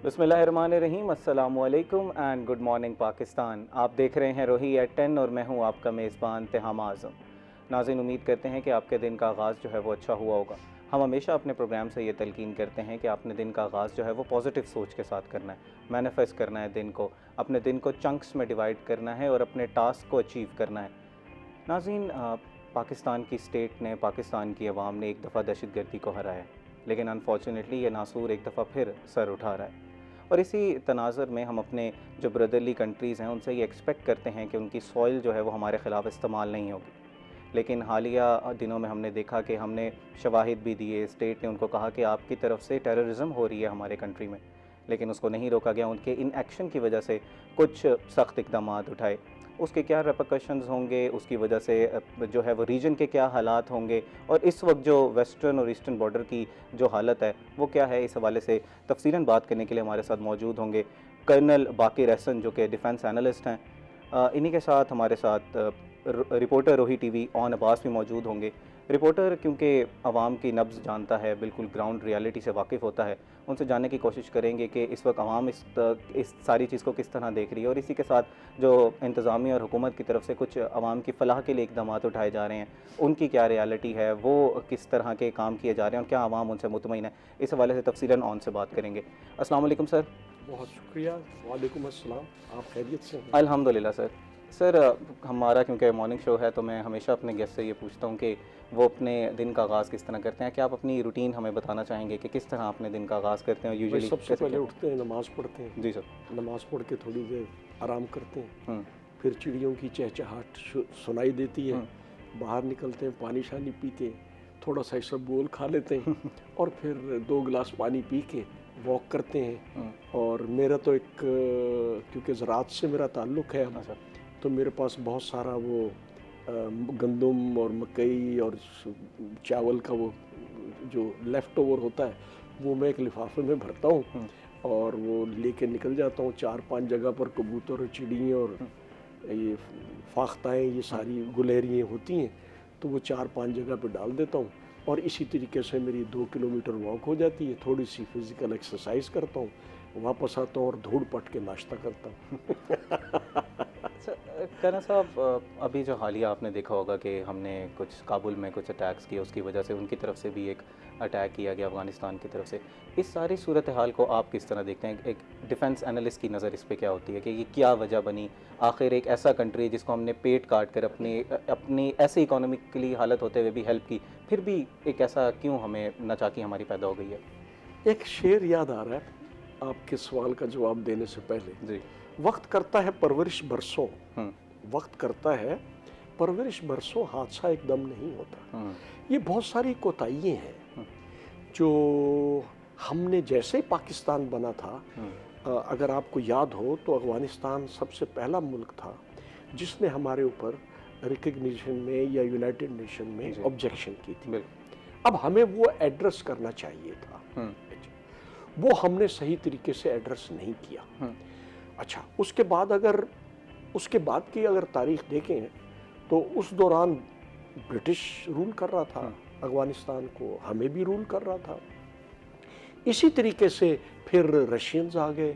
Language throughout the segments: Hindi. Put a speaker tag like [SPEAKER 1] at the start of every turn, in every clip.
[SPEAKER 1] बिस्मिल्लाहिर्रहमानिर्रहीम, अस्सलामुअलैकुम एंड गुड मॉर्निंग पाकिस्तान। आप देख रहे हैं रोही एट 10 और मैं हूं आपका मेज़बान तिहाम आज़म। नाज़रीन, उम्मीद करते हैं कि आपके दिन का आगाज़ जो है वो अच्छा हुआ होगा। हम हमेशा अपने प्रोग्राम से ये तलकीन करते हैं कि आपने दिन का आगाज़ जो है वो पॉजिटिव सोच के साथ करना है, मैनिफेस्ट करना है दिन को, अपने दिन को चंक्स में डिवाइड करना है और अपने टास्क को अचीव करना है। नाज़रीन, पाकिस्तान की स्टेट ने, पाकिस्तान की अवाम ने एक दफ़ा दहशतगर्दी को हराया, लेकिन अनफॉर्चुनेटली ये नासूर एक दफ़ा फिर सर उठा रहा है। और इसी तनाज़ुर में हम अपने जो ब्रदरली कंट्रीज़ हैं उनसे ये एक्सपेक्ट करते हैं कि उनकी सॉइल जो है वो हमारे ख़िलाफ़ इस्तेमाल नहीं होगी। लेकिन हालिया दिनों में हमने देखा कि हमने शवाहिद भी दिए, स्टेट ने उनको कहा कि आपकी तरफ से टेररिज्म हो रही है हमारे कंट्री में, लेकिन उसको नहीं रोका गया। उनके इन एक्शन की वजह से कुछ सख्त इक़दाम उठाए, उसके क्या रेपरकशंस होंगे, उसकी वजह से जो है वो रीजन के क्या हालात होंगे, और इस वक्त जो वेस्टर्न और ईस्टर्न बॉर्डर की जो हालत है वो क्या है, इस हवाले से तफसीलन बात करने के लिए हमारे साथ मौजूद होंगे कर्नल बाकिर एहसन, जो कि डिफेंस एनालिस्ट हैं। इन्हीं के साथ हमारे साथ रिपोर्टर रोही टीवी ऑन अब्बास भी मौजूद होंगे। रिपोर्टर क्योंकि आवाम की नब्ज़ जानता है, बिल्कुल ग्राउंड रियलिटी से वाकिफ़ होता है, उनसे जानने की कोशिश करेंगे कि इस वक्त आवाम इस सारी चीज़ को किस तरह देख रही है, और इसी के साथ जो इंतज़ामिया और हुकूमत की तरफ से कुछ आवाम की फ़लाह के लिए इक़दाम उठाए जा रहे हैं, उनकी क्या रियलिटी है, वो किस तरह के काम किए जा रहे हैं और क्या आवाम उनसे मुतमईन है, इस हवाले से तफसीलन ऑन से बात करेंगे। अस्सलाम वालेकुम सर।
[SPEAKER 2] बहुत शुक्रिया। वालेकुम अस्सलाम। आप खैरियत से हैं?
[SPEAKER 1] अल्हम्दुलिल्लाह सर। सर, हमारा क्योंकि मॉर्निंग शो है तो मैं हमेशा अपने गेस्ट से ये पूछता हूँ कि वो अपने दिन का आगाज़ किस तरह करते हैं। क्या आप अपनी रूटीन हमें बताना चाहेंगे कि किस तरह अपने दिन का आगाज़ करते हैं
[SPEAKER 2] भाई
[SPEAKER 1] यूजुअली?
[SPEAKER 2] सबसे पहले उठते हैं, नमाज़ पढ़ते हैं।
[SPEAKER 1] जी सर।
[SPEAKER 2] नमाज़ पढ़ के थोड़ी देर आराम करते हैं।
[SPEAKER 1] हुँ,
[SPEAKER 2] फिर चिड़ियों की चहचहाट सुनाई देती है।
[SPEAKER 1] हुँ,
[SPEAKER 2] बाहर निकलते हैं, पानी शानी पीते हैं, थोड़ा सा इसबगोल खा लेते हैं और फिर 2 गिलास पानी पी के वॉक करते हैं।
[SPEAKER 1] हुँ।
[SPEAKER 2] और मेरा तो एक क्योंकि ज़राअत से मेरा ताल्लुक़ है,
[SPEAKER 1] अच्छा।
[SPEAKER 2] तो मेरे पास बहुत सारा वो गंदम और मकई और चावल का वो जो लेफ़्ट ओवर होता है वो मैं एक लिफाफे में भरता हूँ
[SPEAKER 1] हुँ,
[SPEAKER 2] और वो लेके निकल जाता हूँ। 4-5 जगह पर कबूतर और चिड़ियाँ और ये फाख्ताएँ, ये सारी गुलहरियाँ होती हैं, तो वो 4-5 जगह पे डाल देता हूँ और इसी तरीके से मेरी 2 किलोमीटर वॉक हो जाती है। थोड़ी सी फिज़िकल एक्सरसाइज करता हूँ, वापस आता हूँ और धूड़ पट के नाश्ता करता हूँ।
[SPEAKER 1] अच्छा, कर्नल साहब, अभी जो हालिया आपने देखा होगा कि हमने कुछ काबुल में कुछ अटैक्स किए, उसकी वजह से उनकी तरफ से भी एक अटैक किया गया अफ़गानिस्तान की तरफ से। इस सारी सूरत हाल को आप किस तरह देखते हैं? एक डिफेंस एनालिस्ट की नज़र इस पे क्या होती है कि ये क्या वजह बनी? आखिर एक ऐसा कंट्री जिसको हमने पेट काट कर अपनी ऐसे इकोनॉमिकली हालत होते हुए भी हेल्प की, फिर भी एक ऐसा क्यों हमें नाचाकी हमारी पैदा हो गई है?
[SPEAKER 2] एक शेर याद आ रहा है आपके सवाल का जवाब देने से पहले।
[SPEAKER 1] जी।
[SPEAKER 2] वक्त करता है परवरिश बरसों,
[SPEAKER 1] हुँ,
[SPEAKER 2] वक्त करता है परवरिश बरसों, हादसा एकदम नहीं होता।
[SPEAKER 1] हुँ,
[SPEAKER 2] ये बहुत सारी कोताहियाँ हैं
[SPEAKER 1] हुँ,
[SPEAKER 2] जो हमने जैसे ही पाकिस्तान बना था,
[SPEAKER 1] हुँ,
[SPEAKER 2] अगर आपको याद हो तो अफ़गानिस्तान सबसे पहला मुल्क था जिसने हमारे ऊपर रिकग्निशन में या यूनाइटेड नेशन में
[SPEAKER 1] जी।
[SPEAKER 2] ऑब्जेक्शन की थी।
[SPEAKER 1] बिल्कुल।
[SPEAKER 2] अब हमें वो एड्रेस करना चाहिए था,
[SPEAKER 1] हुँ,
[SPEAKER 2] वो हमने सही तरीके से एड्रेस नहीं किया।
[SPEAKER 1] हुँ,
[SPEAKER 2] अच्छा, उसके बाद की अगर तारीख देखें तो उस दौरान ब्रिटिश रूल कर रहा था
[SPEAKER 1] हुँ,
[SPEAKER 2] अफ़गानिस्तान को, हमें भी रूल कर रहा था। इसी तरीके से फिर रशियंस आ गए,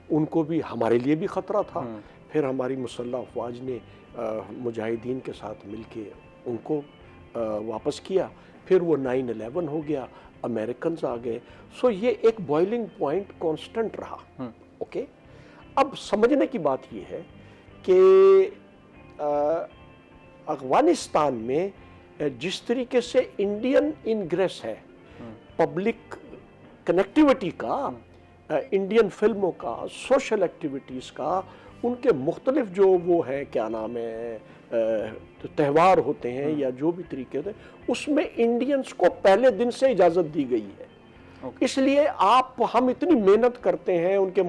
[SPEAKER 2] उनको भी, हमारे लिए भी ख़तरा था।
[SPEAKER 1] हुँ,
[SPEAKER 2] फिर हमारी मुसल्लह अफवाज ने मुजाहिदीन के साथ मिलके उनको वापस किया। फिर वो 9/11 हो गया, अमेरिकन्स आ गए। सो ये एक बॉइलिंग पॉइंट कांस्टेंट रहा।
[SPEAKER 1] हुँ,
[SPEAKER 2] ओके, अब समझने की बात ये है कि अफ़गानिस्तान में जिस तरीके से इंडियन इनग्रेस है,
[SPEAKER 1] हुँ,
[SPEAKER 2] पब्लिक कनेक्टिविटी का,
[SPEAKER 1] हुँ,
[SPEAKER 2] इंडियन फिल्मों का, सोशल एक्टिविटीज़ का, उनके मुख्तलिफ जो वो है, क्या नाम है, त्यौहार होते हैं
[SPEAKER 1] हुँ,
[SPEAKER 2] या जो भी तरीके थे, उसमें इंडियंस को पहले दिन से इजाज़त दी गई है।
[SPEAKER 1] ओके।
[SPEAKER 2] इसलिए हम इतनी मेहनत करते हैं, उनके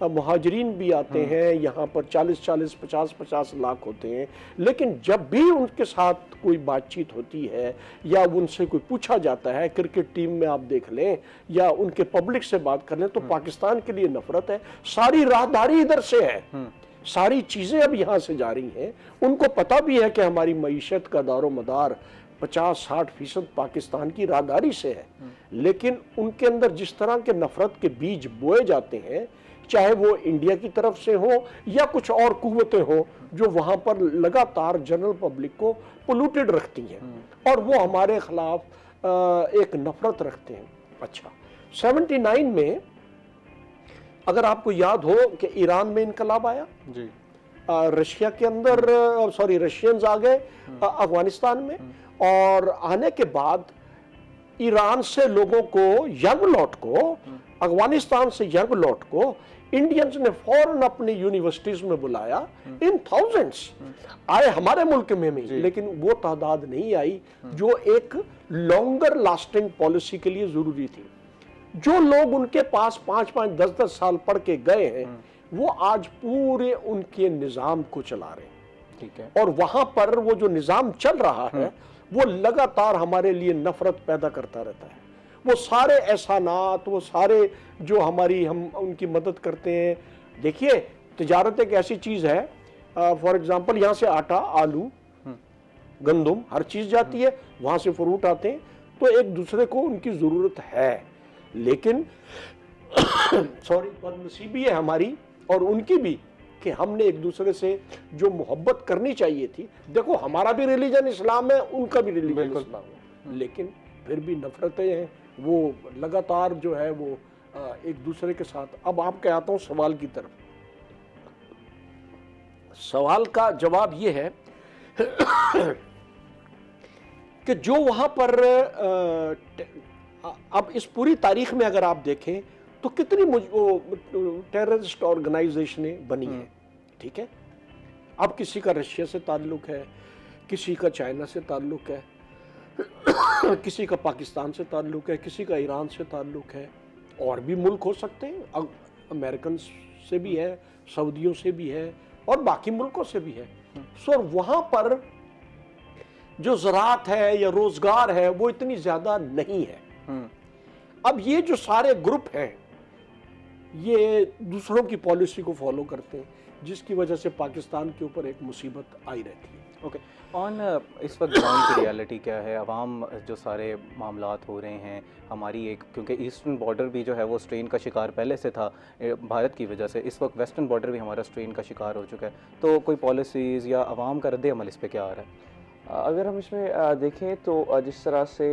[SPEAKER 2] मुहाजिरीन भी आते
[SPEAKER 1] हुँ,
[SPEAKER 2] हैं यहाँ पर, 40-40, 50-50 लाख होते हैं, लेकिन जब भी उनके साथ कोई बातचीत होती है या उनसे कोई पूछा जाता है, क्रिकेट टीम में आप देख लें या उनके पब्लिक से बात कर लें, तो पाकिस्तान के लिए नफरत है। सारी राहदारी इधर से है,
[SPEAKER 1] हुँ,
[SPEAKER 2] सारी चीज़ें अब यहाँ से जा रही हैं। उनको पता भी है कि हमारी मईशत का दारो मदार 50-60% पाकिस्तान की राहदारी से है, लेकिन उनके अंदर जिस तरह के नफरत के बीज बोए जाते हैं, चाहे वो इंडिया की तरफ से हो या कुछ और कुव्वतें हो जो वहां पर लगातार जनरल पब्लिक को पोल्यूटेड रखती हैं और वो हमारे खिलाफ एक नफरत रखते हैं। अच्छा, 79 में अगर आपको याद हो कि ईरान में इनकलाब आया
[SPEAKER 1] जी,
[SPEAKER 2] रशिया के अंदर, सॉरी रशियंस आ गए अफगानिस्तान में, और आने के बाद ईरान से लोगों को, यंग लॉट को, अफगानिस्तान से यंग लॉट को इंडियंस ने फौरन अपनी यूनिवर्सिटीज में बुलाया, इन थाउजेंड्स आए हमारे मुल्क में भी, लेकिन वो तादाद नहीं आई जो एक लॉन्गर लास्टिंग पॉलिसी के लिए जरूरी थी। जो लोग उनके पास 5-5, 10-10 साल पढ़ के गए हैं वो आज पूरे उनके निजाम को चला रहे हैं।
[SPEAKER 1] ठीक है।
[SPEAKER 2] और वहां पर वो जो निजाम चल रहा है वो लगातार हमारे लिए नफरत पैदा करता रहता है। वो सारे एहसानात, वो सारे जो हमारी, हम उनकी मदद करते हैं। देखिए, तिजारत एक ऐसी चीज है, फॉर एग्जांपल यहाँ से आटा, आलू, गंदम, हर चीज जाती है, वहां से फ्रूट आते हैं, तो एक दूसरे को उनकी जरूरत है। लेकिन सॉरी, बदनसीबी है हमारी और उनकी भी कि हमने एक दूसरे से जो मोहब्बत करनी चाहिए थी, देखो हमारा भी रिलीजन इस्लाम है, उनका भी रिलीजन इस्लाम है, लेकिन फिर भी नफरतें हैं, वो लगातार जो है वो एक दूसरे के साथ। अब आपके आता हूं सवाल की तरफ। सवाल का जवाब ये है कि जो वहां पर अब इस पूरी तारीख में अगर आप देखें तो कितनी टेररिस्ट ऑर्गेनाइजेशनें बनी हैं, ठीक है। अब किसी का रशिया से ताल्लुक है, किसी का चाइना से ताल्लुक है, किसी का पाकिस्तान से ताल्लुक है, किसी का ईरान से ताल्लुक है, और भी मुल्क हो सकते हैं, अमेरिकन से भी है, सऊदियों से भी है, और बाकी मुल्कों से भी है। सो वहां पर जो ज़राअत है या रोजगार है वो इतनी ज्यादा नहीं है। अब ये जो सारे ग्रुप हैं ये दूसरों की पॉलिसी को फॉलो करते हैं, जिसकी वजह से पाकिस्तान के ऊपर एक मुसीबत आई रहती है।
[SPEAKER 1] ओके, ऑन इस वक्त ग्राउंड की रियलिटी क्या है? अवाम जो सारे मामलात हो रहे हैं हमारी, एक क्योंकि ईस्टर्न बॉर्डर भी जो है वो स्ट्रेन का शिकार पहले से था भारत की वजह से, इस वक्त वेस्टर्न बॉर्डर भी हमारा स्ट्रेन का शिकार हो चुका है, तो कोई पॉलिसीज़ या अवाम का रद्द अमल इस पर क्या आ रहा है?
[SPEAKER 3] अगर हम इसमें देखें तो जिस तरह से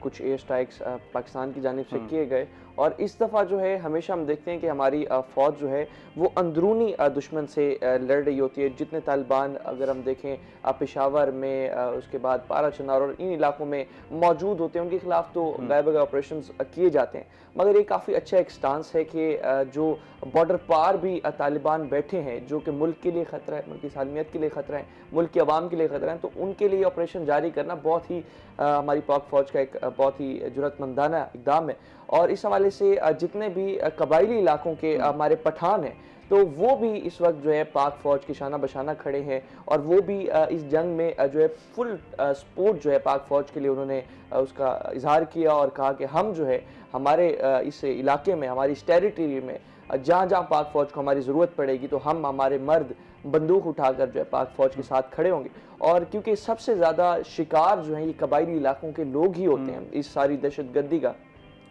[SPEAKER 3] कुछ एयर स्ट्राइक्स पाकिस्तान की जानिब से किए गए, और इस दफ़ा जो है हमेशा हम देखते हैं कि हमारी फ़ौज जो है वो अंदरूनी दुश्मन से लड़ रही होती है। जितने तालिबान अगर हम देखें पेशावर में, उसके बाद पारा चनार और इन इलाकों में मौजूद होते हैं, उनके खिलाफ तो गैर ऑपरेशंस किए जाते हैं, मगर ये काफ़ी अच्छा एक स्टांस है कि जो बॉर्डर पार भी तालिबान बैठे हैं जो कि मुल्क के लिए ख़तरा है, मुल्क की सालमियत के लिए ख़तरा है, मुल्क की आवाम के लिए ख़तरा है, तो उनके लिए ऑपरेशन जारी करना बहुत ही हमारी पाक फ़ौज का एक बहुत ही जुर्रतमंदाना इक़दाम है। और इस हवाले से जितने भी कबायली इलाकों के हमारे पठान हैं तो वो भी इस वक्त जो है पाक फ़ौज के शाना बशाना खड़े हैं, और वो भी इस जंग में जो है फुल सपोर्ट जो है पाक फ़ौज के लिए उन्होंने उसका इजहार किया और कहा कि हम जो है हमारे इस इलाके में, हमारी इस टेरिटरी में जहाँ जहाँ पाक फ़ौज को हमारी ज़रूरत पड़ेगी तो हम, हमारे मर्द बंदूक उठाकर जो है पाक फ़ौज के साथ खड़े होंगे। और क्योंकि सबसे ज़्यादा शिकार जो है ये कबायली इलाकों के लोग ही होते हैं इस सारी दहशतगर्दी का।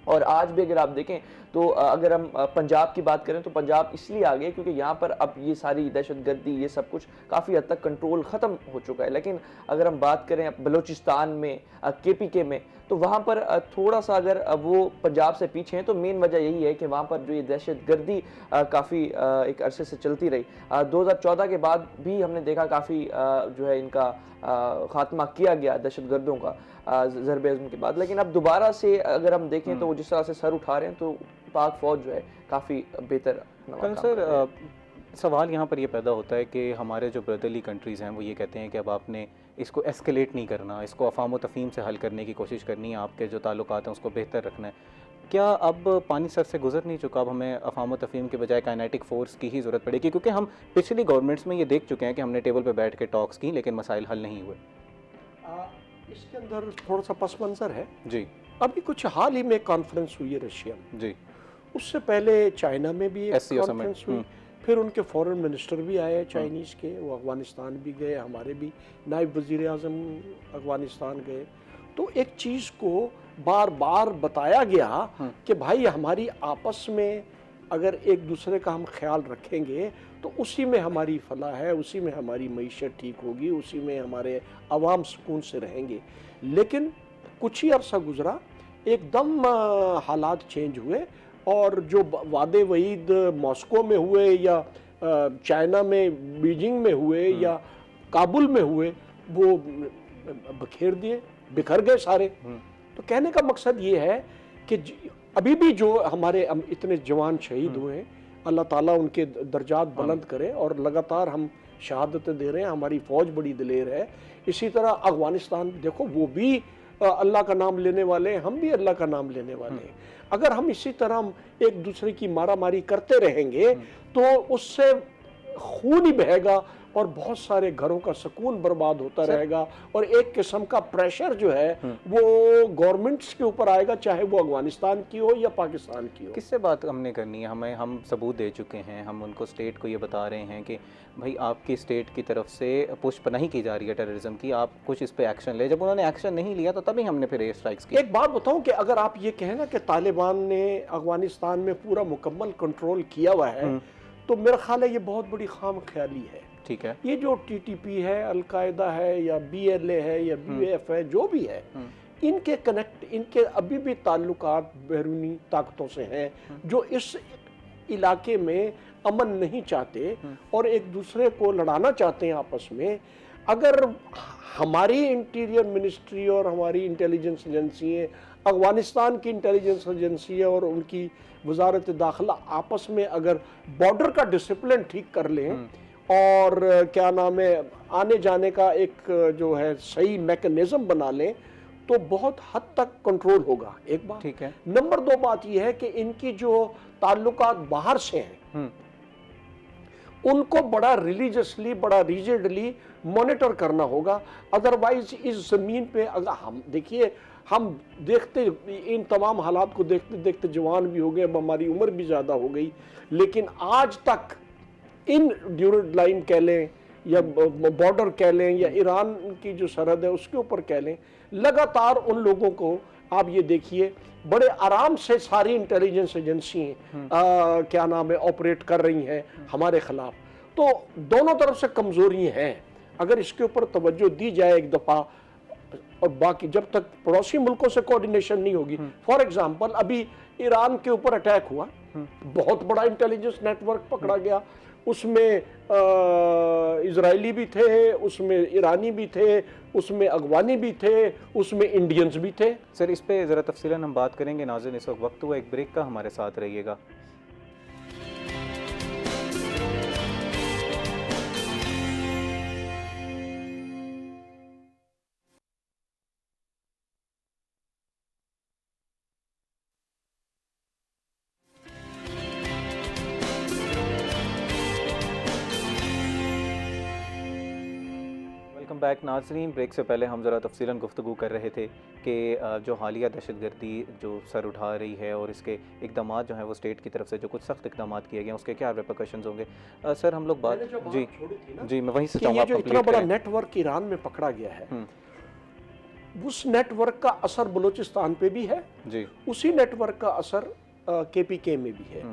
[SPEAKER 3] और आज भी अगर आप देखें तो अगर हम पंजाब की बात करें तो पंजाब इसलिए आ गए क्योंकि यहाँ पर अब ये सारी दहशतगर्दी, ये सब कुछ काफ़ी हद तक कंट्रोल ख़त्म हो चुका है। लेकिन अगर हम बात करें बलूचिस्तान में, KPK में, तो वहाँ पर थोड़ा सा अगर वो पंजाब से पीछे हैं तो मेन वजह यही है कि वहाँ पर जो ये दहशतगर्दी काफ़ी एक अरसे से चलती रही। 2014 के बाद भी हमने देखा काफ़ी जो है इनका ख़ात्मा किया गया दहशतगर्दों का ज़रब अज़म के बाद, लेकिन अब दोबारा से अगर हम देखें तो वो जिस तरह से सर उठा रहे हैं तो पाक फ़ौज जो है काफ़ी बेहतर।
[SPEAKER 1] सर सवाल यहाँ पर ये पैदा होता है कि हमारे जो ब्रदरली कंट्रीज़ हैं वो ये कहते हैं कि अब आपने इसको एस्केलेट नहीं करना, इसको अफ़ाम व तफ़हीम से हल करने की कोशिश करनी है, आपके जो ताल्लुकात हैं उसको बेहतर रखना है। क्या अब पानी सर से गुजर नहीं चुका? अब हमें अफ़ाम व तफ़हीम के बजाय काइनेटिक फ़ोर्स की ही ज़रूरत पड़ेगी, क्योंकि हम पिछली गवर्नमेंट्स में ये देख चुके हैं कि हमने टेबल पर बैठ के टॉक्स की लेकिन मसाइल हल नहीं हुए।
[SPEAKER 2] इसके अंदर थोड़ा सा पस मंज़र है
[SPEAKER 1] जी।
[SPEAKER 2] अभी कुछ हाल ही में कॉन्फ्रेंस हुई है रशिया में
[SPEAKER 1] जी,
[SPEAKER 2] उससे पहले चाइना में भी एक कॉन्फ्रेंस हुई, फिर उनके फॉरेन मिनिस्टर भी आए चाइनीज़ के, वो अफ़गानिस्तान भी गए, हमारे भी नायब वज़ीर आज़म अफ़गानिस्तान गए। तो एक चीज़ को बार बार बताया गया कि भाई हमारी आपस में अगर एक दूसरे का हम ख्याल रखेंगे तो उसी में हमारी फलाह है, उसी में हमारी मईशत ठीक होगी, उसी में हमारे अवाम सुकून से रहेंगे। लेकिन कुछ ही अरसा गुजरा, एकदम हालात चेंज हुए और जो वादे वईद मॉस्को में हुए या चाइना में बीजिंग में हुए या काबुल में हुए, वो बखेर दिए, बिखर गए सारे। तो कहने का मकसद ये है कि अभी भी जो हमारे इतने जवान शहीद हुए हैं, अल्लाह ताला उनके दर्जात बुलंद करे, और लगातार हम शहादतें दे रहे हैं, हमारी फ़ौज बड़ी दिलेर है। इसी तरह अफ़गानिस्तान देखो, वो भी अल्लाह का नाम लेने वाले हैं, हम भी अल्लाह का नाम लेने वाले हैं। अगर हम इसी तरह एक दूसरे की मारामारी करते रहेंगे तो उससे खून ही बहेगा और बहुत सारे घरों का सुकून बर्बाद होता रहेगा, और एक किस्म का प्रेशर जो है वो गवर्नमेंट्स के ऊपर आएगा, चाहे वो अफगानिस्तान की हो या पाकिस्तान की हो।
[SPEAKER 1] किससे बात हमने करनी है? हम सबूत दे चुके हैं, हम उनको स्टेट को ये बता रहे हैं कि भाई आपकी स्टेट की तरफ से पुष्प नहीं की जा रही है टेररिज्म की, आप कुछ इस पे एक्शन ले। जब उन्होंने एक्शन नहीं लिया तो तभी हमने फिर एयर स्ट्राइक्स की।
[SPEAKER 2] एक बात बताऊं कि अगर आप ये कहें ना कि तालिबान ने अफगानिस्तान में पूरा मुकम्मल कंट्रोल किया हुआ है, तो मेरा ख्याल है ये बहुत बड़ी खाम ख्याली है।
[SPEAKER 1] ठीक है,
[SPEAKER 2] ये जो टीटीपी है, अलकायदा है या बीएलए है या बीएफ है, जो भी है, इनके इनके अभी भी ताल्लुकात बैरूनी ताकतों से हैं जो इस इलाके में अमन नहीं चाहते और एक दूसरे को लड़ाना चाहते हैं आपस में। अगर हमारी इंटीरियर मिनिस्ट्री और हमारी इंटेलिजेंस एजेंसी अफगानिस्तान की इंटेलिजेंस एजेंसी है और उनकी वजारत दाखिला आपस में अगर बॉर्डर का डिसिप्लिन ठीक कर लें और क्या नाम है, आने जाने का एक जो है सही मैकेनिज्म बना लें, तो बहुत हद तक कंट्रोल होगा। एक बात
[SPEAKER 1] ठीक है।
[SPEAKER 2] नंबर 2 बात यह है कि इनकी जो ताल्लुकात बाहर से हैं उनको बड़ा रिलीजियसली, बड़ा रिजिडली मॉनिटर करना होगा। अदरवाइज इस जमीन पे अगर हम देखिए, हम देखते इन तमाम हालात को देखते देखते जवान भी हो गए, अब हमारी उम्र भी ज़्यादा हो गई, लेकिन आज तक इन ड्यूरेड लाइन कह लें या बॉर्डर कह लें या ईरान की जो सरहद है उसके ऊपर कह लें, लगातार उन लोगों को आप ये देखिए बड़े आराम से सारी इंटेलिजेंस एजेंसी क्या नाम है ऑपरेट कर रही हैं हमारे खिलाफ। तो दोनों तरफ से कमजोरी हैं, अगर इसके ऊपर तवज्जो दी जाए एक दफ़ा, और बाकी जब तक पड़ोसी मुल्कों से कोऑर्डिनेशन नहीं होगी। फॉर एग्जांपल अभी ईरान के ऊपर अटैक हुआ, बहुत बड़ा इंटेलिजेंस नेटवर्क पकड़ा गया, उसमें इजरायली भी थे, उसमें ईरानी भी थे, उसमें अफगानी भी थे, उसमें इंडियंस भी थे।
[SPEAKER 1] सर इस पे ज़रा तफसीलन हम बात करेंगे। नाज़रीन इस वक्त हुआ एक ब्रेक का, हमारे साथ रहिएगा। बैक नाज़रीन, ब्रेक से पहले हम ज़रा तफसीलन गुफ्तगू कर रहे थे कि जो हालिया दहशतगर्दी जो सर उठा रही है और इसके इकदाम जो हैं वो स्टेट की तरफ से जो कुछ सख्त इकदाम किए गए उसके क्या रेपरकशंस होंगे। सर हम लोग बात जी मैं वहीं से
[SPEAKER 2] चाहूँगा, जो इतना बड़ा नेटवर्क ईरान में पकड़ा गया है, उस नेटवर्क का असर बलूचिस्तान पे भी है जी, उसी नेटवर्क का असर KPK में भी है,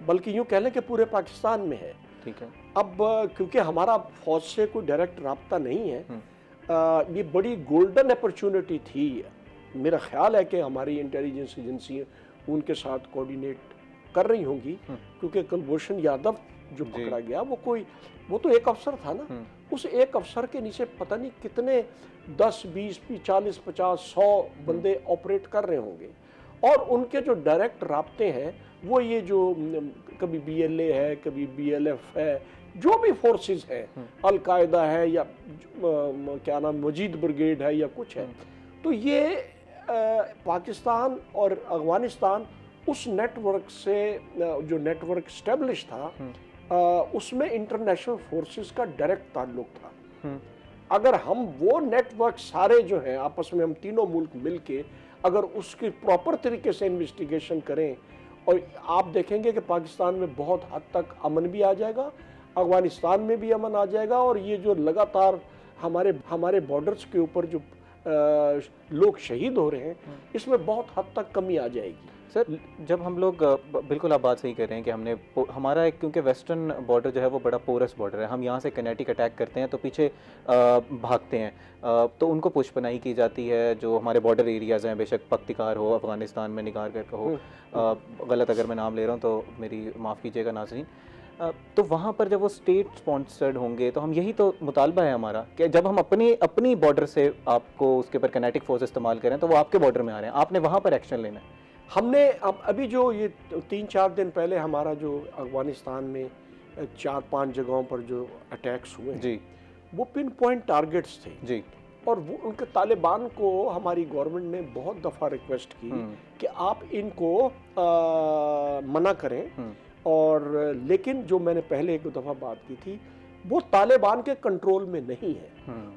[SPEAKER 2] बल्कि यूँ कह लें कि पूरे पाकिस्तान में है।
[SPEAKER 1] ठीक है।
[SPEAKER 2] अब क्योंकि हमारा फौज से कोई डायरेक्ट राब्ता नहीं है, ये बड़ी गोल्डन अपॉर्चुनिटी थी। मेरा ख्याल है कि हमारी इंटेलिजेंस एजेंसी उनके साथ कोऑर्डिनेट कर रही होंगी, क्योंकि कुलभूषण यादव जो पकड़ा गया वो तो एक अफसर था ना, उस एक अफसर के नीचे पता नहीं कितने 10, 20, 40, 50, 100 बंदे ऑपरेट कर रहे होंगे, और उनके जो डायरेक्ट राब्ते हैं वो ये जो कभी BLA है, कभी BLF है, जो भी फोर्सेस हैं, अलकायदा है या क्या नाम मजीद ब्रिगेड है या कुछ है, तो ये पाकिस्तान और अफगानिस्तान उस नेटवर्क से जो नेटवर्क स्टेब्लिश था उसमें इंटरनेशनल फोर्सेस का डायरेक्ट ताल्लुक था। अगर हम वो नेटवर्क सारे जो हैं आपस में हम तीनों मुल्क मिलके अगर उसकी प्रॉपर तरीके से इन्वेस्टिगेशन करें और आप देखेंगे कि पाकिस्तान में बहुत हद तक अमन भी आ जाएगा, अफगानिस्तान में भी अमन आ जाएगा, और ये जो लगातार हमारे बॉर्डर्स के ऊपर जो लोग शहीद हो रहे हैं, इसमें बहुत हद तक कमी आ जाएगी।
[SPEAKER 1] सर, जब हम लोग बिल्कुल आप बात सही कर रहे हैं कि हमारा एक, क्योंकि वेस्टर्न बॉर्डर जो है वो बड़ा पोरस बॉर्डर है, हम यहाँ से किनेटिक अटैक करते हैं तो पीछे भागते हैं, तो उनको पुष्पनाई की जाती है। जो हमारे बॉर्डर एरियाज़ हैं, बेशक पख्तिकार हो, अफ़गानिस्तान में निगारगर का हो, गलत अगर मैं नाम ले रहा हूँ तो मेरी माफ़ कीजिएगा नाज़रीन। तो वहाँ पर जब वो स्टेट स्पॉन्सर्ड होंगे तो हम, यही तो मुतालबा है हमारा कि जब हम अपनी बॉर्डर से आपको उसके ऊपर किनेटिक फोर्स इस्तेमाल करें तो वो आपके बॉर्डर में आ रहे हैं, आपने वहाँ पर एक्शन लेना है।
[SPEAKER 2] हमने अभी जो ये 3-4 दिन पहले हमारा जो अफगानिस्तान में 4-5 जगहों पर जो अटैक्स हुए
[SPEAKER 1] जी,
[SPEAKER 2] वो पिन पॉइंट टारगेट्स थे
[SPEAKER 1] जी,
[SPEAKER 2] और वो उनके तालिबान को हमारी गवर्नमेंट ने बहुत दफ़ा रिक्वेस्ट की कि आप इनको मना करें, और लेकिन जो मैंने पहले एक दफ़ा बात की थी, वो तालिबान के कंट्रोल में नहीं है,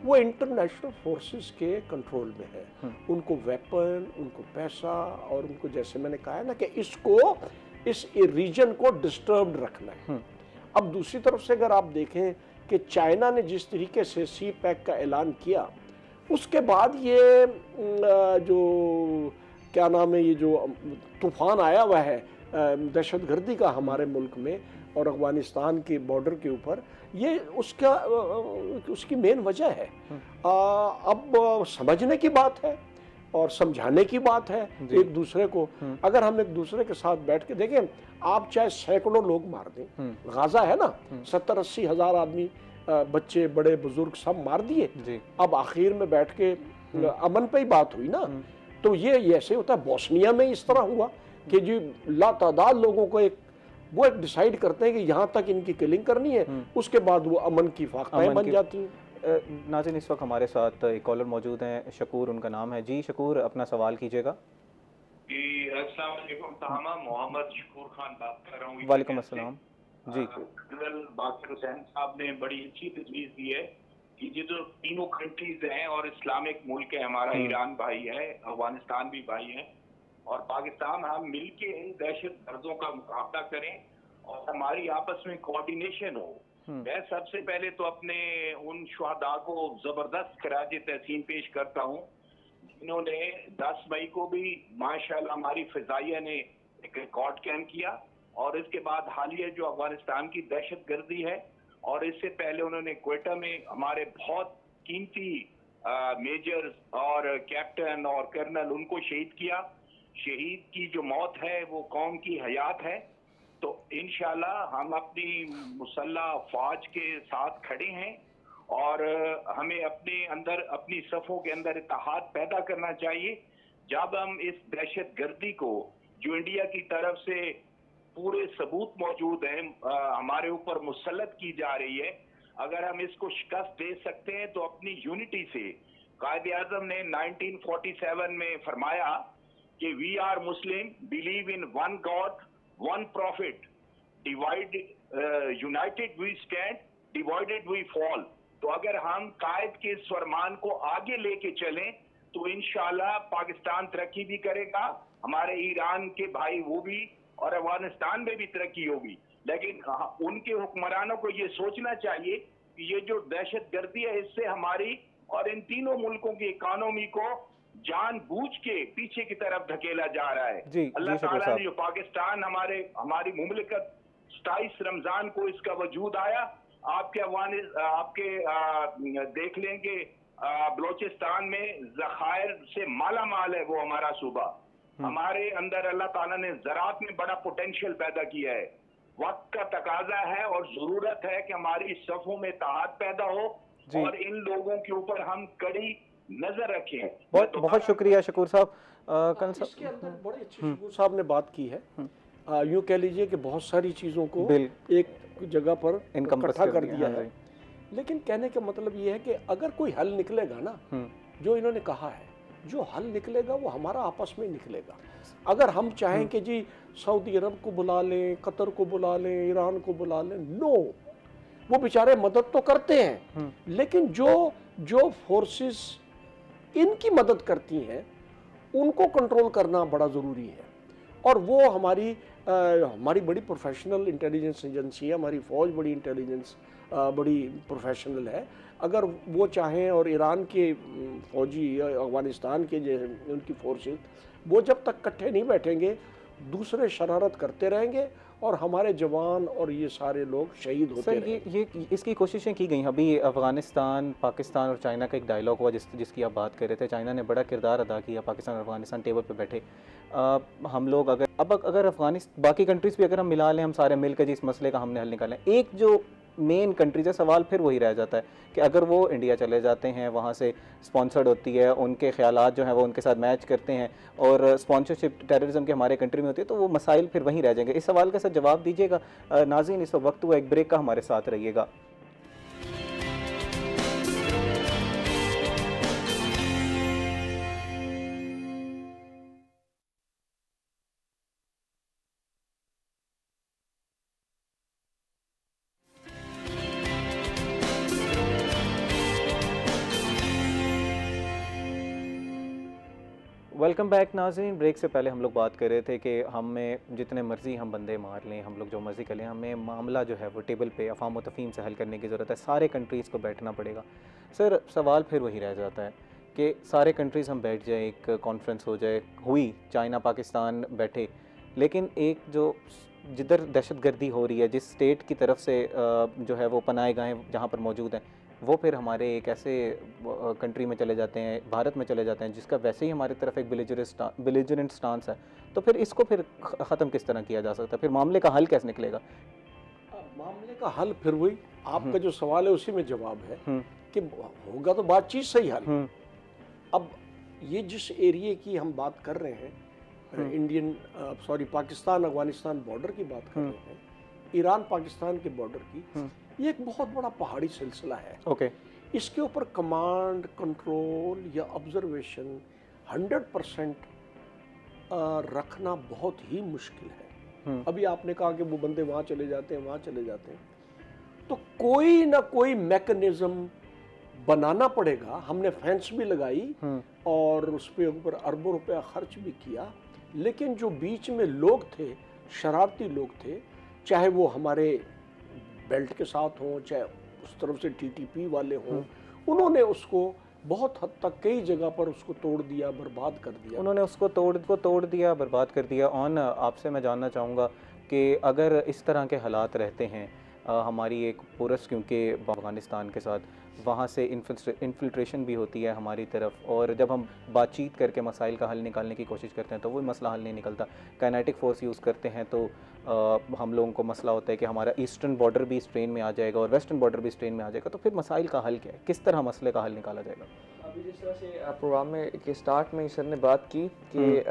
[SPEAKER 2] वो इंटरनेशनल फोर्सेस के कंट्रोल में है। उनको वेपन, उनको पैसा, और उनको, जैसे मैंने कहा है ना, कि इस रीजन को डिस्टर्ब्ड रखना है। अब दूसरी तरफ से अगर आप देखें कि चाइना ने जिस तरीके से सी पैक का ऐलान किया, उसके बाद ये जो क्या नाम है, ये जो तूफान आया हुआ है दहशतगर्दी का हमारे मुल्क में और अफगानिस्तान के बॉर्डर के ऊपर, ये उसकी मेन वजह है। अब समझने की बात है और समझाने की बात है एक दूसरे को। अगर हम एक दूसरे के साथ बैठ के देखें, आप चाहे सैकड़ों लोग मार दें, गाजा है ना, 70-80 हज़ार आदमी, बच्चे बड़े बुजुर्ग सब मार दिए, अब आखिर में बैठ के अमन पे ही बात हुई ना। तो ये ऐसे होता है, बोस्निया में इस तरह हुआ कि जी लातादाद लोगों को एक डिसाइड करते हैं कि यहाँ तक इनकी किलिंग करनी है, उसके बाद वो अमन की फाख्ताएं बन जाती हैं।
[SPEAKER 1] नाज़रीन, इस वक्त हमारे साथ एक कॉलर मौजूद हैं, शकूर उनका नाम है। जी शकूर, अपना सवाल कीजिएगा।
[SPEAKER 4] अस्सलाम वालेकुम तहामा, मोहम्मद शकूर खान बात कर रहा हूँ।
[SPEAKER 1] वालेकुम अस्सलाम। जी,
[SPEAKER 4] जनरल बाकर हुसैन साहब ने बड़ी अच्छी तजवीज़ दी है कि ये जो तीनों कंट्रीज हैं और इस्लामिक मुल्क है, हमारा ईरान भाई है, अफगानिस्तान भी भाई है, और पाकिस्तान, हम मिलके इन दहशत गर्दों का मुकाबला करें और हमारी आपस में कोऑर्डिनेशन हो। मैं सबसे पहले तो अपने उन शुहदा को जबरदस्त खराज तहसीन पेश करता हूँ जिन्होंने 10 मई को भी माशाल्लाह हमारी फिजाइया ने एक रिकॉर्ड कैम किया, और इसके बाद हालिया जो अफगानिस्तान की दहशत गर्दी है, और इससे पहले उन्होंने क्वेटा में हमारे बहुत कीमती मेजर और कैप्टन और कर्नल, उनको शहीद किया। शहीद की जो मौत है वो कौम की हयात है। तो इंशाल्लाह हम अपनी मुसल्लह फौज के साथ खड़े हैं, और हमें अपने अंदर, अपनी सफ़ों के अंदर इत्तेहाद पैदा करना चाहिए। जब हम इस दहशत गर्दी को, जो इंडिया की तरफ से पूरे सबूत मौजूद हैं, हमारे ऊपर मुसल्लत की जा रही है, अगर हम इसको शिकस्त दे सकते हैं तो अपनी यूनिटी से, कायदे आज़म ने 1947 में फरमाया कि we are Muslim, believe in one God, one prophet, united we stand, divided we fall. तो अगर हम कायद के इस फरमान को आगे लेके चलें तो इंशाल्लाह पाकिस्तान तरक्की भी करेगा, हमारे ईरान के भाई वो भी, और अफगानिस्तान में भी तरक्की होगी। लेकिन उनके हुक्मरानों को ये सोचना चाहिए कि ये जो दहशत गर्दी है, इससे हमारी और इन तीनों मुल्कों की इकोनॉमी को जानबूझ के पीछे की तरफ धकेला जा रहा है। अल्लाह ताला ने जो पाकिस्तान, हमारी मुमलिकत 27 रमजान को इसका वजूद आया। आपके देख लेंगे बलोचिस्तान में ज़खायर से माला माल है वो हमारा सूबा। हमारे अंदर अल्लाह ताला ने ज़राअत में बड़ा पोटेंशियल पैदा किया है। वक्त का तकाजा है और जरूरत है कि हमारी सफ़ों में इत्तेहाद पैदा हो और इन लोगों के ऊपर हम कड़ी नजर रखें।
[SPEAKER 1] बहुत शुक्रिया शकूर साहब।
[SPEAKER 2] इसके अंदर बड़ी अच्छी शकूर साहब ने बात की है। यूँ कह लीजिए कि बहुत सारी चीज़ों को एक जगह पर इकट्ठा कर दिया है, लेकिन कहने का मतलब ये है कि अगर कोई हल निकलेगा ना, जो इन्होंने कहा है, जो हल निकलेगा वो हमारा आपस में निकलेगा। अगर हम चाहें कि जी सऊदी अरब को बुला लें, कतर को बुला लें, ईरान को बुला लें, नो, वो बेचारे मदद तो करते हैं, लेकिन जो फोर्सेस इनकी मदद करती हैं उनको कंट्रोल करना बड़ा ज़रूरी है। और वो हमारी हमारी बड़ी प्रोफेशनल इंटेलिजेंस एजेंसी है, हमारी फ़ौज बड़ी इंटेलिजेंस बड़ी प्रोफेशनल है। अगर वो चाहें और ईरान के फ़ौजी या अफ़गानिस्तान के जो उनकी फोर्सेस, वो जब तक इकट्ठे नहीं बैठेंगे दूसरे शरारत करते रहेंगे और हमारे जवान और ये सारे लोग शहीद होते
[SPEAKER 1] सर
[SPEAKER 2] रहेंगे।
[SPEAKER 1] ये इसकी कोशिशें की गई। अभी अफ़गानिस्तान, पाकिस्तान और चाइना का एक डायलॉग हुआ जिसकी आप बात कर रहे थे। चाइना ने बड़ा किरदार अदा किया, पाकिस्तान और अफ़गानिस्तान टेबल पे बैठे। हम लोग अगर अफ़गानिस्तान बाकी कंट्रीज़ भी अगर हम मिला लें, हम सारे मिलकर जिस मसले का हमने हल निकालें, एक जो मेन कंट्रीज़ है, सवाल फिर वही रह जाता है कि अगर वो इंडिया चले जाते हैं, वहाँ से स्पॉन्सर्ड होती है, उनके ख़यालात जो हैं वो उनके साथ मैच करते हैं और स्पॉन्सरशिप टेररिज्म के हमारे कंट्री में होती है, तो वो मसाइल फिर वहीं रह जाएंगे। इस सवाल का सर जवाब दीजिएगा। नाज़रीन, इस वक्त हुआ एक ब्रेक का, हमारे साथ रहिएगा। वेलकम बैक नाज़रीन। ब्रेक से पहले हम लोग बात कर रहे थे कि हमें जितने मर्ज़ी हम बंदे मार लें, हम लोग जो मर्ज़ी कर लें, हमें मामला जो है वो टेबल पे अफ़ाम व तफ़हीम से हल करने की ज़रूरत है। सारे कंट्रीज़ को बैठना पड़ेगा। सर सवाल फिर वही रह जाता है कि सारे कंट्रीज़ हम बैठ जाए, एक कॉन्फ्रेंस हो जाए, हुई, चाइना पाकिस्तान बैठे, लेकिन एक जो जिधर दहशतगर्दी हो रही है, जिस स्टेट की तरफ से जो है वो पनाहे गाहें जहाँ पर मौजूद हैं, वो फिर हमारे एक ऐसे कंट्री में चले जाते हैं, भारत में चले जाते हैं, जिसका वैसे ही हमारी तरफ एक बिलिजरेंट स्टांस है। तो फिर इसको फिर ख़त्म किस तरह किया जा सकता है? फिर मामले का हल कैसे निकलेगा?
[SPEAKER 2] मामले का हल फिर वही आपका जो सवाल है उसी में जवाब है कि होगा तो बातचीत से ही हल। अब ये जिस एरिया की हम बात कर रहे हैं, पाकिस्तान अफगानिस्तान बॉर्डर की बात कर रहे हैं, ईरान पाकिस्तान के बॉर्डर की, ये एक बहुत बड़ा पहाड़ी सिलसिला है।
[SPEAKER 1] ओके।
[SPEAKER 2] इसके ऊपर कमांड कंट्रोल या ऑब्जर्वेशन 100% रखना बहुत ही मुश्किल है। अभी आपने कहा कि वो बंदे वहाँ चले जाते हैं, वहाँ चले जाते हैं, तो कोई ना कोई मैकेनिज्म बनाना पड़ेगा। हमने फेंस भी लगाई और उस पे ऊपर अरबों रुपया खर्च भी किया, लेकिन जो बीच में लोग थे, शरारती लोग थे, चाहे वो हमारे बेल्ट के साथ हों, चाहे उस तरफ से टीटीपी वाले हों, उन्होंने उसको बहुत हद तक कई जगह पर उसको तोड़ दिया, बर्बाद कर दिया।
[SPEAKER 1] उन्होंने उसको तोड़ दिया, बर्बाद कर दिया। ऑन आपसे मैं जानना चाहूँगा कि अगर इस तरह के हालात रहते हैं, हमारी एक पुरस, क्योंकि अफ़गानिस्तान के साथ वहाँ से इन्फिल्ट्रेशन भी होती है हमारी तरफ, और जब हम बातचीत करके मसाइल का हल निकालने की कोशिश करते हैं तो वो मसला हल नहीं निकलता। काइनेटिक फोर्स यूज़ करते हैं तो हम लोगों को मसला होता है कि हमारा ईस्टर्न बॉर्डर भी स्ट्रेन में आ जाएगा और वेस्टर्न बॉर्डर भी स्ट्रेन में आ जाएगा। तो फिर मसाइल का हल क्या है? किस तरह मसले का हल निकाला जाएगा?
[SPEAKER 3] अभी जिस तरह से प्रोग्राम में के स्टार्ट में सर ने बात की कि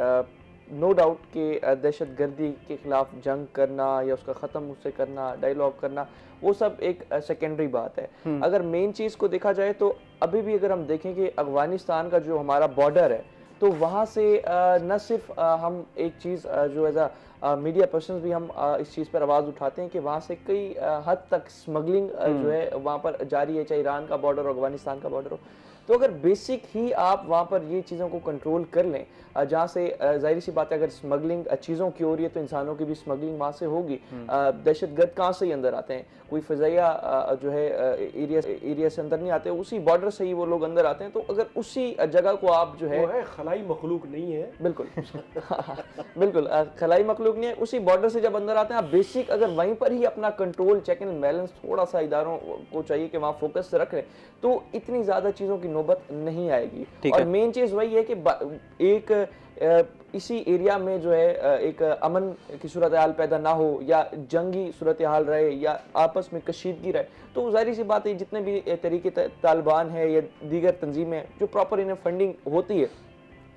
[SPEAKER 3] नो डाउट कि दहशतगर्दी के ख़िलाफ़ जंग करना या उसका ख़त्म उससे करना, डायलॉग करना, वो सब एक सेकेंडरी बात है। अगर मेन चीज़ को देखा जाए तो अभी भी अगर हम देखें कि अफ़गानिस्तान का जो हमारा बॉर्डर है, तो वहाँ से न सिर्फ हम एक चीज़ जो एज आ मीडिया पर्सन्स भी हम इस चीज़ पर आवाज़ उठाते हैं कि वहाँ से कई हद तक स्मगलिंग जो है वहाँ पर जारी है, चाहे ईरान का बॉर्डर हो, अफगानिस्तान का बॉर्डर हो। तो अगर बेसिक ही आप वहाँ पर ये चीज़ों को कंट्रोल कर लें, जहाँ से जाहिर सी बात है अगर स्मगलिंग चीज़ों की हो रही है तो इंसानों की भी स्मगलिंग वहाँ से होगी। दहशतगर्द कहाँ से ही अंदर आते हैं? कोई फ़ज़ाइया जो है एरिया से अंदर नहीं आते, उसी बॉर्डर से ही वो लोग अंदर आते हैं। तो अगर उसी जगह को आप जो है,
[SPEAKER 2] वो है खलाई मखलूक नहीं है,
[SPEAKER 3] बिल्कुल बिल्कुल खलाई मखलूक नहीं है, उसी बॉर्डर से जब अंदर आते हैं आप बेसिक अगर वहीं पर ही अपना कंट्रोल, चेक एंड बैलेंस थोड़ा सा इदारों को चाहिए कि वहाँ फोकस रख लें, तो इतनी ज़्यादा चीज़ों की नौबत नहीं आएगी। और मेन चीज़ वही है कि एक इसी एरिया में जो है एक अमन की सूरत हाल पैदा ना हो या जंगी सूरत हाल रहे या आपस में कशीदगी रहे, तो जाहिर सी बात है जितने भी तरीके तालिबान है या दीगर तंजीमें जो प्रॉपर इन्हें फंडिंग होती है,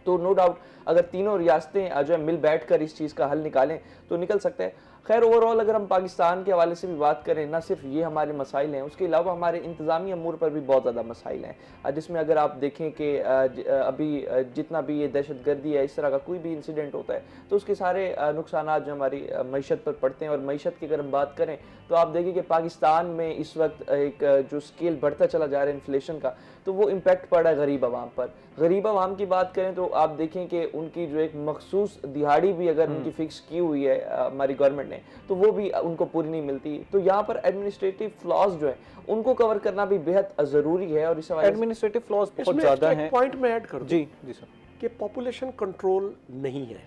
[SPEAKER 3] तो नो डाउट अगर तीनों रियासतें जो है मिल बैठ कर इस चीज़ का हल निकालें तो निकल सकता है। खैर ओवरऑल अगर हम पाकिस्तान के हवाले से भी बात करें, ना सिर्फ ये हमारे मसाइल हैं, उसके अलावा हमारे इंतज़ामी अमूर पर भी बहुत ज़्यादा मसाइल हैं, जिसमें अगर आप देखें कि अभी जितना भी ये दहशत गर्दी है, इस तरह का कोई भी इंसिडेंट होता है तो उसके सारे नुकसान जो हमारी मईशत पर पड़ते हैं। और मईशत की अगर हम बात करें तो आप देखिए कि पाकिस्तान में इस वक्त एक जो स्केल बढ़ता चला जा रहा है इन्फ्लेशन का, तो वो इम्पैक्ट पड़ा है गरीब आवाम पर। गरीब आवाम की बात करें तो आप देखें कि उनकी जो एक मखसूस दिहाड़ी भी अगर उनकी फिक्स की हुई है हमारी गवर्नमेंट ने, तो वो भी उनको पूरी नहीं मिलती। तो यहाँ पर एडमिनिस्ट्रेटिव फ्लॉज जो है उनको कवर करना भी बेहद ज़रूरी है। और इस हवाले
[SPEAKER 1] एडमिनिस्ट्रेटिव फ्लॉज बहुत ज़्यादा हैं।
[SPEAKER 2] पॉइंट में ऐड कर दूं
[SPEAKER 1] जी जी सर,
[SPEAKER 2] कि पॉपुलेशन कंट्रोल नहीं है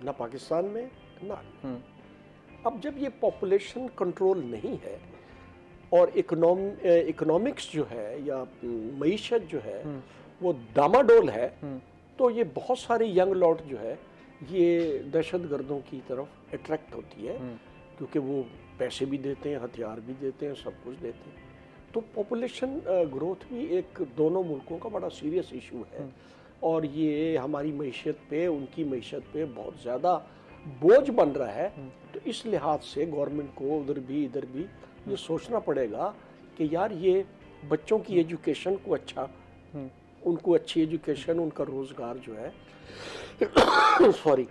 [SPEAKER 2] ना पाकिस्तान में ना। अब जब ये पॉपुलेशन कंट्रोल नहीं है और इकोनॉमिक्स जो है या मईशत जो है वो डामाडोल है, तो ये बहुत सारे यंग लॉट जो है ये दहशत गर्दों की तरफ अट्रैक्ट होती है, क्योंकि वो पैसे भी देते हैं, हथियार भी देते हैं, सब कुछ देते हैं। तो पॉपुलेशन ग्रोथ भी एक दोनों मुल्कों का बड़ा सीरियस इशू है और ये हमारी मईशत पे, उनकी मईशत पे बहुत ज़्यादा बोझ बन रहा है। तो इस लिहाज से गवर्नमेंट को उधर भी इधर भी ये सोचना पड़ेगा कि यार ये बच्चों की एजुकेशन को अच्छा, उनको अच्छी एजुकेशन, उनका रोज़गार जो है सॉरी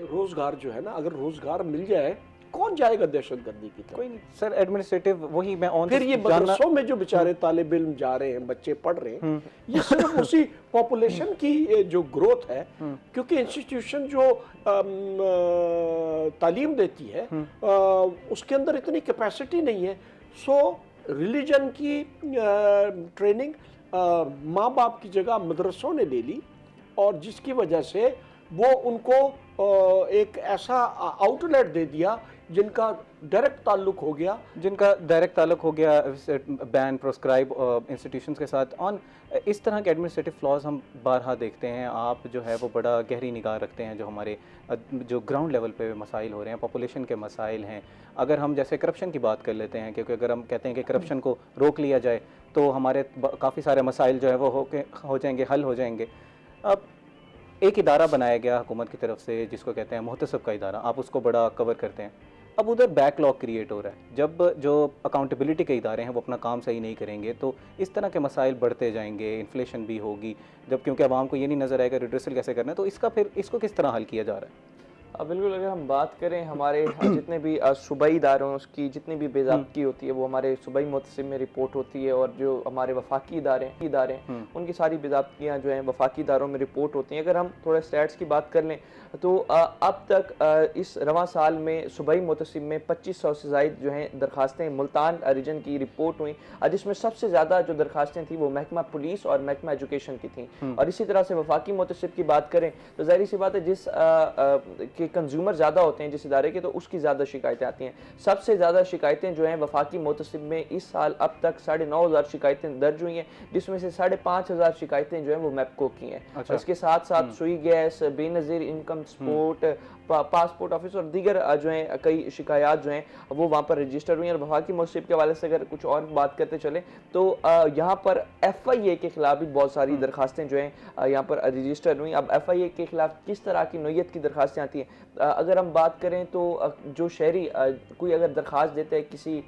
[SPEAKER 2] रोज़गार जो है ना, अगर रोज़गार मिल जाए कौन जाएगा दहशतगर्दी की तरफ?
[SPEAKER 1] कोई नहीं सर। एडमिनिस्ट्रेटिव वही मैं ऑन
[SPEAKER 2] फिर ये मदरसों में जो बेचारे तालिब इल्म जा रहे हैं, बच्चे पढ़ रहे हैं, ये सिर्फ उसी पॉपुलेशन की जो ग्रोथ है, क्योंकि इंस्टीट्यूशन जो तालीम देती है उसके अंदर इतनी कैपेसिटी नहीं है। सो रिलीजन की ट्रेनिंग माँ बाप की जगह मदरसों ने ले ली और जिसकी वजह से वो उनको एक ऐसा आउटलेट दे दिया जिनका डायरेक्ट ताल्लुक हो गया बैन प्रोस्क्राइब इंस्टीट्यूशंस के साथ। ऑन इस तरह के एडमिनिस्ट्रेटिव फ्लॉज हम बारहा देखते हैं। आप जो है वो बड़ा गहरी निगाह रखते हैं जो हमारे जो ग्राउंड लेवल पे मसाइल हो रहे हैं, पॉपुलेशन के मसाइल हैं। अगर हम जैसे करप्शन की बात कर लेते हैं, क्योंकि अगर हम कहते हैं कि करप्शन को रोक लिया जाए तो हमारे काफ़ी सारे मसाइल जो है वो हो जाएंगे, हल हो जाएंगे। अब एक इदारा बनाया गया हुकूमत की तरफ से जिसको कहते हैं मुहतसब का इदारा, आप उसको बड़ा कवर करते हैं। अब उधर बैकलॉग क्रिएट हो रहा है। जब जो अकाउंटेबिलिटी के इदारे हैं वो अपना काम सही नहीं करेंगे तो इस तरह के मसाइल बढ़ते जाएंगे, इन्फ्लेशन भी होगी। जब क्योंकि आवाम को ये नहीं नज़र आएगा रिड्रेसल कैसे करना है, तो इसको किस तरह हल किया जा रहा है?
[SPEAKER 3] बिल्कुल, अगर हम बात करें हमारे जितने भी सूबाई इदारों हैं उसकी जितनी भी बेज़ाब्ती होती है वो हमारे सूबाई मुतसिम में रिपोर्ट होती है, और जो हमारे वफाकी इदारे हैं उनकी सारी बेज़ाब्तियाँ जो हैं वफाकी इदारों में रिपोर्ट होती हैं। अगर हम थोड़ा स्टैट्स की बात कर लें तो अब तक इस रवां साल में सूबाई मुतसिम में 2500 से ज़ायद जो हैं दरखास्तें मुल्तान रीजन की रिपोर्ट हुई, जिसमें सबसे ज़्यादा जो दरखास्तें थी वो महकमा पुलिस और महकमा एजुकेशन की थी। और इसी तरह से वफाकी मुतसिब की बात करें तो ज़ाहिर सी बात है जिस के कंज्यूमर ज़्यादा होते हैं जिस इदारे के, तो उसकी ज़्यादा शिकायतें आती हैं। सबसे ज़्यादा शिकायतें जो हैं वफाकी मुतसिब में इस साल अब तक 9,500 शिकायतें दर्ज हुई हैं, जिसमें से 5,500 शिकायतें जो हैं वो मैपको की हैं।
[SPEAKER 1] अच्छा।
[SPEAKER 3] इसके साथ साथ सुई gas, Benazir income support, passport office और दीगर जो हैं कई शिकायत जो हैं वो वहाँ पर रजिस्टर हुई हैं। और वफाकी मुतसिब के हवाले से अगर कुछ और बात करते चले तो यहाँ पर FIA के खिलाफ भी बहुत सारी दरखास्तें जो हैं यहाँ पर रजिस्टर हुई। अब FIA के खिलाफ किस तरह की नोयत की दरखास्तें आती हैं, अगर हम बात करें तो जो शहरी कोई अगर दरखास्त देता है किसी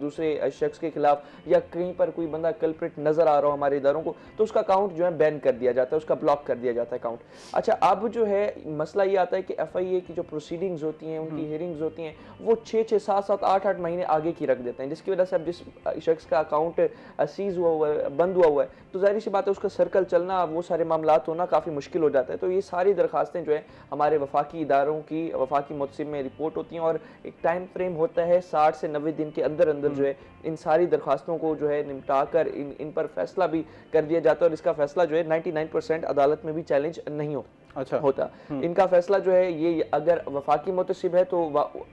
[SPEAKER 3] दूसरे शख्स के खिलाफ या कहीं पर कोई बंदा कल्प्रिट नज़र आ रहा हो हमारे इदारों को, तो उसका अकाउंट जो है बैन कर दिया जाता है, उसका ब्लॉक कर दिया जाता है अकाउंट। अच्छा, अब जो है मसला ये आता है कि FIA की जो प्रोसीडिंग्स होती हैं, उनकी हियरिंग्स होती हैं, वो 6-6, 7-7, 8-8 महीने आगे की रख देते हैं, जिसकी वजह से अब जिस शख्स का अकाउंट सीज हुआ है, बंद हुआ है, तो जाहिर सी बात है उसका सर्कल चलना, वो सारे मामलात होना काफ़ी मुश्किल हो जाता है। तो ये सारी दरखास्तें जो है हमारे वफाकी इदारों की वफाकी मुतसिब में रिपोर्ट होती हैं और एक टाइम फ्रेम होता है 60 से 90 दिन के अंदर अंदर जो है इन सारी दरखास्तों को जो है निपटा कर इन पर फैसला भी कर दिया जाता है। और इसका फैसला जो है 99% अदालत में भी चैलेंज नहीं होता। इनका फैसला जो है ये अगर वफाकी मुतसिब है तो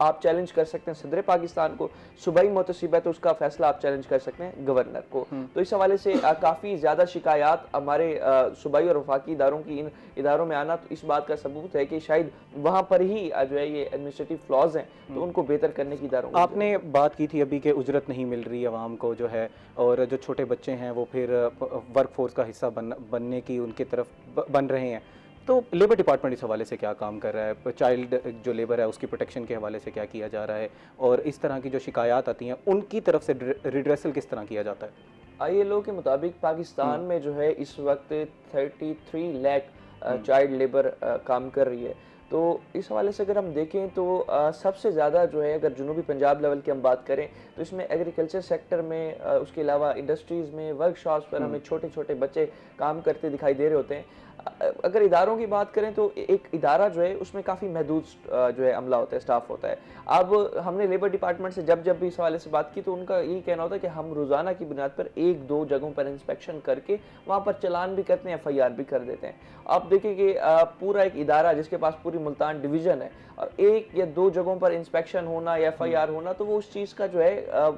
[SPEAKER 3] आप चैलेंज कर सकते हैं सदर पाकिस्तान को, सूबाई मुतसिब है तो उसका फैसला आप चैलेंज कर सकते हैं गवर्नर को। तो इस हवाले से काफ़ी ज़्यादा शिकायत हमारे सूबाई और वफाकी इदारों की इन इदारों में आना तो इस बात का सबूत है कि शायद वहाँ पर ही जो है ये एडमिनिस्ट्रेटिव फ्लॉज हैं, तो उनको बेहतर करने की इदारों।
[SPEAKER 1] आपने बात की थी अभी कि उजरत नहीं मिल रही आवाम को जो है, और जो छोटे बच्चे हैं वो फिर वर्क फोर्स का हिस्सा बनने की उनकी तरफ बन रहे हैं। तो लेबर डिपार्टमेंट इस हवाले से क्या काम कर रहा है? चाइल्ड जो लेबर है उसकी प्रोटेक्शन के हवाले से क्या किया जा रहा है, और इस तरह की जो शिकायत आती हैं उनकी तरफ से रिड्रेसल किस तरह किया जाता है?
[SPEAKER 3] ILO के मुताबिक पाकिस्तान में जो है इस वक्त 33 लाख चाइल्ड लेबर काम कर रही है। तो इस हवाले से अगर हम देखें तो सबसे ज़्यादा जो है, अगर जुनूबी पंजाब लेवल की हम बात करें तो इसमें एग्रीकल्चर सेक्टर में, उसके अलावा इंडस्ट्रीज़ में, वर्कशॉप्स पर हमें छोटे छोटे बच्चे काम करते दिखाई दे रहे होते हैं। अगर इदारों की बात करें तो एक इदारा जो है उसमें काफ़ी महदूद जो है अमला होता है, स्टाफ होता है। अब हमने लेबर डिपार्टमेंट से जब भी इस हवाले से बात की तो उनका यही कहना होता है कि हम रोज़ाना की बुनियाद पर 1-2 जगहों पर इंस्पेक्शन करके वहाँ पर चलान भी करते हैं, FIR भी कर देते हैं। आप देखिए कि पूरा एक इदारा जिसके पास पूरी मुल्तान डिवीज़न है और 1 या 2 जगहों पर इंस्पेक्शन होना या FIR होना, तो वो उस चीज़ का जो है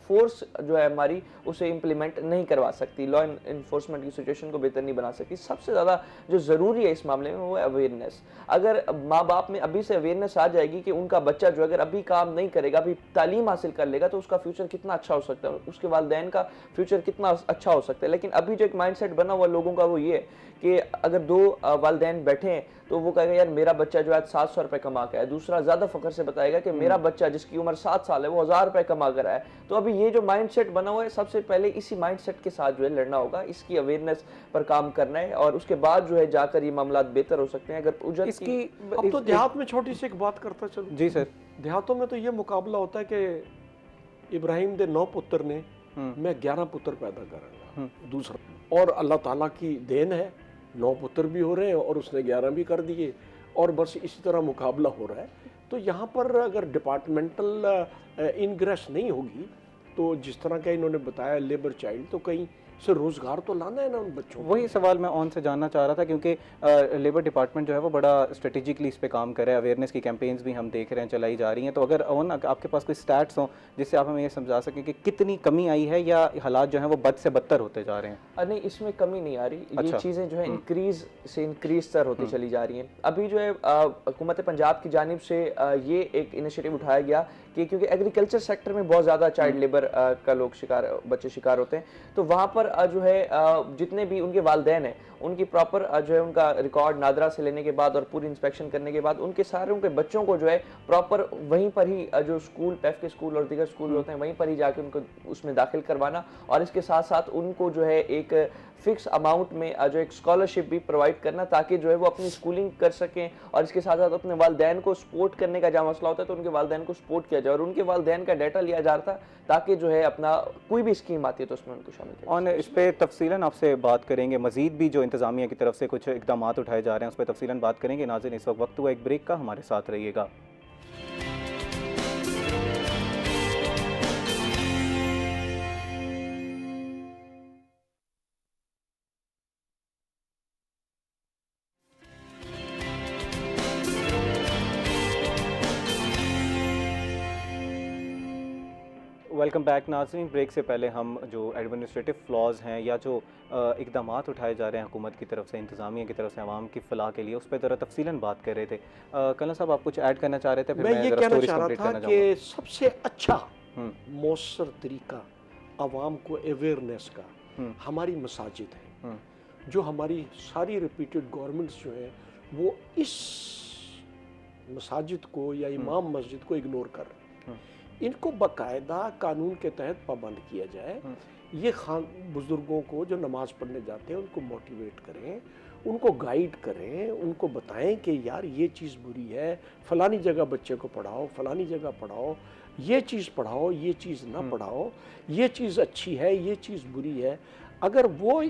[SPEAKER 3] फोर्स जो है हमारी उसे इम्प्लीमेंट नहीं करवा सकती, लॉ इन्फोर्समेंट की सिचुएशन को बेहतर नहीं बना सकती। सबसे ज़्यादा जो ज़रूरी है इस मामले में वो है अवेयरनेस। अगर माँ बाप में अभी से अवेयरनेस आ जाएगी कि उनका बच्चा जो अगर अभी काम नहीं करेगा, अभी तालीम हासिल कर लेगा, तो उसका फ्यूचर कितना अच्छा हो सकता है, उसके वालिदैन का फ्यूचर कितना अच्छा हो सकता है। लेकिन अभी जो एक माइंडसेट बना हुआ लोगों का वो ये है कि अगर 2 वालिदैन बैठे हैं तो वो कहेगा यार मेरा बच्चा जो है 700 रुपये कमा के आया, दूसरा ज़्यादा फ़ख्र से बताएगा कि मेरा बच्चा जिसकी उम्र 7 साल है वो 1000 रुपये कमा कर आया है। तो अभी ये जो माइंडसेट बना हुआ है, सबसे पहले इसी माइंडसेट के साथ जो है लड़ना होगा, इसकी अवेयरनेस पर काम करना है और उसके बाद जो है जाकर ये मामला बेहतर हो सकते हैं। अगर उजर
[SPEAKER 1] इसकी
[SPEAKER 2] अब तो देहात में छोटी सी एक बात करता चलो।
[SPEAKER 1] जी सर।
[SPEAKER 2] देहातों में तो ये मुकाबला होता है कि इब्राहिम दे 9 पुत्र ने, मैं 11 पुत्र पैदा करूंगा दूसरा, और अल्लाह ताला की देन है 9 पुत्र भी हो रहे हैं और उसने 11 भी कर दिए, और बस इसी तरह मुकाबला हो रहा है। तो यहाँ पर अगर डिपार्टमेंटल इनग्रेस नहीं होगी तो जिस तरह का इन्होंने बताया लेबर चाइल्ड, तो कहीं से रोजगार तो लाना है ना उन बच्चों को।
[SPEAKER 1] वही सवाल मैं ऑन से जानना चाह रहा था, क्योंकि लेबर डिपार्टमेंट जो है वो बड़ा स्ट्रेटेजिकली इस पे काम कर रहा है, अवेयरनेस की कैंपेन्स भी हम देख रहे हैं चलाई जा रही हैं। तो अगर ऑन आपके पास कोई स्टैट्स हों जिससे आप हमें ये समझा सकें कि कितनी कमी आई है या हालात जो हैं वो बद से बदतर होते जा रहे हैं?
[SPEAKER 3] नहीं, इसमें कमी नहीं आ रही।
[SPEAKER 1] अच्छा।
[SPEAKER 3] ये चीज़ें जो है इंक्रीज से इंक्रीज तर होती चली जा रही हैं। अभी जो है हुकूमत पंजाब की जानिब से ये एक इनिशिएटिव उठाया गया कि क्योंकि एग्रीकल्चर सेक्टर में बहुत ज़्यादा चाइल्ड लेबर का बच्चे शिकार होते हैं, तो वहाँ पर जो है जितने भी उनके वालिदैन हैं उनकी प्रॉपर जो है उनका रिकॉर्ड नादरा से लेने के बाद और पूरी इंस्पेक्शन करने के बाद उनके सारे उनके बच्चों को जो है प्रॉपर वहीं पर ही जो स्कूल, पैफ के स्कूल और दीगर स्कूल होते हैं वहीं पर ही जाके उनको उसमें दाखिल करवाना, और इसके साथ साथ उनको जो है एक फिक्स अमाउंट में जो एक स्कॉलरशिप भी प्रोवाइड करना, ताकि जो है वो अपनी स्कूलिंग कर सकें, और इसके साथ साथ अपने वालिदैन को सपोर्ट करने का जहाँ मसला होता है तो उनके वालिदैन को सपोर्ट किया जाए और उनके वालिदैन का डाटा लिया जा रहा था, ताकि जो है अपना कोई भी स्कीम आती है तो उसमें उनको शामिल किया।
[SPEAKER 1] और इस पर तफसीलन आपसे बात करेंगे, मजीद भी जो इंतज़ामिया की तरफ से कुछ इकदाम उठाए जा रहे हैं उस पर तफसीलन बात करेंगे। नाज़रीन, इस वक्त हुआ एक ब्रेक का, हमारे साथ रहिएगा। वेलकम बैक नाज़रीन। ब्रेक से पहले हम जो एडमिनिस्ट्रेटिव फ्लॉज हैं या जो इकदाम उठाए जा रहे हैं हुकूमत की तरफ से, इंतज़ामिया की तरफ से आवाम की फलाह के लिए, उस पर ज़रा तफसीलन बात कर रहे थे। कर्नल साहब, आप कुछ ऐड करना चाह रहे थे? फिर
[SPEAKER 2] मैं ये कहना चाह रहा था कि सबसे अच्छा मौसर तरीका आवाम को अवेयरनेस का हमारी मसाजिद है। जो हमारी सारी रिपीटेड गवर्नमेंट्स जो हैं वो इस मसाजिद को या इमाम मस्जिद को इग्नोर कर रहे हैं। इनको बाकायदा कानून के तहत पाबंद किया जाए। ये खान बुजुर्गों को जो नमाज पढ़ने जाते हैं उनको मोटिवेट करें, उनको गाइड करें, उनको बताएं कि यार ये चीज़ बुरी है, फलानी जगह बच्चे को पढ़ाओ, फलानी जगह पढ़ाओ, ये चीज़ पढ़ाओ, ये चीज़ ना पढ़ाओ, ये चीज़ अच्छी है, ये चीज़ बुरी है। अगर वो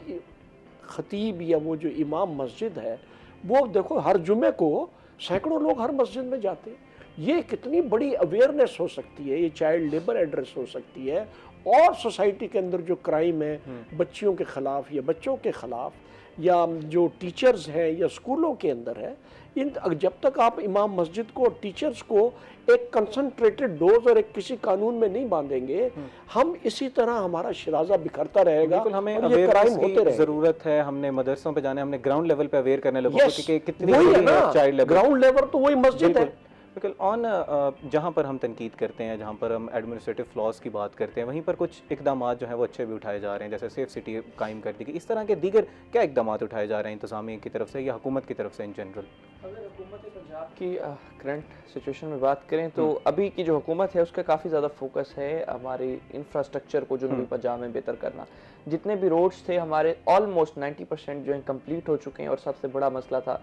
[SPEAKER 2] खतीब या वो जो इमाम मस्जिद है, वो देखो हर जुमे को सैकड़ों लोग हर मस्जिद में जाते हैं, ये कितनी बड़ी अवेयरनेस हो सकती है, ये चाइल्ड लेबर एड्रेस हो सकती है। और सोसाइटी के अंदर जो क्राइम है बच्चियों के ख़िलाफ़ या बच्चों के ख़िलाफ़ या जो टीचर्स हैं या स्कूलों के अंदर है, इन जब तक आप इमाम मस्जिद को और टीचर्स को एक कंसंट्रेटेड डोज और एक किसी कानून में नहीं बांधेंगे, हम इसी तरह हमारा शराजा बिखरता रहेगा।
[SPEAKER 1] बिल्कुल, हमें
[SPEAKER 2] और ये क्राइम होते रहेंगे।
[SPEAKER 1] ज़रूरत है, हमने मदरसों पे जाने, हमने ग्राउंड लेवल पे अवेयर करने लोगों को कि कितनी
[SPEAKER 2] वही है ना,
[SPEAKER 1] चाइल्ड लेबर।
[SPEAKER 2] ग्राउंड लेवल तो वही मस्जिद है,
[SPEAKER 1] बिल्कुल। जहाँ पर हम तनकीद करते हैं, जहाँ पर हम एडमिनिस्ट्रेटिव फ्लॉज की बात करते हैं, वहीं पर कुछ इकदामात जो हैं वो अच्छे भी उठाए जा रहे हैं, जैसे सेफ सिटी कायम कर दी गई। इस तरह के दीगर क्या इकदामात उठाए जा रहे हैं इंतज़ामिया की तरफ से या हुकूमत की तरफ से इन जनरल?
[SPEAKER 3] अगर हुकूमत पंजाब की करंट सिचुएशन में बात करें तो अभी की जो हुकूमत है उसका काफ़ी ज़्यादा फोकस है हमारे इंफ्रास्ट्रक्चर को जनूबी पंजाब में बेहतर करना। जितने भी रोड्स थे हमारे ऑलमोस्ट 90% जो है कंप्लीट हो चुके हैं, और सबसे बड़ा मसला था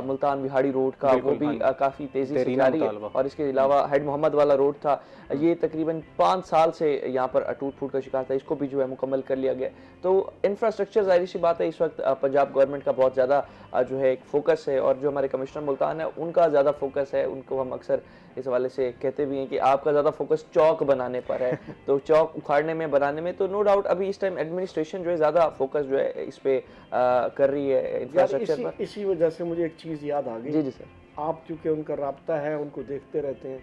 [SPEAKER 3] मुल्तान बिहाड़ी रोड का, वो भी काफ़ी तेज़ी से
[SPEAKER 1] तेरीना
[SPEAKER 3] जारी है।
[SPEAKER 1] मुतालबा।
[SPEAKER 3] और इसके अलावा हेड मोहम्मद वाला रोड था, ये तकरीबन 5 साल से यहाँ पर टूट फूट का शिकार था, इसको भी जो है मुकम्मल कर लिया गया। तो इंफ्रास्ट्रक्चर ज़ाहिर सी बात है इस वक्त पंजाब गवर्नमेंट का बहुत ज़्यादा जो है एक फोकस है, और जो हमारे कमिश्नर मुल्तान है उनका ज़्यादा फोकस है। उनको हम अक्सर इस हवाले से कहते भी हैं कि आपका ज़्यादा फोकस चौक बनाने पर है, तो चौक उखाड़ने में, बनाने में तो नो डाउट अभी इस टाइम एडमिनिस्ट्रेशन जो है ज़्यादा फोकस जो है इस पे कर रही है इंफ्रास्ट्रक्चर पर।
[SPEAKER 2] इसी वजह से मुझे एक चीज़ याद आ गई।
[SPEAKER 3] जी जी सर।
[SPEAKER 2] आप चूँकि उनका राब्ता है, उनको देखते रहते हैं,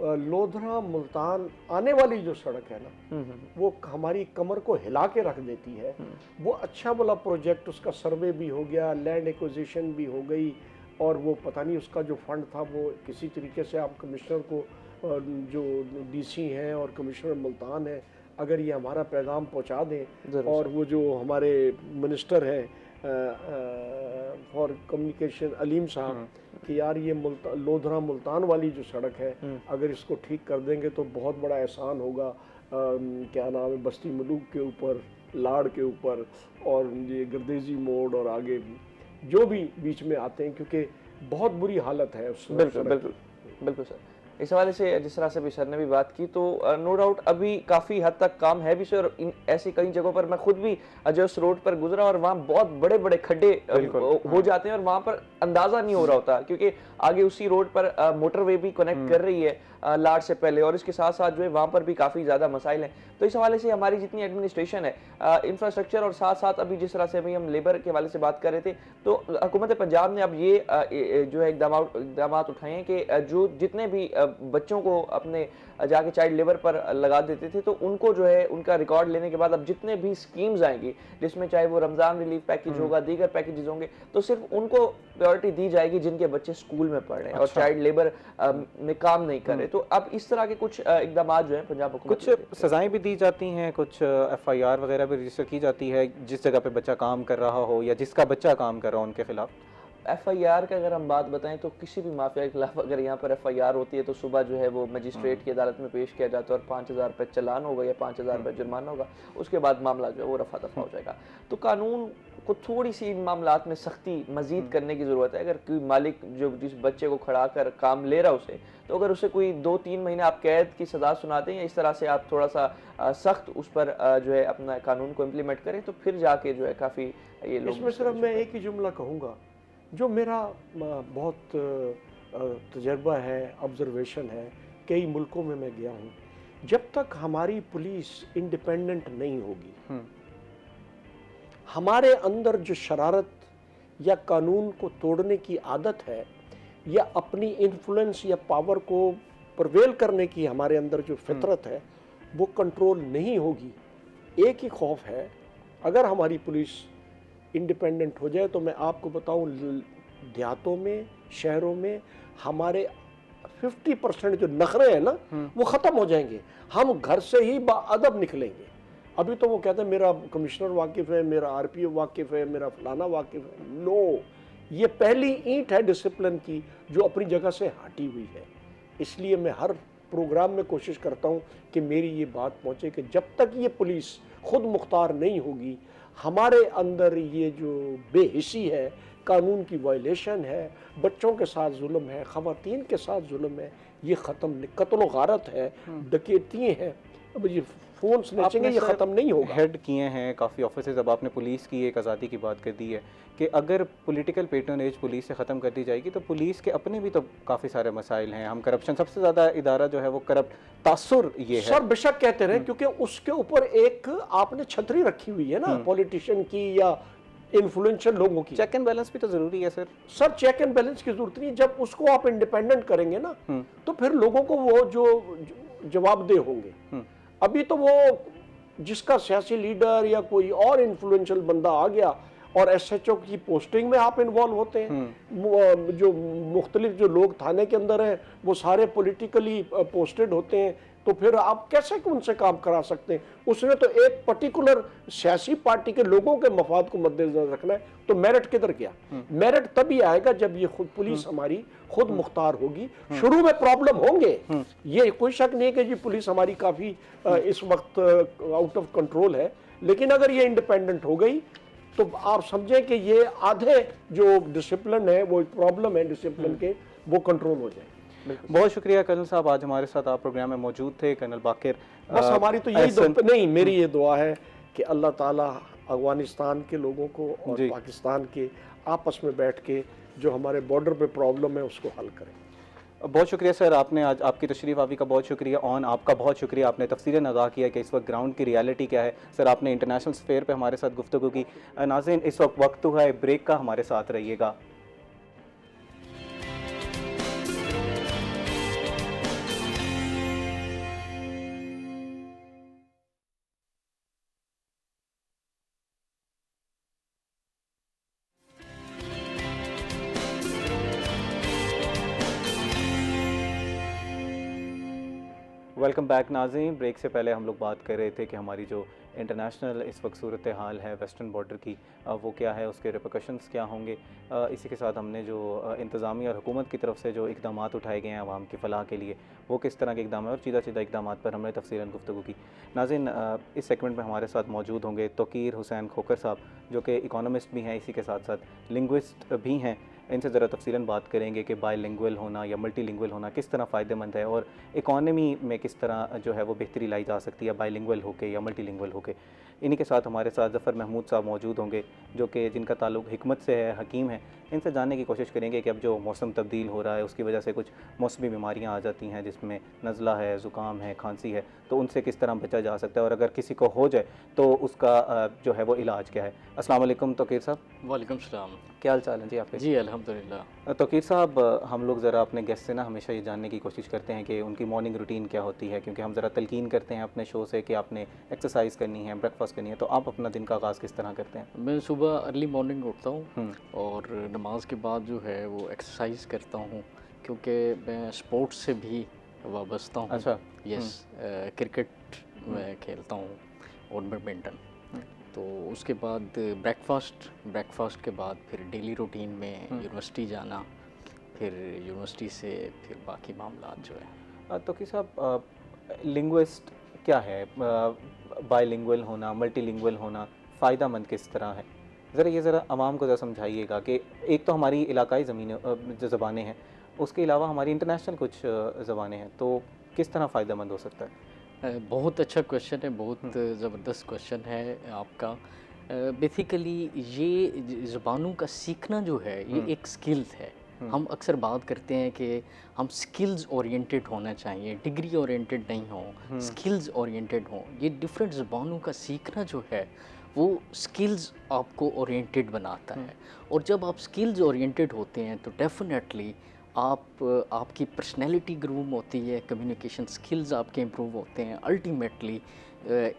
[SPEAKER 2] लोधरा मुल्तान आने वाली जो सड़क है ना, वो हमारी कमर को हिला के रख देती है। वो अच्छा वाला प्रोजेक्ट, उसका सर्वे भी हो गया, लैंड एक्विजिशन भी हो गई, और वो पता नहीं उसका जो फंड था वो किसी तरीके से आप कमिश्नर को, जो डीसी हैं और कमिश्नर मुल्तान है, अगर ये हमारा पैगाम पहुंचा दें, और वो जो हमारे मिनिस्टर हैं फॉर कम्युनिकेशन अलीम साहब, कि यार ये लोधरा मुल्तान वाली जो सड़क है अगर इसको ठीक कर देंगे तो बहुत बड़ा एहसान होगा, क्या नाम है, बस्ती मलूक के ऊपर, लाड़ के ऊपर, और ये गर्देजी मोड़ और आगे जो भी बीच में आते हैं, क्योंकि बहुत बुरी हालत है उस
[SPEAKER 3] बिल्कुल बिल्कुल बिल्कुल सर। इस हवाले से जिस तरह से भी सर ने भी बात की, तो नो डाउट अभी काफ़ी हद तक काम है भी सर। ऐसी कई जगहों पर मैं खुद भी जो उस रोड पर गुजरा, और वहाँ बहुत बड़े बड़े खड्डे हो जाते हैं, और वहाँ पर अंदाज़ा नहीं हो रहा होता, क्योंकि आगे उसी रोड पर मोटरवे भी कनेक्ट कर रही है लाड़ से पहले, और इसके साथ साथ जो है वहाँ पर भी काफ़ी ज़्यादा मसाइल हैं। तो इस हवाले से हमारी जितनी एडमिनिस्ट्रेशन है, इंफ्रास्ट्रक्चर, और साथ साथ अभी जिस तरह से अभी हम लेबर के हवाले से बात कर रहे थे, तो हुकूमत पंजाब ने अब ये जो है इकदाम उठाए हैं कि जो जितने भी बच्चों को अपने जाके चाइल्ड लेबर पर लगा देते थे, तो उनको जो है उनका रिकॉर्ड लेने के बाद अब जितने भी स्कीम्स आएंगी, जिसमें चाहे वो रमज़ान रिलीफ पैकेज होगा, दीगर पैकेजेस होंगे, तो सिर्फ उनको प्रायोरिटी दी जाएगी जिनके बच्चे स्कूल में पढ़ रहे हैं और चाइल्ड लेबर में काम नहीं कर रहे। तो अब इस तरह के कुछ इकदाम जो हैं पंजाब हुकूमत,
[SPEAKER 1] कुछ सज़ाएं भी दी जाती हैं, कुछ FIR वगैरह भी रजिस्टर की जाती है जिस जगह पे बच्चा काम कर रहा हो या जिसका बच्चा काम कर रहा हो उनके खिलाफ।
[SPEAKER 3] FIR का अगर हम बात बताएं तो किसी भी माफिया के खिलाफ अगर यहाँ पर FIR होती है तो सुबह जो है वो मजिस्ट्रेट की अदालत में पेश किया जाता है, और 5,000 रुपये चालान होगा या 5,000 रुपये जुर्माना होगा, उसके बाद मामला जो है वो रफा दफा हो जाएगा। तो कानून को थोड़ी सी इन मामलात में सख्ती मजीद करने की ज़रूरत है। अगर कोई मालिक जो जिस बच्चे को खड़ा कर काम ले रहा है उसे, तो अगर उसे कोई 2-3 महीने आप कैद की सज़ा सुना दें, या इस तरह से आप थोड़ा सा सख्त उस पर जो है अपना कानून को इम्प्लीमेंट करें, तो फिर जाके जो है काफ़ी ये लोग।
[SPEAKER 2] इसमें सिर्फ मैं एक ही जुमला कहूँगा, जो मेरा बहुत तजर्बा है, ऑब्जर्वेशन है, कई मुल्कों में मैं गया हूँ, जब तक हमारी पुलिस इंडिपेंडेंट नहीं होगी, हमारे अंदर जो शरारत या कानून को तोड़ने की आदत है, या अपनी इन्फ्लुएंस या पावर को प्रवेल करने की हमारे अंदर जो फितरत है, वो कंट्रोल नहीं होगी। एक ही खौफ है, अगर हमारी पुलिस इंडिपेंडेंट हो जाए, तो मैं आपको बताऊं, देहातों में, शहरों में हमारे 50% जो नखरे हैं ना, वो ख़त्म हो जाएंगे। हम घर से ही बाअदब निकलेंगे। अभी तो वो कहते हैं मेरा कमिश्नर वाकिफ़ है, मेरा RPO वाकिफ़ है, मेरा फलाना वाकिफ़ है। नो, ये पहली ईंट है डिसिप्लिन की जो अपनी जगह से हटी हुई है। इसलिए मैं हर प्रोग्राम में कोशिश करता हूँ कि मेरी ये बात पहुँचे कि जब तक ये पुलिस खुद मुख्तार नहीं होगी, हमारे अंदर ये जो बेहिसी है, कानून की वायलेशन है, बच्चों के साथ जुल्म है, ख़वातीन के साथ जुल्म है, ये ख़त्म, कत्ल गारत है, डकैती हैं, अब ये फ़ोन स्नैचिंग है, ये ख़त्म नहीं होगा।
[SPEAKER 1] हेड किए हैं काफ़ी ऑफिसेज, अब आपने पुलिस की एक आज़ादी की बात कर दी है कि अगर पॉलिटिकल पैटर्नेज पुलिस से ख़त्म कर दी जाएगी तो पुलिस के अपने भी तो काफ़ी सारे मसाइल हैं। हम करप्शन, सबसे ज़्यादा इदारा जो है वो करप्ट तासुर ये है।
[SPEAKER 2] सर बेशक कहते रहे, क्योंकि उसके ऊपर एक आपने छतरी रखी हुई है ना, पॉलिटिशियन की या इन्फ्लुएंशियल लोगों की।
[SPEAKER 1] चेक एंड बैलेंस भी तो ज़रूरी है sir.
[SPEAKER 2] Sir check and balance की जरूरत नहीं, जब उसको आप इंडिपेंडेंट करेंगे ना, तो फिर लोगों को वो जो जवाबदेह होंगे। अभी तो वो जिसका सियासी लीडर या कोई और इन्फ्लुएंशियल बंदा आ गया, और SHO की पोस्टिंग में आप इन्वॉल्व होते हैं। जो मुख्तलिफ जो लोग थाने के अंदर हैं वो सारे पॉलिटिकली पोस्टेड होते हैं, तो फिर आप कैसे उनसे काम करा सकते हैं? उसने तो एक पर्टिकुलर सियासी पार्टी के लोगों के मफाद को मद्देनजर रखना है, तो मेरिट किधर गया? मेरिट तभी आएगा जब ये खुद पुलिस हमारी खुद मुख्तार होगी। शुरू में प्रॉब्लम होंगे, ये कोई शक नहीं है कि जी पुलिस हमारी काफ़ी इस वक्त आउट ऑफ कंट्रोल है, लेकिन अगर ये इंडिपेंडेंट हो गई तो आप समझें कि ये आधे जो डिसिप्लिन है, वो प्रॉब्लम है डिसिप्लिन के, वो कंट्रोल हो जाए।
[SPEAKER 1] बहुत शुक्रिया कर्नल साहब, आज हमारे साथ आप प्रोग्राम में मौजूद थे। कर्नल बाकिर,
[SPEAKER 2] बस हमारी तो यही नहीं, मेरी ये दुआ है कि अल्लाह ताला अफगानिस्तान के लोगों को और पाकिस्तान के आपस में बैठ के जो हमारे बॉर्डर पे प्रॉब्लम है उसको हल करें।
[SPEAKER 1] बहुत शुक्रिया सर, आपने आज आपकी तशरीफ़ आवी का बहुत शुक्रिया। ऑन आपका बहुत शुक्रिया, आपने तफसीलन आगाह किया कि इस वक्त ग्राउंड की रियलिटी क्या है। सर, आपने इंटरनेशनल स्फेयर पे हमारे साथ गुफ्तगू की। नाज़रीन, इस वक्त है ब्रेक का, हमारे साथ रहिएगा। वेलकम बैक नाज़रीन। ब्रेक से पहले हम लोग बात कर रहे थे कि हमारी जो इंटरनेशनल इस वक्त सूरत हाल है वेस्टर्न बॉर्डर की, वो क्या है, उसके रिपरकशंस क्या होंगे। इसी के साथ हमने जो इंतज़ामी और हुकूमत की तरफ से जो इक़दाम उठाए गए हैं आवाम की फ़लाह के लिए, वो किस तरह के इक़दाम है और चीदा इक़दाम पर हमने तफसीलन गुफ्तगू की। नाज़रीन, इस सेगमेंट में हमारे साथ मौजूद होंगे तौकीर हुसैन खोकर साहब, जो कि इकोनॉमिस्ट भी हैं, इसी के साथ साथ लिंग्विस्ट भी हैं। इनसे ज़रा तफसीलन बात करेंगे कि बायलिंगुअल होना या मल्टीलिंगुअल होना किस तरह फ़ायदेमंद है और इकॉनमी में किस तरह जो है वो बेहतरी लाई जा सकती है बायलिंगुअल होके या मल्टीलिंगुअल होके। इन्हीं के साथ हमारे साथ ज़फ़र महमूद साहब मौजूद होंगे, जो कि जिनका ताल्लुक़ हिकमत से है, हकीम है। इनसे जानने की कोशिश करेंगे कि अब जो मौसम तब्दील हो रहा है उसकी वजह से कुछ मौसमी बीमारियाँ आ जाती हैं, जिसमें नज़ला है, ज़ुकाम है, खांसी है, तो उनसे किस तरह बचा जा सकता है और अगर किसी को हो जाए तो उसका जो है वो इलाज क्या है। अस्सलाम वालेकुम तौकीर साहब।
[SPEAKER 5] वालेकुम सलाम।
[SPEAKER 1] क्या हाल चाल है जी आपके?
[SPEAKER 5] जी अल्हम्दुलिल्लाह।
[SPEAKER 1] तौकीर साहब, हम लोग ज़रा अपने गेस्ट से ना हमेशा ये जानने की कोशिश करते हैं कि उनकी मॉर्निंग रूटीन क्या होती है, क्योंकि हम ज़रा तलकीन करते हैं अपने शो से कि आपने एक्सरसाइज करनी है, ब्रेकफास्ट करनी है, तो आप अपना दिन का आगाज़ किस तरह करते हैं?
[SPEAKER 5] मैं सुबह अर्ली मॉर्निंग उठता हूँ और नमाज के बाद जो है वो एक्सरसाइज करता हूँ, क्योंकि मैं स्पोर्ट्स से भी वाबस्ता हूँ।
[SPEAKER 1] अच्छा।
[SPEAKER 5] यस, क्रिकेट में खेलता हूँ और बैडमिंटन। तो उसके बाद ब्रेकफास्ट के बाद फिर डेली रूटीन में यूनिवर्सिटी जाना, फिर यूनिवर्सिटी से फिर बाकी मामला जो है।
[SPEAKER 1] तौकीर साहब, लिंग्विस्ट क्या है? बायलिंगुअल होना, मल्टीलिंगुअल होना फ़ायदा मंद किस तरह है? ज़रा आवाम को ज़रा समझाइएगा कि एक तो हमारी इलाकाई जो ज़बानें हैं, उसके अलावा हमारी इंटरनेशनल कुछ ज़बानें हैं, तो किस तरह फ़ायदेमंद हो सकता है?
[SPEAKER 5] बहुत अच्छा क्वेश्चन है, बहुत ज़बरदस्त क्वेश्चन है आपका। बेसिकली ये ज़बानों का सीखना जो है ये एक स्किल्स है। हम अक्सर बात करते हैं कि हम स्किल्स ओरिएंटेड होना चाहिए, डिग्री ओरिएंटेड नहीं हो, स्किल्स ओरिएंटेड हो। ये डिफरेंट ज़बानों का सीखना जो है वो स्किल्स आपको ओरिएंटेड बनाता है, और जब आप स्किल्स ओरिएंटेड होते हैं तो डेफिनेटली आपकी पर्सनैलिटी ग्रूम होती है, कम्युनिकेशन स्किल्स आपके इम्प्रूव होते हैं। अल्टीमेटली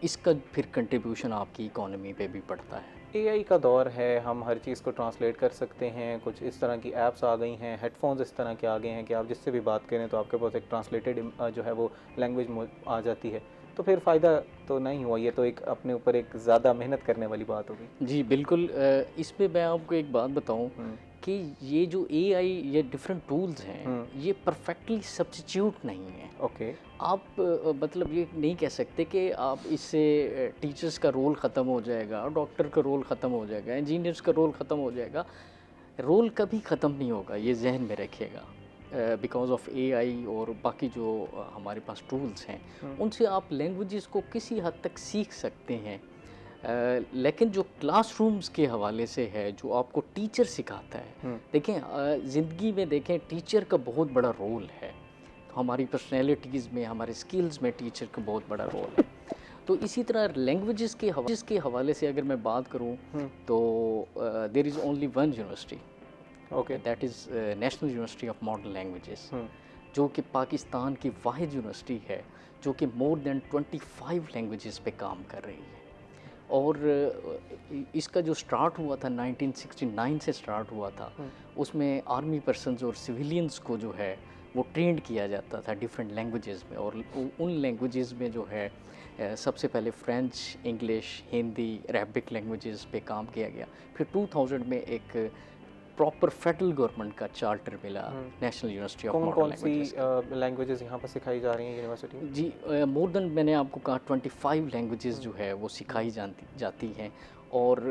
[SPEAKER 5] इसका फिर कंट्रीब्यूशन आपकी इकोनॉमी पे भी पड़ता है।
[SPEAKER 1] AI का दौर है, हम हर चीज़ को ट्रांसलेट कर सकते हैं, कुछ इस तरह की ऐप्स आ गई हैं, हेडफोन्स इस तरह के आ गए हैं कि आप जिससे भी बात करें तो आपके पास एक ट्रांसलेटेड जो है वो लैंग्वेज आ जाती है, तो फिर फ़ायदा तो नहीं हुआ। ये तो एक अपने ऊपर एक ज़्यादा मेहनत करने वाली बात होगी।
[SPEAKER 5] जी बिल्कुल। इसमें मैं आपको एक बात बताऊं कि ये जो AI, ये डिफरेंट टूल्स हैं, ये परफेक्टली सब्स्टिट्यूट नहीं है।
[SPEAKER 1] ओके।
[SPEAKER 5] आप मतलब ये नहीं कह सकते कि आप इससे टीचर्स का रोल ख़त्म हो जाएगा, डॉक्टर का रोल ख़त्म हो जाएगा, इंजीनियर्स का रोल ख़त्म हो जाएगा। रोल कभी ख़त्म नहीं होगा, ये जहन में रखिएगा। बिकॉज ऑफ AI और बाकी जो हमारे पास टूल्स हैं, उनसे आप लैंग्वेजेस को किसी हद तक सीख सकते हैं। लेकिन जो क्लासरूम्स के हवाले से है, जो आपको टीचर सिखाता है, देखें ज़िंदगी में देखें टीचर का बहुत बड़ा रोल है। तो हमारी पर्सनैलिटीज़ में, हमारे स्किल्स में टीचर का बहुत बड़ा रोल है। तो इसी तरह लैंग्वेजेस के हवाले से अगर मैं बात करूं तो there is only one university, okay, that is National University of Modern Languages, जो कि पाकिस्तान की वाहिद यूनिवर्सिटी है जो कि मोर देन 25 लैंग्वेजेस पे काम कर रही है। और इसका जो स्टार्ट हुआ था 1969 से स्टार्ट हुआ था। उसमें आर्मी पर्सन्स और सिविलियंस को जो है वो ट्रेंड किया जाता था डिफरेंट लैंग्वेजेस में, और उन लैंग्वेजेस में जो है सबसे पहले French, English, Hindi, Arabic languages पे काम किया गया। फिर 2000 में एक प्रॉपर फेडरल गवर्नमेंट का चार्टर मिला नेशनल यूनिवर्सिटी ऑफ
[SPEAKER 1] कौन
[SPEAKER 5] मॉडर्न
[SPEAKER 1] कौन
[SPEAKER 5] लैंग्वेजेस
[SPEAKER 1] सी लैंग्वेजेस यहाँ पर सिखाई जा रही हैं यूनिवर्सिटी में?
[SPEAKER 5] जी। मोर देन, मैंने आपको कहा 25 लैंग्वेजेस जो है वो सिखाई जाती हैं। और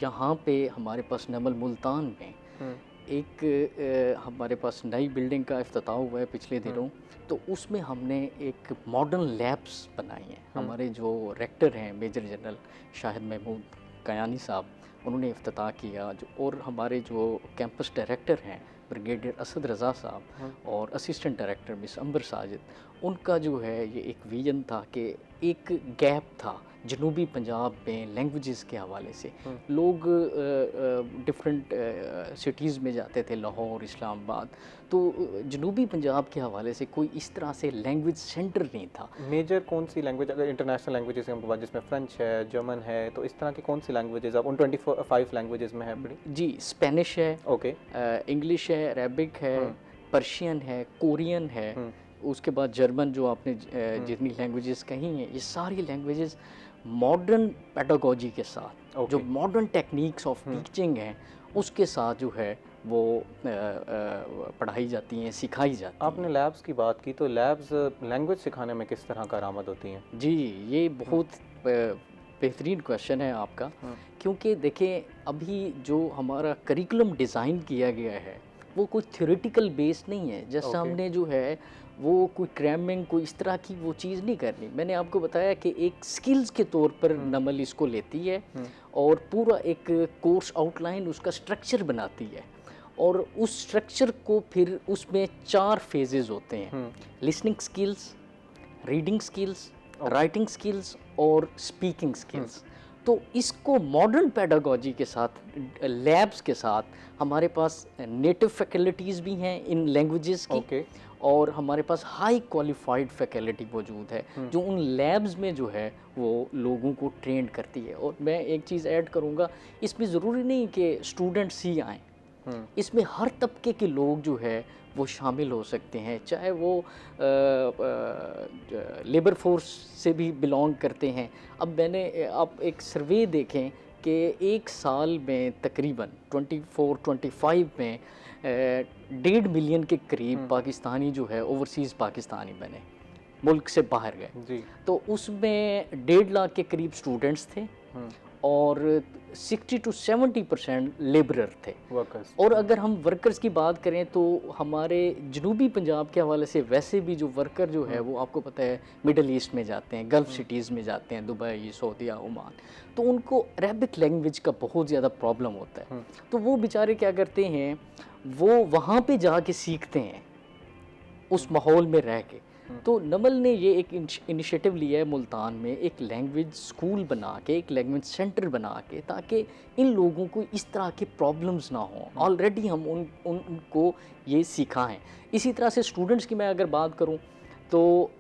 [SPEAKER 5] यहाँ पे हमारे पास नमल मुल्तान में एक हमारे पास नई बिल्डिंग का इफ्तिताह हुआ है पिछले दिनों। तो उसमें हमने एक मॉडर्न लैब्स बनाई हैं। हमारे जो रेक्टर हैं मेजर जनरल शाहिद महमूद कयानी साहब, उन्होंने इफ्तिताह किया। और हमारे जो कैंपस डायरेक्टर हैं ब्रिगेडियर असद रज़ा साहब और असिस्टेंट डायरेक्टर मिस अंबर साजिद, उनका जो है ये एक विजन था कि एक गैप था जनूबी पंजाब में लैंग्वेजेस के हवाले से। लोग डिफरेंट सिटीज़ में जाते थे, लाहौर, इस्लामाबाद, तो जनूबी पंजाब के हवाले से कोई इस तरह से लैंग्वेज सेंटर नहीं था।
[SPEAKER 1] मेजर कौन सी लैंग्वेज, अगर इंटरनेशनल लैंग्वेजेस हम बात, जिसमें फ्रेंच है, जर्मन है, तो इस तरह की कौन सी लैंग्वेजेस आप उन 25 लैंग्वेजेस में है पढ़ी?
[SPEAKER 5] जी, स्पेनिश है,
[SPEAKER 1] ओके,
[SPEAKER 5] इंग्लिश है, अरबिक है, पर्शियन है, कोरियन है, उसके बाद जर्मन, जो आपने जितनी लैंग्वेजेस कही हैं, ये सारी लैंग्वेजेस मॉडर्न पेडागोजी के साथ, जो मॉडर्न टेक्निक्स ऑफ टीचिंग हैं उसके साथ जो है वो पढ़ाई जाती हैं, सिखाई जाती हैं।
[SPEAKER 1] आपने लैब्स की बात की, तो लैब्स लैंग्वेज सिखाने में किस तरह कारआमद होती हैं?
[SPEAKER 5] जी, ये बहुत बेहतरीन क्वेश्चन है आपका, क्योंकि देखें अभी जो हमारा करिकुलम डिज़ाइन किया गया है वो कोई थ्योरेटिकल बेस नहीं है। जैसा हमने जो है वो कोई क्रैमिंग, कोई इस तरह की वो चीज़ नहीं करनी। मैंने आपको बताया कि एक स्किल्स के तौर पर नमल इसको लेती है और पूरा एक कोर्स आउटलाइन, उसका स्ट्रक्चर बनाती है, और उस स्ट्रक्चर को फिर उसमें 4 फेजेस होते हैं: listening skills, reading skills, writing skills और स्पीकिंग स्किल्स। तो इसको मॉडर्न पेडागोजी के साथ, लैब्स के साथ, हमारे पास नेटिव फैकल्टीज़ भी हैं इन लैंग्वेजेस की, और हमारे पास हाई क्वालिफाइड फैकल्टी मौजूद है जो उन लैब्स में जो है वो लोगों को ट्रेंड करती है। और मैं एक चीज़ ऐड करूँगा, इसमें ज़रूरी नहीं कि स्टूडेंट्स ही आएँ, इसमें हर तबके के लोग जो है वो शामिल हो सकते हैं, चाहे वो लेबर फोर्स से भी बिलोंग करते हैं। अब मैंने, आप एक सर्वे देखें कि एक साल में तकरीबन 24-25 में 1.5 मिलियन के करीब पाकिस्तानी जो है ओवरसीज़ पाकिस्तानी बने, मुल्क से बाहर गए
[SPEAKER 1] जी।
[SPEAKER 5] तो उसमें 1.5 लाख के करीब स्टूडेंट्स थे और 60 to 70% लेबरर थे,
[SPEAKER 1] वर्कर्स।
[SPEAKER 5] और अगर हम वर्कर्स की बात करें तो हमारे जनूबी पंजाब के हवाले से वैसे भी जो वर्कर जो है वो आपको पता है मिडल ईस्ट में जाते हैं, गल्फ़ सिटीज़ में जाते हैं, दुबई, सऊदीया, ओमान, तो उनको अरबिक लैंग्वेज का बहुत ज़्यादा प्रॉब्लम होता है। तो वो बेचारे क्या करते हैं, वो वहाँ पे जाके सीखते हैं उस माहौल में रह के। तो नमल ने ये एक इनिशिएटिव लिया है मुल्तान में, एक लैंग्वेज स्कूल बना के, एक लैंग्वेज सेंटर बना के, ताकि इन लोगों को इस तरह के प्रॉब्लम्स ना हों। ऑलरेडी हम उनको ये सिखाएं। इसी तरह से स्टूडेंट्स की मैं अगर बात करूं तो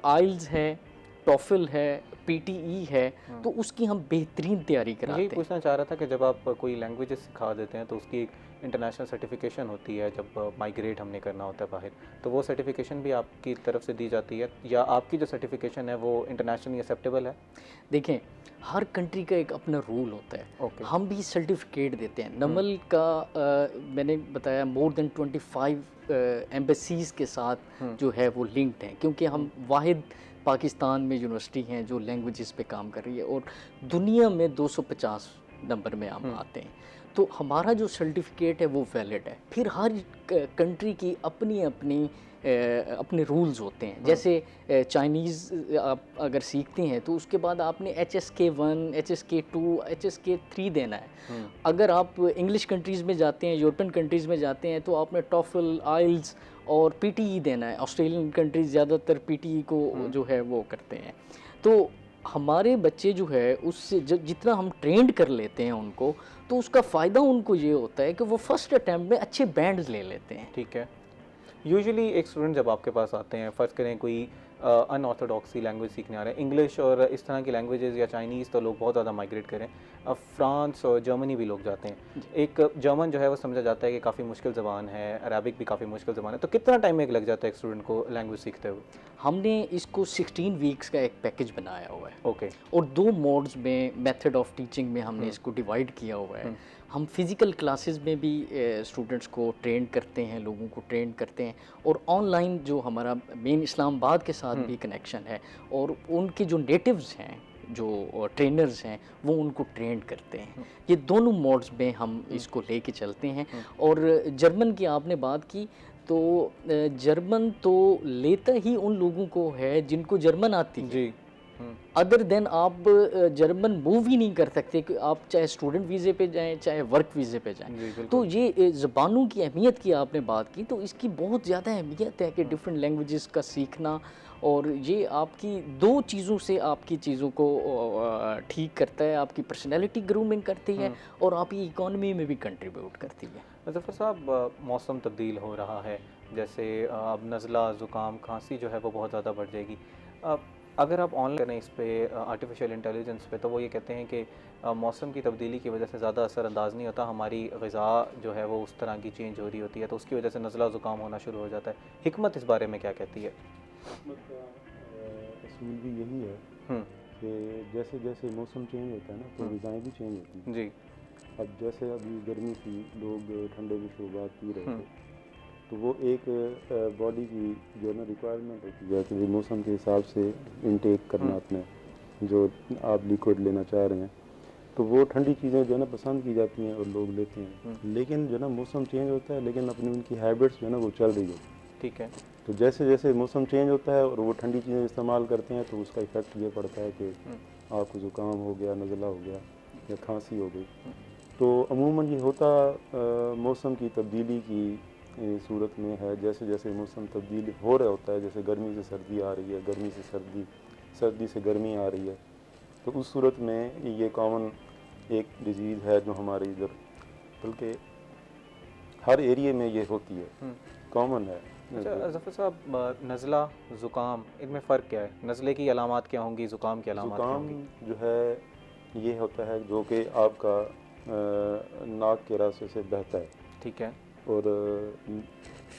[SPEAKER 5] आइल्स है, टॉफल है, पीटीई है, तो उसकी हम बेहतरीन तैयारी कराते हैं।
[SPEAKER 1] यही पूछना चाह रहा था कि जब आप कोई लैंग्वेजेस सिखा देते हैं तो उसकी एक इंटरनेशनल सर्टिफिकेशन होती है, जब माइग्रेट हमने करना होता है बाहर, तो वो सर्टिफिकेशन भी आपकी तरफ से दी जाती है, या आपकी जो सर्टिफिकेशन है वो इंटरनेशनली एक्सेप्टेबल है?
[SPEAKER 5] देखें, हर कंट्री का एक अपना रूल होता है। हम भी सर्टिफिकेट देते हैं। नमल का मैंने बताया मोर देन 25 एम्बेसीज़ के साथ जो है वो लिंक्ड हैं, क्योंकि हम वाहिद पाकिस्तान में यूनिवर्सिटी हैं जो लैंग्वेजेस पे काम कर रही है, और दुनिया में 250 नंबर में हम आते हैं। तो हमारा जो सर्टिफिकेट है वो वैलिड है। फिर हर कंट्री की अपनी अपनी अपने रूल्स होते हैं। जैसे चाइनीज़ आप अगर सीखते हैं तो उसके बाद आपने HSK1, HSK2, HSK3 देना है। अगर आप इंग्लिश कंट्रीज़ में जाते हैं, यूरोपियन कंट्रीज़ में जाते हैं, तो आपने टॉफल, आइल्स और PTE देना है। ऑस्ट्रेलियन कंट्रीज़ ज़्यादातर PTE को जो है वो करते हैं। तो हमारे बच्चे जो है उससे जितना हम ट्रेंड कर लेते हैं उनको, तो उसका फ़ायदा उनको ये होता है कि वो फर्स्ट अटैम्प्ट में अच्छे बैंड्स ले लेते हैं।
[SPEAKER 1] ठीक है। यूजुअली एक स्टूडेंट जब आपके पास आते हैं, फ़र्ज़ करें कोई अनऑर्थोडॉक्सी लैंग्वेज सीखने आ रहे हैं। इंग्लिश और इस तरह की लैंग्वेजेस या चाइनीज़ तो लोग बहुत ज़्यादा माइग्रेट करें। अब फ्रांस और जर्मनी भी लोग जाते हैं। एक जर्मन जो है वो समझा जाता है कि काफ़ी मुश्किल ज़बान है, अरबिक भी काफ़ी मुश्किल ज़बान है। तो कितना टाइम एक लग जाता है एक स्टूडेंट को लैंग्वेज सीखते हुए?
[SPEAKER 5] हमने इसको 16 वीक्स का एक पैकेज बनाया हुआ है
[SPEAKER 1] ओके।
[SPEAKER 5] और 2 मोड्स में मेथड ऑफ टीचिंग में हमने इसको डिवाइड किया हुआ है। हम फिज़िकल क्लासेस में भी स्टूडेंट्स को ट्रेन करते हैं, लोगों को ट्रेन करते हैं, और ऑनलाइन जो हमारा मेन इस्लामाबाद के साथ भी कनेक्शन है, और उनके जो नेटिव्स हैं, जो ट्रेनर्स हैं, वो उनको ट्रेन करते हैं। ये दोनों मोड्स में हम इसको लेके चलते हैं। और जर्मन की आपने बात की, तो जर्मन तो लेता ही उन लोगों को है जिनको जर्मन आती है।
[SPEAKER 1] जी।
[SPEAKER 5] अदर देन आप जर्मन मूव ही नहीं कर सकते कि आप चाहे स्टूडेंट वीज़े पे जाएं, चाहे वर्क वीज़े पे
[SPEAKER 1] जी,
[SPEAKER 5] जाएं।
[SPEAKER 1] बिल्कुल।
[SPEAKER 5] तो ये ज़बानों की अहमियत की आपने बात की, तो इसकी बहुत ज़्यादा अहमियत है कि डिफरेंट लैंग्वेजेस का सीखना, और ये आपकी 2 चीज़ों से आपकी चीज़ों को ठीक करता है। आपकी पर्सनैलिटी ग्रूमिंग करती है और आपकी इकॉनमी में भी कंट्रीब्यूट करती है।
[SPEAKER 1] ज़फ़र साहब, मौसम तब्दील हो रहा है, जैसे अब नज़ला, ज़ुकाम, खांसी जो है वो बहुत ज़्यादा बढ़ जाएगी। अगर आप ऑनलाइन करें इस पे आर्टिफिशियल इंटेलिजेंस पे, तो वो ये कहते हैं कि मौसम की तब्दीली की वजह से ज़्यादा असरअंदाज नहीं होता, हमारी ग़िज़ा जो है वो उस तरह की चेंज हो रही होती है, तो उसकी वजह से नज़ला ज़ुकाम होना शुरू हो जाता है। हिकमत इस बारे में क्या कहती है?
[SPEAKER 6] किस्मत का असूल भी यही है
[SPEAKER 1] हुँ,
[SPEAKER 6] कि जैसे जैसे मौसम चेंज होता है ना, तो ग़िज़ाएँ भी चेंज होती हैं।
[SPEAKER 1] जी।
[SPEAKER 6] अब जैसे अभी गर्मी थी, लोग ठंडे मशरूबात पी रहे
[SPEAKER 1] हुँ,
[SPEAKER 6] थे, तो वो एक बॉडी की जो है ना रिक्वायरमेंट होती है कि भाई मौसम के हिसाब से इनटेक करना अपने, जो आप लिक्विड लेना चाह रहे हैं, तो वो ठंडी चीज़ें जो है ना पसंद की जाती हैं और लोग लेते हैं। लेकिन जो है ना मौसम चेंज होता है, लेकिन अपनी उनकी हैबिट्स जो है ना वो चल रही होती है।
[SPEAKER 1] ठीक है।
[SPEAKER 6] तो जैसे जैसे मौसम चेंज होता है और वो ठंडी चीज़ें इस्तेमाल करते हैं, तो उसका इफ़ेक्ट ये पड़ता है कि आपको ज़ुकाम हो गया, नज़ला हो गया या खांसी हो गई। तो अमूमन ये होता मौसम की तब्दीली की सूरत में है। जैसे जैसे मौसम तब्दील हो रहा होता है, जैसे गर्मी से सर्दी आ रही है, गर्मी से सर्दी, सर्दी से गर्मी आ रही है, तो उस सूरत में ये कॉमन एक डिजीज़ है जो हमारे इधर, बल्कि हर एरिए में ये होती है, कॉमन है।
[SPEAKER 1] अच्छा ज़फ़र साहब, नज़ला, ज़ुकाम, इनमें फ़र्क क्या है? नज़ले की अलामात क्या होंगी, ज़ुकाम की अलामात क्या
[SPEAKER 6] ज़ुकाम
[SPEAKER 1] होंगी?
[SPEAKER 6] जो है ये होता है जो कि आपका नाक के रास्ते से बहता है,
[SPEAKER 1] ठीक है,
[SPEAKER 6] और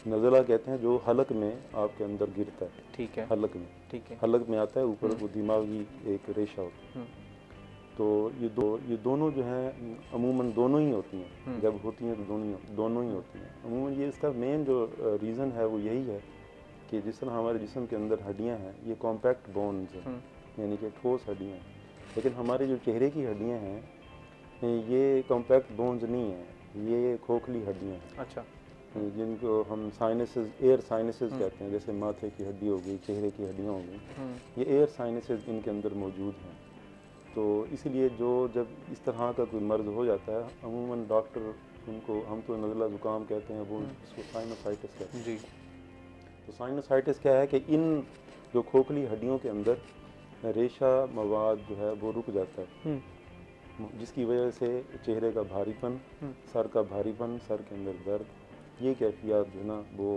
[SPEAKER 6] नज़ला कहते हैं जो हलक में आपके अंदर गिरता है,
[SPEAKER 1] ठीक है,
[SPEAKER 6] हलक में,
[SPEAKER 1] ठीक है।
[SPEAKER 6] हलक में आता है ऊपर, वो दिमागी एक रेशा होता है। तो ये दोनों जो हैं अमूमन दोनों ही होती हैं, जब होती हैं तो दोनों ही होती हैं। अमूमन ये इसका मेन जो रीज़न है वो यही है कि जिस तरह हमारे जिस्म के अंदर हड्डियां हैं, ये कॉम्पैक्ट बोन्स हैं, यानी कि ठोस हड्डियां हैं, लेकिन हमारे जो चेहरे की हड्डियां हैं ये कॉम्पैक्ट बोन्स नहीं हैं, ये खोखली हड्डियां हैं।
[SPEAKER 1] अच्छा।
[SPEAKER 6] जिनको हम साइनसेस, एयर साइनसेस कहते हैं, जैसे माथे की हड्डी हो गई, चेहरे की हड्डियाँ हो गई, ये एयर साइनसेस इनके अंदर मौजूद हैं। तो इसलिए जो जब इस तरह का कोई मर्ज़ हो जाता है, अमूमन डॉक्टर उनको, हम तो नज़ला ज़ुकाम कहते हैं, वो उसको साइनोसाइटिस कहते हैं।
[SPEAKER 1] जी।
[SPEAKER 6] तो साइनोसाइटिस क्या है कि इन जो खोखली हड्डियों के अंदर रेशा मवाद जो है वो रुक जाता है, जिसकी वजह से चेहरे का भारीपन, सर का भारीपन, सर के अंदर दर्द, ये कैफियत जो है ना वो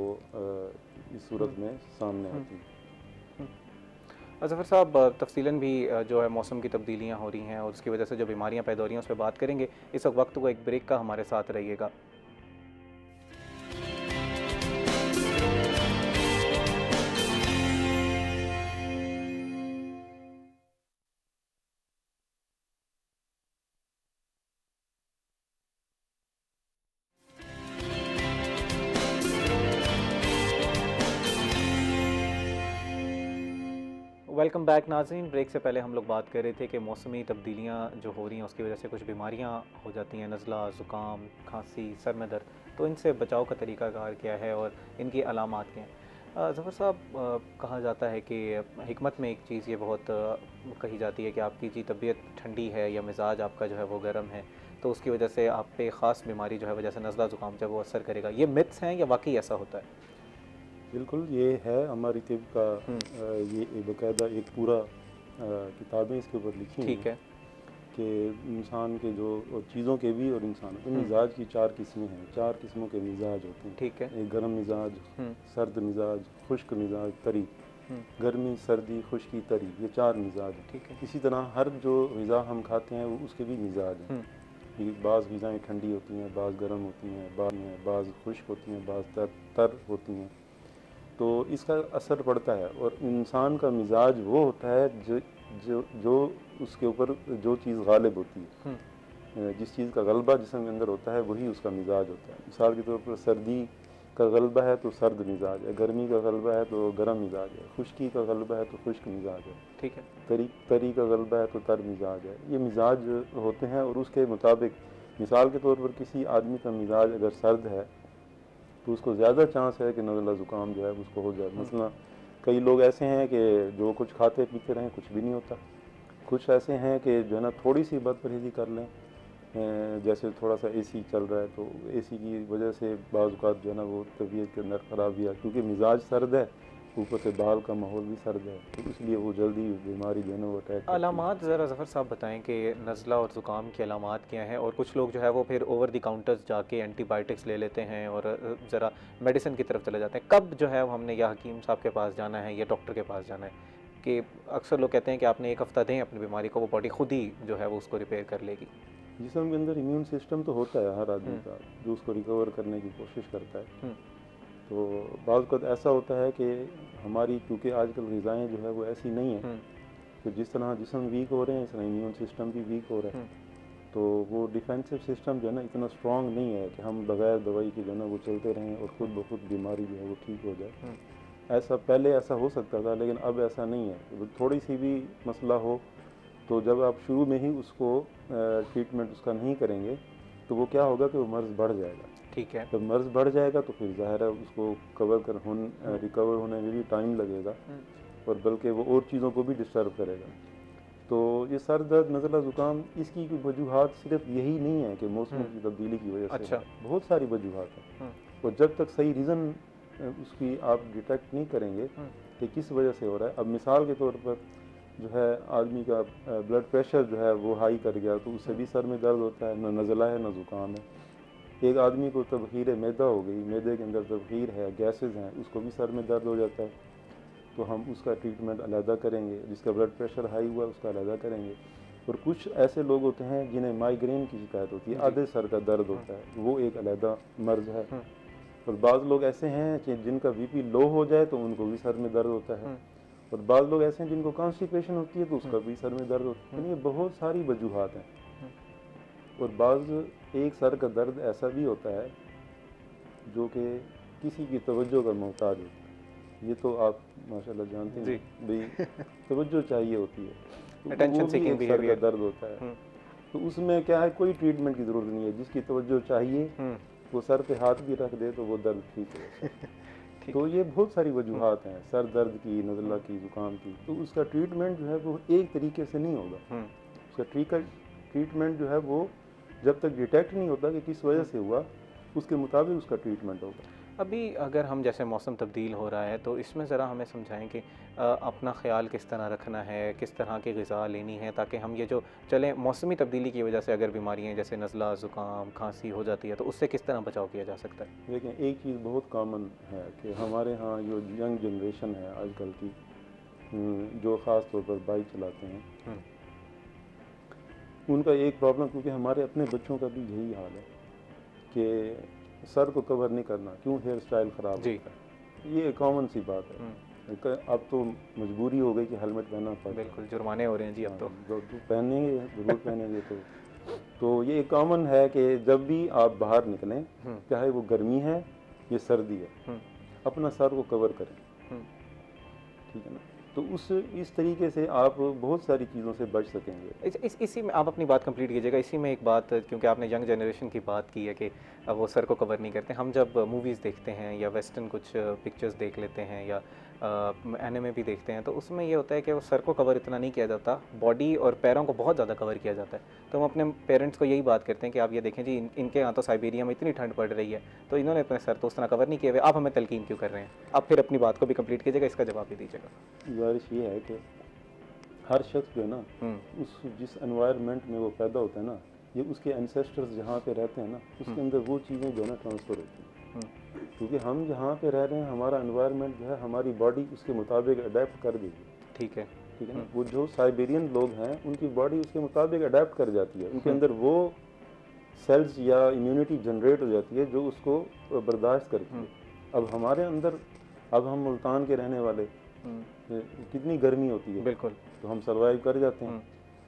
[SPEAKER 6] इस सूरत में सामने आती हैं।
[SPEAKER 1] ज़फ़र साहब, तफ़सीलन भी जो है मौसम की तब्दीलियाँ हो रही हैं और उसकी वजह से जो बीमारियाँ पैदा हो रही हैं उस पर बात करेंगे। इस वक्त को एक ब्रेक का हमारे साथ रहिएगा। वेलकम बैक नाज़रीन। ब्रेक से पहले हम लोग बात कर रहे थे कि मौसमी तब्दीलियाँ जो हो रही हैं उसकी वजह से कुछ बीमारियाँ हो जाती हैं, नज़ला, ज़ुकाम, खांसी, सर में दर्द। तो इनसे बचाव का तरीक़ाकार क्या है और इनकी अलामात क्या हैं? ज़फ़र साहब, कहा जाता है कि हिकमत में एक चीज़ ये बहुत कही जाती है कि आपकी जी तबीयत ठंडी है या मिजाज आपका जो है वो गर्म है, तो उसकी वजह से आप पे ख़ास बीमारी जो है वो जैसे नज़ला ज़ुकाम जब वो असर करेगा। ये मिथ्स हैं या वाकई ऐसा होता है?
[SPEAKER 6] बिल्कुल, ये है हमारी तिब का ये बाकायदा एक पूरा किताबें इसके ऊपर लिखी हैं
[SPEAKER 1] ठीक है।
[SPEAKER 6] कि इंसान के जो, और चीज़ों के भी और इंसान के मिजाज की 4 किस्में हैं, 4 किस्मों के मिजाज होते हैं।
[SPEAKER 1] ठीक है।
[SPEAKER 6] एक गर्म मिजाज, सर्द मिजाज, खुश्क मिजाज, तरी। गर्मी, सर्दी, खुश्की, तरी, ये 4 मिजाज हैं।
[SPEAKER 1] ठीक है।
[SPEAKER 6] इसी तरह हर जो ग़िज़ा हम खाते हैं वो उसके भी मिजाज हैं। कि बाज़ ग़िज़ाएँ ठंडी होती हैं, बाज़ गर्म होती हैं, बाज़ खुश्क होती हैं, बाज़ तर होती हैं। तो इसका असर पड़ता है और इंसान का मिजाज वो होता है जो जो जो उसके ऊपर जो चीज़ गालिब होती है, जिस चीज़ का गलबा जिस्म के अंदर होता है वही उसका मिजाज होता है। मिसाल के तौर पर सर्दी का गलबा है तो सर्द मिजाज है, गर्मी का गलबा है तो गर्म मिजाज है, खुश्की का गलबा है तो खुश्क मिजाज है,
[SPEAKER 1] ठीक है।
[SPEAKER 6] तरी का गलबा है तो तर मिजाज है। ये मिजाज होते हैं और उसके मुताबिक मिसाल के तौर पर किसी आदमी का मिजाज अगर सर्द है तो उसको ज़्यादा चांस है कि नज़ला ज़ुकाम जो है उसको हो जाए। मसलन कई लोग ऐसे हैं कि जो कुछ खाते पीते रहें कुछ भी नहीं होता, कुछ ऐसे हैं कि जो है ना थोड़ी सी बदपरहेज़ी कर लें, जैसे थोड़ा सा एसी चल रहा है तो एसी की वजह से बाज़ औक़ात जो है ना वो तबीयत के अंदर ख़राबी है, क्योंकि मिजाज सर्द है, ऊपर से बाहर का माहौल भी सर्द है, तो इसलिए वो जल्दी बीमारी जो है ना वो अटैक करती है।
[SPEAKER 1] अलामात ज़रा ज़फ़र साहब बताएं कि नज़ला और ज़ुकाम की अलामात क्या हैं, और कुछ लोग जो है वो फिर ओवर द काउंटर्स जाके एंटीबायोटिक्स ले लेते हैं और ज़रा मेडिसिन की तरफ चले जाते हैं। कब जो है वो हमने या हकीम साहब के पास जाना है या डॉक्टर के पास जाना है? कि अक्सर लोग कहते हैं कि आपने 1 हफ़्ता दें अपनी बीमारी को, वो बॉडी खुद ही जो है वो उसको रिपेयर कर लेगी।
[SPEAKER 6] जिस्म के अंदर इम्यून सिस्टम तो होता है हर आदमी का, जो उसको रिकवर करने की कोशिश करता है। तो बाज़ वक़्त ऐसा होता है कि हमारी चूँकि आजकल ग़िज़ाएँ जो है वो ऐसी नहीं हैं, तो जिस तरह जिस्म वीक हो रहे हैं इस तरह इम्यून सिस्टम भी वीक हो रहा है। तो वो डिफेंसिव सिस्टम जो है ना इतना स्ट्रॉन्ग नहीं है कि हम बग़ैर दवाई के जो है ना वो चलते रहें और ख़ुद ब खुद बीमारी जो है वो ठीक हो जाए। ऐसा पहले ऐसा हो सकता था, लेकिन अब ऐसा नहीं है। थोड़ी सी भी मसला हो तो जब आप शुरू में ही उसको ट्रीटमेंट उसका नहीं करेंगे तो वो क्या होगा कि वो मर्ज़ बढ़ जाएगा।
[SPEAKER 1] ठीक है।
[SPEAKER 6] जब मर्ज़ बढ़ जाएगा तो फिर ज़ाहिर है उसको रिकवर होने में भी टाइम लगेगा और बल्कि वो और चीज़ों को भी डिस्टर्ब करेगा। तो ये सर दर्द, नज़ला ज़ुकाम, इसकी वजूहात सिर्फ यही नहीं है कि मौसम की तब्दीली की वजह से
[SPEAKER 1] अच्छा।
[SPEAKER 6] है, बहुत सारी वजूहात हैं। और जब तक सही रीज़न उसकी आप डिटेक्ट नहीं करेंगे कि किस वजह से हो रहा है। अब मिसाल के तौर पर जो है आदमी का ब्लड प्रेशर जो है वो हाई कर गया तो उससे भी सर में दर्द होता है, न नज़ला है न ज़ुकाम है। एक आदमी को तबख़ीर मैदा हो गई, मैदे के अंदर तबख़ीर है, गैसेस हैं, उसको भी सर में दर्द हो जाता है, तो हम उसका ट्रीटमेंट अलहदा करेंगे। जिसका ब्लड प्रेशर हाई हुआ उसका अलहदा करेंगे। और कुछ ऐसे लोग होते हैं जिन्हें माइग्रेन की शिकायत होती है, आधे सर का दर्द होता है, वो एक अलहदा मर्ज़ है। और बाज़ लोग ऐसे हैं कि जिनका बीपी लो हो जाए तो उनको भी सर में दर्द होता है। और बाज़ लोग ऐसे हैं जिनको कॉन्स्टिपेशन होती है तो उसका भी सर में दर्द होता है। ये बहुत सारी वजूहात हैं। और बाज़ एक सर का दर्द ऐसा भी होता है जो कि किसी की तवज्जो का मोहताज होता है। ये तो आप माशाल्लाह जानते हैं भाई, तवज्जो चाहिए होती है, तो
[SPEAKER 1] अटेंशन
[SPEAKER 6] वो भी
[SPEAKER 1] सीकिंग
[SPEAKER 6] एक सर का
[SPEAKER 1] बिहेवियर।
[SPEAKER 6] दर्द होता है। तो उसमें क्या है, कोई ट्रीटमेंट की ज़रूरत नहीं है, जिसकी तवज्जो चाहिए वो सर पे हाथ भी रख दे तो वो दर्द ठीक हो जाता है। तो ये बहुत सारी वजूहात हैं सर दर्द की, नज़ला की, ज़ुकाम की। तो उसका ट्रीटमेंट जो है वो एक तरीके से नहीं होगा। उसका ट्रीटमेंट जो है वो जब तक डिटेक्ट नहीं होता कि किस वजह से हुआ, उसके मुताबिक उसका ट्रीटमेंट होगा।
[SPEAKER 1] अभी अगर हम जैसे मौसम तब्दील हो रहा है तो इसमें ज़रा हमें समझाएं कि अपना ख्याल किस तरह रखना है, किस तरह की ग़िज़ा लेनी है, ताकि हम ये जो चलें मौसमी तब्दीली की वजह से अगर बीमारियाँ जैसे नज़ला, ज़ुकाम, खांसी हो जाती है तो उससे किस तरह बचाव किया जा सकता है?
[SPEAKER 6] देखें, एक चीज़ बहुत कॉमन है कि हमारे यहाँ जो यंग जनरेशन है आजकल की, जो ख़ास तौर पर बाइक चलाते हैं, उनका एक प्रॉब्लम, क्योंकि हमारे अपने बच्चों का भी यही हाल है कि सर को कवर नहीं करना, क्यों हेयर स्टाइल ख़राब होता है। ये कॉमन सी बात है। अब तो मजबूरी हो गई कि हेलमेट पहनना पड़ता है।
[SPEAKER 1] बिल्कुल जुर्माने हो रहे हैं जी अब तो।
[SPEAKER 6] पहनेंगे, ज़रूर पहनेंगे। तो ये कॉमन है कि जब भी आप बाहर निकलें, चाहे वो गर्मी है या सर्दी है, अपना सर को कवर करें, ठीक है ना। तो इस तरीके से आप बहुत सारी चीज़ों से बच सकेंगे।
[SPEAKER 1] इसी में आप अपनी बात कंप्लीट कीजिएगा। इसी में एक बात, क्योंकि आपने यंग जनरेशन की बात की है कि अब वो सर को कवर नहीं करते। हम जब मूवीज़ देखते हैं या वेस्टर्न कुछ पिक्चर्स देख लेते हैं या एनिमे भी देखते हैं, तो उसमें ये होता है कि वो सर को कवर इतना नहीं किया जाता, बॉडी और पैरों को बहुत ज़्यादा कवर किया जाता है। तो हम अपने पेरेंट्स को यही बात करते हैं कि आप ये देखें जी, इनके यहाँ तो साइबेरिया में इतनी ठंड पड़ रही है, तो इन्होंने अपने सर तो उस तरह कवर नहीं किए हुए, आप हमें तलकीन क्यों कर रहे हैं? आप फिर अपनी बात को भी कंप्लीट कीजिएगा, इसका जवाब भी दीजिएगा।
[SPEAKER 6] गुजारिश ये है कि हर शख्स जो है ना, जिस एनवायरनमेंट में वो पैदा होता है ना, ये उसके एंसेस्टर्स जहाँ पे रहते हैं ना, उसके अंदर वो चीज़ें जो है ना ट्रांसफ़र होती हैं। क्योंकि हम जहाँ पे रह रहे हैं हमारा एनवायरनमेंट जो है हमारी बॉडी उसके मुताबिक अडेप्ट कर गई है,
[SPEAKER 1] ठीक है।
[SPEAKER 6] ठीक है ना। वो जो साइबेरियन लोग हैं उनकी बॉडी उसके मुताबिक अडेप्ट कर जाती है, उनके अंदर वो सेल्स या इम्यूनिटी जनरेट हो जाती है जो उसको बर्दाश्त करती है। अब हमारे अंदर, अब हम मुल्तान के रहने वाले, कितनी गर्मी होती है,
[SPEAKER 1] बिल्कुल।
[SPEAKER 6] तो हम सर्वाइव कर जाते हैं।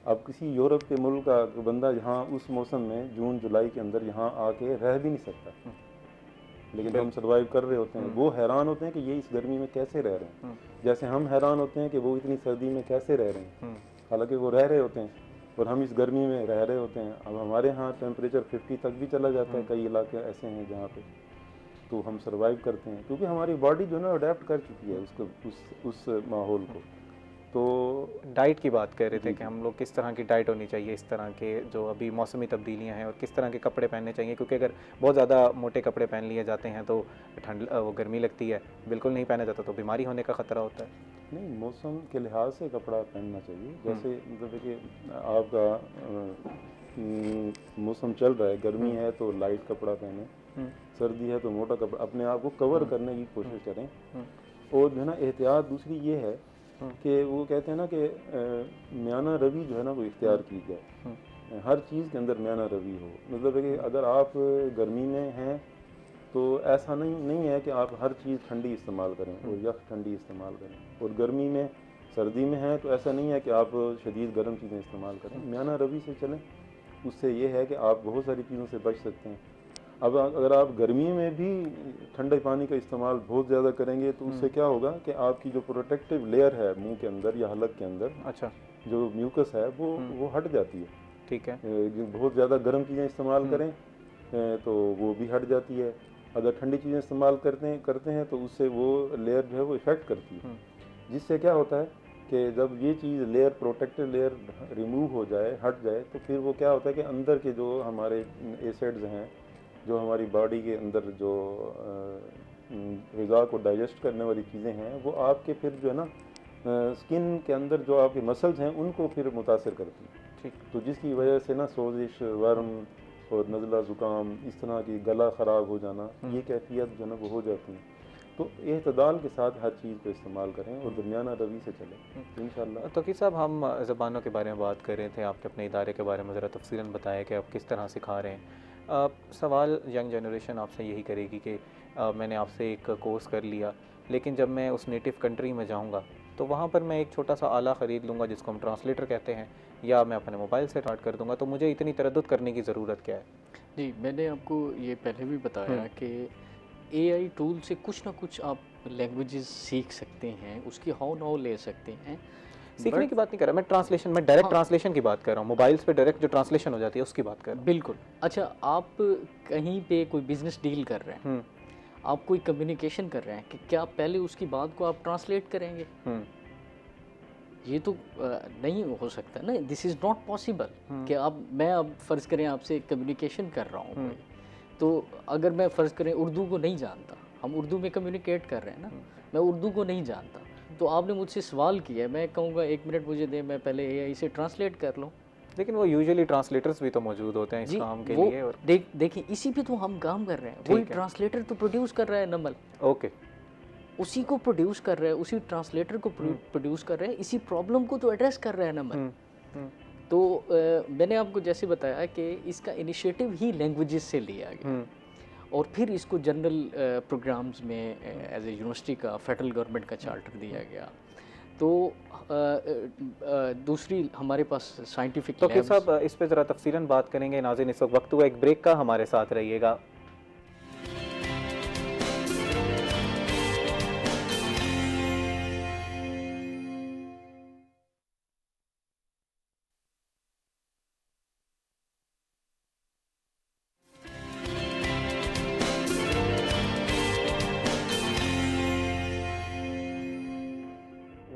[SPEAKER 6] अब किसी यूरोप के मुल्क का बंदा यहाँ उस मौसम में जून जुलाई के अंदर यहाँ आके रह भी नहीं सकता, लेकिन हम सर्वाइव कर रहे होते हैं। वो हैरान होते हैं कि ये इस गर्मी में कैसे रह रहे हैं, जैसे हम हैरान होते हैं कि वो इतनी सर्दी में कैसे रह रहे हैं, हालांकि वो रह रहे होते हैं और हम इस गर्मी में रह रहे होते हैं। अब हमारे यहाँ टेम्परेचर 50 तक भी चला जाता है, कई इलाके ऐसे हैं जहाँ पे, तो हम सर्वाइव करते हैं क्योंकि हमारी बॉडी जो है ना अडेप्ट कर चुकी है उसको, उस माहौल को। तो
[SPEAKER 1] डाइट की बात कर रहे थे कि हम लोग किस तरह की डाइट होनी चाहिए इस तरह के जो अभी मौसमी तब्दीलियां हैं, और किस तरह के कपड़े पहनने चाहिए, क्योंकि अगर बहुत ज़्यादा मोटे कपड़े पहन लिए जाते हैं तो ठंड वो गर्मी लगती है, बिल्कुल नहीं पहना जाता तो बीमारी होने का ख़तरा होता है।
[SPEAKER 6] नहीं, मौसम के लिहाज से कपड़ा पहनना चाहिए। जैसे मतलब देखिए आपका मौसम चल रहा है, गर्मी है तो लाइट कपड़ा पहने, सर्दी है तो मोटा कपड़ा, अपने आप को कवर करने की कोशिश करें। और जो है ना एहतियात दूसरी ये है कि वो कहते हैं ना कि म्याना रवि जो है ना वो इख्तियार की जाए, हर चीज़ के अंदर म्याना रवि हो। मतलब है कि अगर आप गर्मी में हैं तो ऐसा नहीं है कि आप हर चीज़ ठंडी इस्तेमाल करें और यख ठंडी इस्तेमाल करें, और गर्मी में सर्दी में है तो ऐसा नहीं है कि आप शदीद गर्म चीज़ें इस्तेमाल करें। म्याना रवि से चलें, उससे ये है कि आप बहुत सारी चीज़ों से बच सकते हैं। अब अगर आप गर्मी में भी ठंडे पानी का इस्तेमाल बहुत ज़्यादा करेंगे तो उससे क्या होगा कि आपकी जो प्रोटेक्टिव लेयर है मुंह के अंदर या हलक के अंदर,
[SPEAKER 1] अच्छा,
[SPEAKER 6] जो म्यूकस है वो हट जाती है।
[SPEAKER 1] ठीक है।
[SPEAKER 6] बहुत ज़्यादा गर्म चीज़ें इस्तेमाल करें तो वो भी हट जाती है। अगर ठंडी चीज़ें इस्तेमाल करते हैं तो उससे वो लेयर जो है वो इफ़ेक्ट करती है, जिससे क्या होता है कि जब ये चीज़ लेयर, प्रोटेक्टिव लेयर रिमूव हो जाए, हट जाए, तो फिर वो क्या होता है कि अंदर के जो हमारे एसिड्स हैं, जो हमारी बॉडी के अंदर जो ग़िज़ा को डाइजेस्ट करने वाली चीज़ें हैं, वो आपके फिर जो है ना स्किन के अंदर जो आपके मसल्स हैं उनको फिर मुतासर करती हैं।
[SPEAKER 1] ठीक।
[SPEAKER 6] तो जिसकी वजह से ना सोजिश, वर्म और नज़ला ज़ुकाम, इस तरह की गला ख़राब हो जाना, ये कैफियत जो है ना वो हो जाती हैं। तो एतदाल के साथ हर चीज़ को इस्तेमाल करें और दरमियाना रवि से चलें इंशाअल्लाह।
[SPEAKER 1] तो कि साहब, हम ज़बानों के बारे में बात कर रहे थे, आपके अपने इदारे के बारे में ज़रा तफसीलन बताया कि आप किस तरह सिखा रहे हैं। सवाल यंग जनरेशन आपसे यही करेगी कि मैंने आपसे एक कोर्स कर लिया, लेकिन जब मैं उस नेटिव कंट्री में जाऊंगा तो वहाँ पर मैं एक छोटा सा आला ख़रीद लूँगा जिसको हम ट्रांसलेटर कहते हैं, या मैं अपने मोबाइल से स्टार्ट कर दूँगा, तो मुझे इतनी तरद्दुद करने की ज़रूरत क्या है?
[SPEAKER 5] जी, मैंने आपको ये पहले भी बताया कि एआई टूल से कुछ ना कुछ आप लैंग्वेजेस सीख सकते हैं, उसकी हाउ नाउ ले सकते हैं।
[SPEAKER 1] सीखने की बात नहीं कर रहा मैं, ट्रांसलेशन में डायरेक्ट ट्रांसलेशन की बात कर रहा हूँ, मोबाइल्स पे डायरेक्ट जो ट्रांसलेशन हो जाती है उसकी बात कर रहा हूँ।
[SPEAKER 5] बिल्कुल। अच्छा, आप कहीं पे कोई बिजनेस डील कर रहे हैं, आप कोई कम्युनिकेशन कर रहे हैं, कि क्या पहले उसकी बात को आप ट्रांसलेट करेंगे? ये तो नहीं हो सकता ना, दिस इज़ नॉट पॉसिबल कि मैं अब फ़र्ज़ करें आपसे कम्युनिकेशन कर रहा हूँ, तो अगर मैं फ़र्ज़ करें उर्दू को नहीं जानता, हम उर्दू में कम्युनिकेट कर रहे हैं ना, मैं उर्दू को नहीं जानता, तो आपने मुझसे सवाल किया, मैं कहूँगा 1 मिनट मुझे दें, मैं पहले एआई से ट्रांसलेट कर लूँ।
[SPEAKER 1] लेकिन वो यूजुअली ट्रांसलेटर्स भी तो मौजूद होते हैं इस काम के लिए। और
[SPEAKER 5] देखिए इसी पे तो हम काम कर रहे हैं, वही ट्रांसलेटर तो प्रोड्यूस कर रहा है नमल,
[SPEAKER 1] ओके,
[SPEAKER 5] उसी को प्रोड्यूस कर रहा है, उसी ट्रांसलेटर को प्रोड्यूस कर रहे हैं, इसी प्रॉब्लम को तो एड्रेस कर रहा है नमल। तो मैंने आपको जैसे बताया कि इसका इनिशिएटिव ही लैंग्वेजेस से लिया गया, और फिर इसको जनरल प्रोग्राम्स में एज ए यूनिवर्सिटी का फेडरल गवर्नमेंट का चार्टर दिया गया। तो दूसरी हमारे पास साइंटिफिक
[SPEAKER 1] तो साहब इस पे ज़रा तफसीलन बात करेंगे। नाज़रीन, इस वक्त हुआ एक ब्रेक का, हमारे साथ रहिएगा।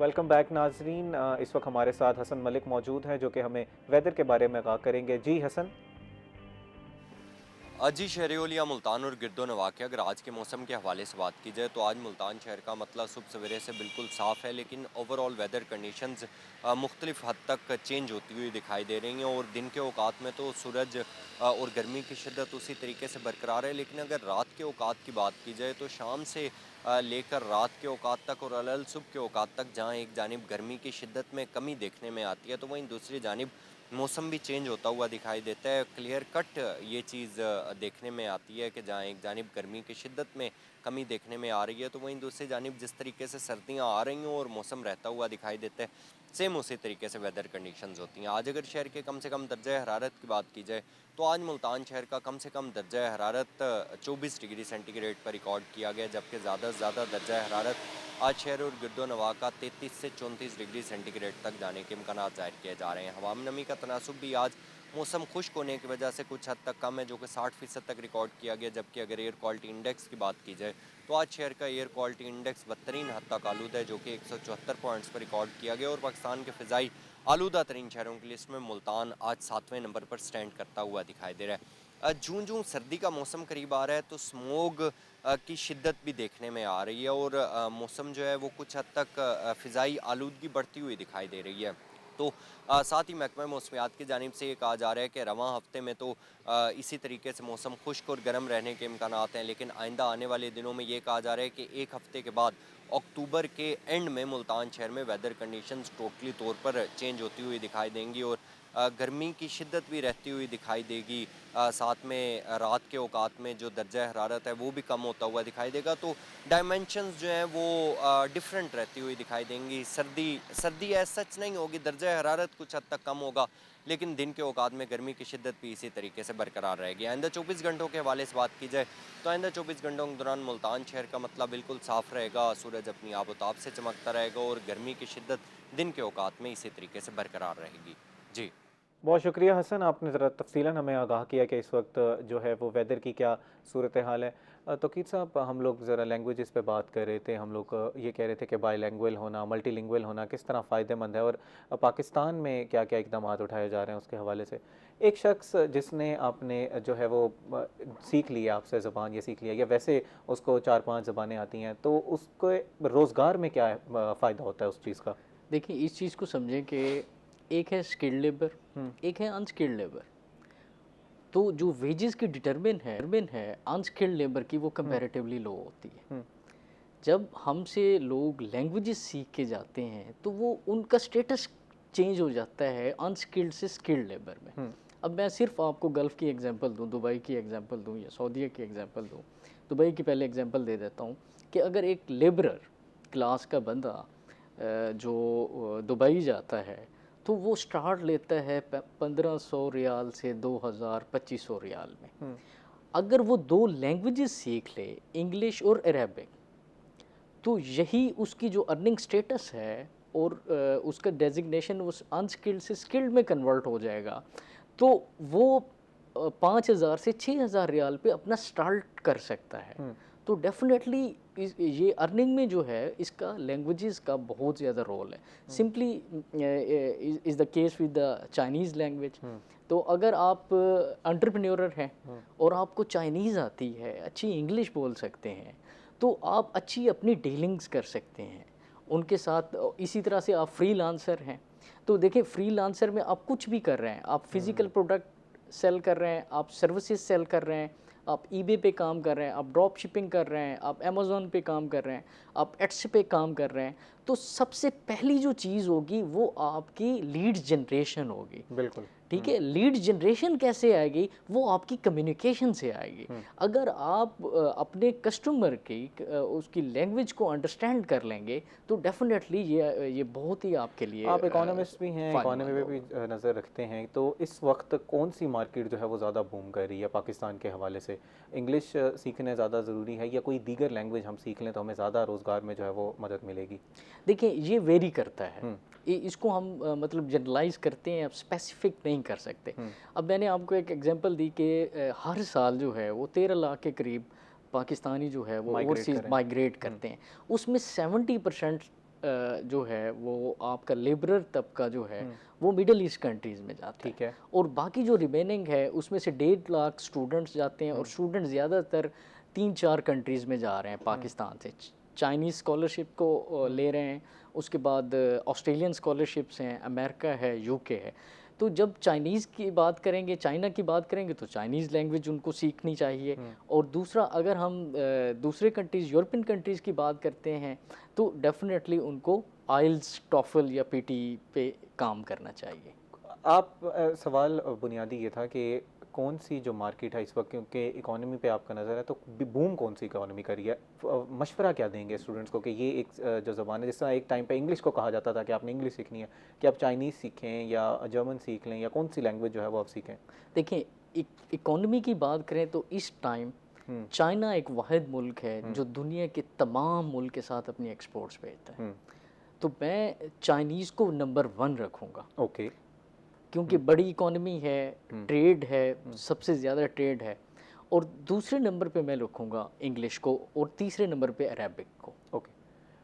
[SPEAKER 1] वेलकम बैक नाजरीन। इस वक्त हमारे साथ हसन मलिक मौजूद हैं जो कि हमें वेदर के बारे में आगाह करेंगे। जी हसन।
[SPEAKER 7] जी शहरी या मुल्तान और गिरदो नवा के अगर आज के मौसम के हवाले से बात की जाए तो आज मुल्तान शहर का मतलब सुबह सवेरे से बिल्कुल साफ़ है, लेकिन ओवरऑल वेदर कंडीशंस मुख्तलिफ हद तक चेंज होती हुई दिखाई दे रही हैं। और दिन के औकात में तो सूरज और गर्मी की शिद्दत उसी तरीके से बरकरार है, लेकिन अगर रात के औकात की बात की जाए तो शाम से लेकर रात के औकात तक और अलल सुबह के औकात तक जहाँ एक जानिब गर्मी की शिद्दत में कमी देखने में आती है, तो वहीं दूसरी जानिब मौसम भी चेंज होता हुआ दिखाई देता है। क्लियर कट ये चीज़ देखने में आती है कि जहाँ एक जानिब गर्मी की शिद्दत में कमी देखने में आ रही है, तो वहीं दूसरी जानिब जिस तरीके से सर्दियाँ आ रही हों और मौसम रहता हुआ दिखाई देता है, सेम उसी तरीके से वेदर कंडीशंस होती हैं। आज अगर शहर के कम से कम दर्जा हरारत की बात की जाए तो आज मुल्तान शहर का कम से कम दर्जा हरारत 24 डिग्री सेंटीग्रेड पर रिकॉर्ड किया गया, जबकि ज़्यादा से ज़्यादा दर्जा हरारत आज शहर और गिरदो नवा का 33 से 34 डिग्री सेंटीग्रेड तक जाने के इम्कान ज़ाहिर किए जा रहे हैं। हवा में नमी का तनासुब भी आज मौसम खुश्क होने की वजह से कुछ हद तक कम है, जो कि 60% तक रिकॉर्ड किया गया। जबकि अगर एयर क्वालिटी इंडेक्स की बात की जाए तो आज शहर का एयर क्वालिटी इंडेक्स बदतरीन हद तक आलूदा है, जो कि 174 पॉइंट्स पर रिकॉर्ड किया गया। और पाकिस्तान के फ़िज़ाई आलूदा तरीन शहरों की लिस्ट में मुल्तान आज 7वें नंबर पर स्टैंड करता हुआ दिखाई दे रहा है। जूं जूं सर्दी का मौसम करीब आ रहा है तो स्मोग की शिद्दत भी देखने में आ रही है, और मौसम जो है वो कुछ हद तक फ़िज़ाई आलूदगी बढ़ती हुई दिखाई दे रही है। तो साथ ही महकमा मौसमियात की जानिब से ये कहा जा रहा है कि रवां हफ्ते में तो इसी तरीके से मौसम खुश्क और गर्म रहने के इम्कानात हैं, लेकिन आइंदा आने वाले दिनों में ये कहा जा रहा है कि एक हफ्ते के बाद अक्टूबर के एंड में मुल्तान शहर में वेदर कंडीशंस टोटली तौर पर चेंज होती हुई दिखाई देंगी और गर्मी की शिद्दत भी रहती हुई दिखाई देगी। साथ में रात के औकात में जो दर्जा हरारत है वो भी कम होता हुआ दिखाई देगा। तो डायमेंशंस जो हैं वो डिफरेंट रहती हुई दिखाई देंगी। सर्दी ऐसा सच नहीं होगी, दर्जा हरारत कुछ हद तक कम होगा, लेकिन दिन के औकात में गर्मी की शिद्दत भी इसी तरीके से बरकरार रहेगी। आइंदा 24 घंटों के हवाले से बात की जाए तो आइंदा 24 घंटों के दौरान मुल्तान शहर का मतलब बिल्कुल साफ़ रहेगा, सूरज अपनी आबोताब से चमकता रहेगा और गर्मी की शिद्दत दिन के औकात में इसी तरीके से बरकरार रहेगी। जी।
[SPEAKER 1] बहुत शुक्रिया हसन, आपने ज़रा तफ़सीलन हमें आगाह किया कि इस वक्त जो है वो वेदर की क्या सूरत हाल है। तौकीर साहब, हम लोग ज़रा लैंग्वेजेस पे बात कर रहे थे, हम लोग ये कह रहे थे कि बाईलिंगुअल होना, मल्टीलिंगुअल होना किस तरह फ़ायदेमंद है और पाकिस्तान में क्या क्या इकदाम उठाए जा रहे हैं उसके हवाले से। एक शख्स जिसने आपने जो है वो सीख लिया, आपसे ज़बान ये सीख लिया या वैसे उसको 4-5 ज़बानें आती हैं, तो उसको रोज़गार में क्या फ़ायदा होता है उस चीज़ का?
[SPEAKER 5] देखिए, इस चीज़ को समझें कि एक है स्किल्ड लेबर, एक है अनस्किल्ड लेबर। तो जो वेजेस की डिटरमिन है अनस्किल्ड लेबर की, वो कंपैरेटिवली लो होती है। जब हमसे लोग लैंग्वेजेस सीख के जाते हैं तो वो उनका स्टेटस चेंज हो जाता है अनस्किल्ड से स्किल्ड लेबर में। अब मैं सिर्फ आपको गल्फ़ की एग्जांपल दूं, दुबई की एग्जांपल दूं या सऊदीया की एग्जांपल दूं। दुबई की पहले एग्जांपल दे देता हूं कि अगर एक लेबरर क्लास का बंदा जो दुबई जाता है तो वो स्टार्ट लेता है 1500 रियाल से 2000 2500 रियाल में। अगर वो 2 लैंग्वेजेस सीख ले, इंग्लिश और अरेबिक, तो यही उसकी जो अर्निंग स्टेटस है और उसका डेजिग्नेशन उस अनस्किल्ड से स्किल्ड में कन्वर्ट हो जाएगा। तो वो 5000 से 6000 रियाल पे अपना स्टार्ट कर सकता है। तो डेफिनेटली ये अर्निंग में जो है इसका लैंग्वेजेस का बहुत ज़्यादा रोल है। Simply is the case with the Chinese language. तो अगर आप एंटरप्रेन्योर हैं और आपको चाइनीज़ आती है, अच्छी इंग्लिश बोल सकते हैं, तो आप अच्छी अपनी डीलिंग्स कर सकते हैं उनके साथ। इसी तरह से आप फ्रीलांसर हैं, तो देखिए फ्रीलांसर में आप कुछ भी कर रहे हैं, आप फिज़िकल प्रोडक्ट सेल कर रहे हैं, आप सर्विसेज सेल कर रहे हैं, आप ईबे पे काम कर रहे हैं, आप ड्रॉप शिपिंग कर रहे हैं, आप अमेज़ॉन पे काम कर रहे हैं, आप एट्स पे काम कर रहे हैं, तो सबसे पहली जो चीज़ होगी वो आपकी लीड जनरेशन होगी।
[SPEAKER 1] बिल्कुल
[SPEAKER 5] ठीक है। लीड जनरेशन कैसे आएगी? वो आपकी कम्युनिकेशन से आएगी। अगर आप अपने कस्टमर की उसकी लैंग्वेज को अंडरस्टैंड कर लेंगे तो डेफिनेटली ये बहुत ही आपके लिए
[SPEAKER 1] आप इकोनॉमिस्ट भी हैं, इकोनॉमी में भी नज़र रखते हैं, तो इस वक्त कौन सी मार्केट जो है वो ज़्यादा बूम कर रही है पाकिस्तान के हवाले से? इंग्लिश सीखना ज़्यादा ज़रूरी है या कोई दीगर लैंग्वेज हम सीख लें तो हमें ज़्यादा रोज़गार में जो है वो मदद मिलेगी?
[SPEAKER 5] देखिए, ये वेरी करता है। इसको हम मतलब जनरलाइज करते हैं, अब स्पेसिफिक नहीं कर सकते। अब मैंने आपको एक एग्जांपल दी कि हर साल जो है वो 13 लाख के करीब पाकिस्तानी जो है वो ओवरसीज माइग्रेट करते हैं। उसमें 70% जो है वो आपका लेबरर तबका जो है वो मिडल ईस्ट कंट्रीज़ में जाता है।
[SPEAKER 1] ठीक है।
[SPEAKER 5] और बाकी जो रिमेनिंग है उसमें से 1.5 लाख स्टूडेंट्स जाते हैं और स्टूडेंट ज़्यादातर 3-4 कंट्रीज़ में जा रहे हैं पाकिस्तान से। चाइनीज़ स्कॉलरशिप को ले रहे हैं, उसके बाद ऑस्ट्रेलियन स्कॉलरशिप्स हैं, अमेरिका है, यूके है। तो जब चाइनीज़ की बात करेंगे, चाइना की बात करेंगे तो चाइनीज़ लैंग्वेज उनको सीखनी चाहिए। और दूसरा अगर हम दूसरे कंट्रीज़ यूरोपियन कंट्रीज़ की बात करते हैं तो डेफिनेटली उनको आइल्स, टॉफल या पीटी पे काम करना चाहिए।
[SPEAKER 1] आप सवाल बुनियादी ये था कि कौन सी जो मार्केट है इस वक्त, क्योंकि इकोनॉमी पे आपका नज़र है, तो बूम कौन सी इकोनॉमी कर रही है, मशवरा क्या देंगे स्टूडेंट्स को कि ये एक जो ज़बान है, जिस तरह एक टाइम पे इंग्लिश को कहा जाता था कि आपने इंग्लिश सीखनी है, कि आप चाइनीज़ सीखें या जर्मन सीख लें या कौन सी लैंग्वेज जो है वो आप सीखें?
[SPEAKER 5] देखिए, इकोनॉमी की बात करें तो इस टाइम चाइना एक वाहिद मुल्क है जो दुनिया के तमाम मुल्क के साथ अपनी एक्सपोर्ट्स भेजता है। तो मैं चाइनीज़ को नंबर 1 रखूँगा।
[SPEAKER 1] ओके।
[SPEAKER 5] क्योंकि बड़ी इकोनॉमी है, ट्रेड है, सबसे ज़्यादा ट्रेड है। और दूसरे नंबर पे मैं रखूँगा इंग्लिश को और तीसरे नंबर पे अरेबिक को।
[SPEAKER 1] ओके।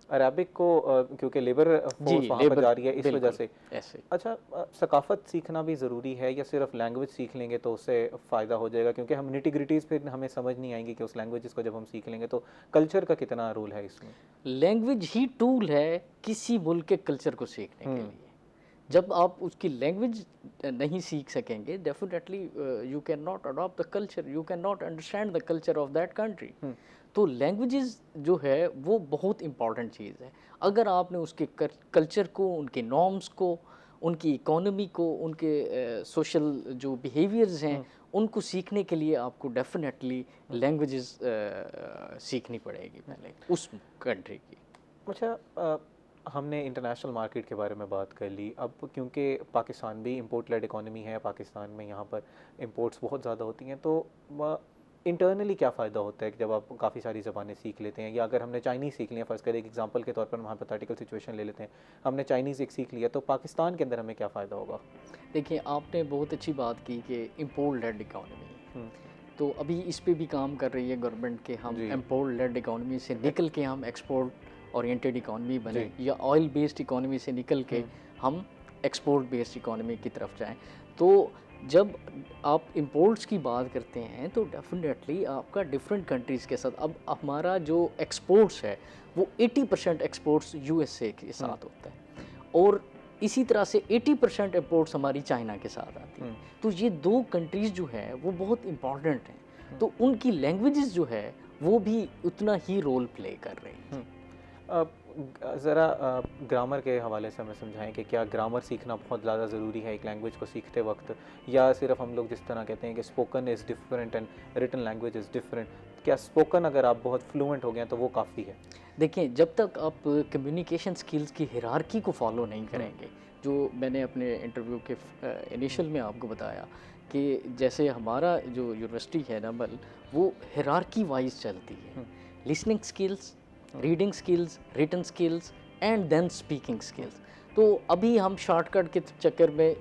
[SPEAKER 1] अरेबिक को क्योंकि लेबर फोर्स वहाँ पर जा रही है इस वजह से।
[SPEAKER 5] ऐसे
[SPEAKER 1] अच्छा, सकाफ़त सीखना भी ज़रूरी है या सिर्फ लैंग्वेज सीख लेंगे तो उससे फ़ायदा हो जाएगा? क्योंकि हम निटी ग्रिटीज़ फिर हमें समझ नहीं आएंगी कि उस लैंग्वेज को जब हम सीख लेंगे तो कल्चर का कितना रोल है इसमें?
[SPEAKER 5] लैंग्वेज ही टूल है किसी मुल्क के कल्चर को सीखने के लिए। जब आप उसकी लैंग्वेज नहीं सीख सकेंगे, definitely you can not adopt the culture, you can not understand the culture of that country. तो लैंग्वेजेस जो है वो बहुत इंपॉर्टेंट चीज़ है। अगर आपने उसके कल्चर को, उनके नॉर्म्स को, उनकी इकोनॉमी को, उनके सोशल जो बिहेवियर्स हैं उनको सीखने के लिए आपको डेफिनेटली लैंग्वेजेस सीखनी पड़ेगी पहले उस कंट्री की।
[SPEAKER 1] अच्छा, हमने इंटरनेशनल मार्केट के बारे में बात कर ली। अब क्योंकि पाकिस्तान भी इंपोर्ट लेड इकोनॉमी है, पाकिस्तान में यहाँ पर इंपोर्ट्स बहुत ज़्यादा होती हैं, तो इंटरनली क्या फ़ायदा होता है कि जब आप काफ़ी सारी ज़बानें सीख लेते हैं, या अगर हमने चाइनीज़ सीख लिया, फ़र्ज़ करें एक एग्जांपल के तौर पर हम हाइपोथेटिकल सिचुएशन ले लेते हैं, हमने चाइनीज़ एक सीख लिया, तो पाकिस्तान के अंदर हमें क्या फ़ायदा होगा?
[SPEAKER 5] देखिए, आपने बहुत अच्छी बात की कि इम्पोर्ट लेड इकोनॉमी, तो अभी इस पे भी काम कर रही है गवर्नमेंट के हम इम्पोर्ट लेड इकोनॉमी से निकल के हम एक्सपोर्ट ओरिएंटेड इकोनॉमी बने, या ऑयल बेस्ड इकोनॉमी से निकल के हम एक्सपोर्ट बेस्ड इकोनॉमी की तरफ जाएं। तो जब आप इंपोर्ट्स की बात करते हैं तो डेफिनेटली आपका डिफरेंट कंट्रीज़ के साथ, अब हमारा जो एक्सपोर्ट्स है वो 80% एक्सपोर्ट्स यूएसए के साथ होता है, और इसी तरह से 80% इंपोर्ट्स हमारी चाइना के साथ आती हैं। तो ये दो कंट्रीज़ जो है वो बहुत इम्पॉर्टेंट हैं, तो उनकी लैंग्वेजेस जो है वो भी उतना ही रोल प्ले कर रही हैं।
[SPEAKER 1] ज़रा ग्रामर के हवाले से हमें समझाएं कि क्या ग्रामर सीखना बहुत ज़्यादा ज़रूरी है एक लैंग्वेज को सीखते वक्त, या सिर्फ हम लोग जिस तरह कहते हैं कि spoken is different and written language is different, क्या स्पोकन अगर आप बहुत फ्लुएंट हो गए तो वो काफ़ी है?
[SPEAKER 5] देखिए, जब तक आप कम्युनिकेशन स्किल्स की हिरार्की को फॉलो नहीं करेंगे, जो मैंने अपने इंटरव्यू के इनिशियल में आपको बताया कि जैसे हमारा जो यूनिवर्सिटी है नमल, वो हिरार्की वाइज चलती है। Listening skills, reading skills, written skills and then speaking skills. तो अभी हम शॉर्टकट के चक्कर में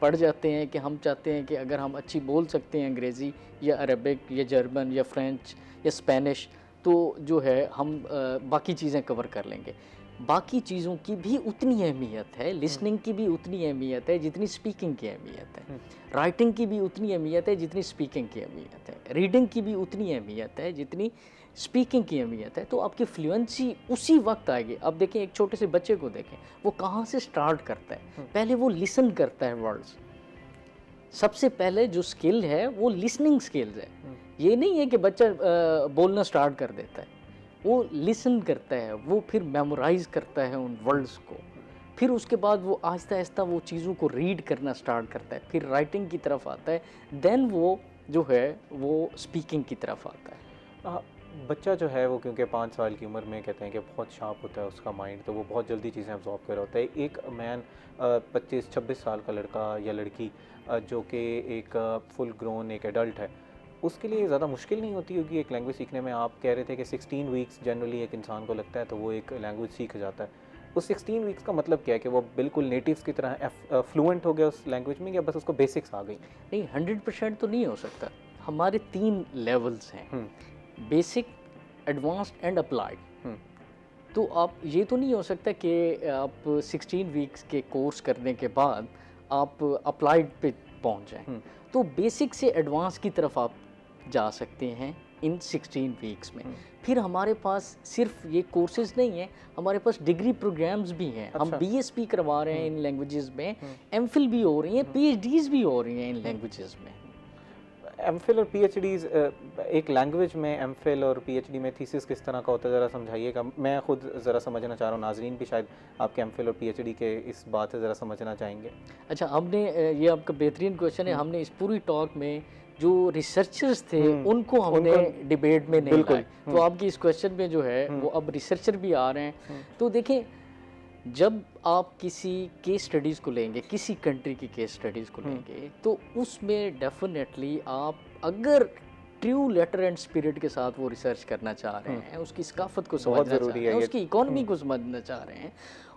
[SPEAKER 5] पड़ जाते हैं कि हम चाहते हैं कि अगर हम अच्छी बोल सकते हैं अंग्रेज़ी या अरबिक या जर्मन या फ्रेंच या स्पेनिश, तो जो है हम बाकी चीज़ें कवर कर लेंगे। बाकी चीज़ों की भी उतनी अहमियत है, लिसनिंग की भी उतनी अहमियत है जितनी स्पीकिंग की अहमियत है, राइटिंग की भी उतनी अहमियत है जितनी स्पीकिंग की अहमियत है, रीडिंग की भी उतनी अहमियत है जितनी स्पीकिंग की अहमियत है। तो आपकी फ्लुएंसी उसी वक्त आएगी। अब देखें, एक छोटे से बच्चे को देखें, वो कहाँ से स्टार्ट करता है, पहले वो लिसन करता है वर्ड्स। सबसे पहले जो स्किल है वो लिसनिंग स्किल्स है। ये नहीं है कि बच्चा बोलना स्टार्ट कर देता है, वो लिसन करता है, वो फिर मेमोराइज करता है उन वर्ड्स को, फिर उसके बाद वो आहिस्ता आहिस्ता वो चीज़ों को रीड करना स्टार्ट करता है, फिर राइटिंग की तरफ आता है, देन वो जो है वो स्पीकिंग की तरफ आता है।
[SPEAKER 1] बच्चा जो है वो क्योंकि 5 साल की उम्र में कहते हैं कि बहुत शार्प होता है उसका माइंड, तो वो बहुत जल्दी चीज़ें अब्जॉर्ब कर रहा होता है। एक मैन 25-26 साल का लड़का या लड़की जो कि एक फुल ग्रोन एक एडल्ट है, उसके लिए ज़्यादा मुश्किल नहीं होती होगी एक लैंग्वेज सीखने में? आप कह रहे थे कि 16 वीक्स जनरली एक इंसान को लगता है तो वो एक लैंग्वेज सीख जाता है। उस 16 वीक्स का मतलब क्या है कि वो बिल्कुल नेटिव्स की तरह फ्लुएंट हो गया उस लैंग्वेज में, या बस उसको बेसिक्स आ गई?
[SPEAKER 5] नहीं, 100% तो नहीं हो सकता। हमारे 3 लेवल्स हैं, बेसिक, एडवांस्ड एंड अप्लाइड। तो आप ये तो नहीं हो सकता कि आप 16 वीक्स के कोर्स करने के बाद आप अप्लाइड पे पहुंच जाएं। तो बेसिक से एडवांस की तरफ आप जा सकते हैं इन 16 वीक्स में। फिर हमारे पास सिर्फ ये कोर्सेज नहीं है, हमारे पास डिग्री प्रोग्राम्स भी हैं। हम बीएसपी करवा रहे हैं इन लैंग्वेजेस में, एमफिल भी हो रही हैं, पीएचडीज भी हो रही हैं इन लैंग्वेजेस में।
[SPEAKER 1] एमफिल और पीएचडीज, एक लैंग्वेज में एमफिल और पीएचडी में थीसिस किस तरह का होता है, ज़रा समझाइएगा। मैं खुद ज़रा समझना चाह रहा हूँ, नाजरीन भी शायद आपके एमफिल और पीएचडी के इस बात से ज़रा समझना चाहेंगे।
[SPEAKER 5] अच्छा, हमने ये आपका बेहतरीन क्वेश्चन है। हमने इस पूरी टॉक में जो रिसर्चर्स थे उनको हमने डिबेट में नहीं लाए। तो आपकी इस क्वेश्चन में जो है वो अब रिसर्चर भी आ रहे हैं। तो देखें, जब आप किसी केस स्टडीज़ को लेंगे, किसी कंट्री की केस स्टडीज़ को लेंगे, तो उसमें डेफिनेटली आप अगर ट्रू लेटर एंड स्पिरिट के साथ वो रिसर्च करना चाह रहे हैं, उसकी सकाफत को समझना चाह रहे हैं, उसकी इकोनॉमी को समझना चाह रहे हैं,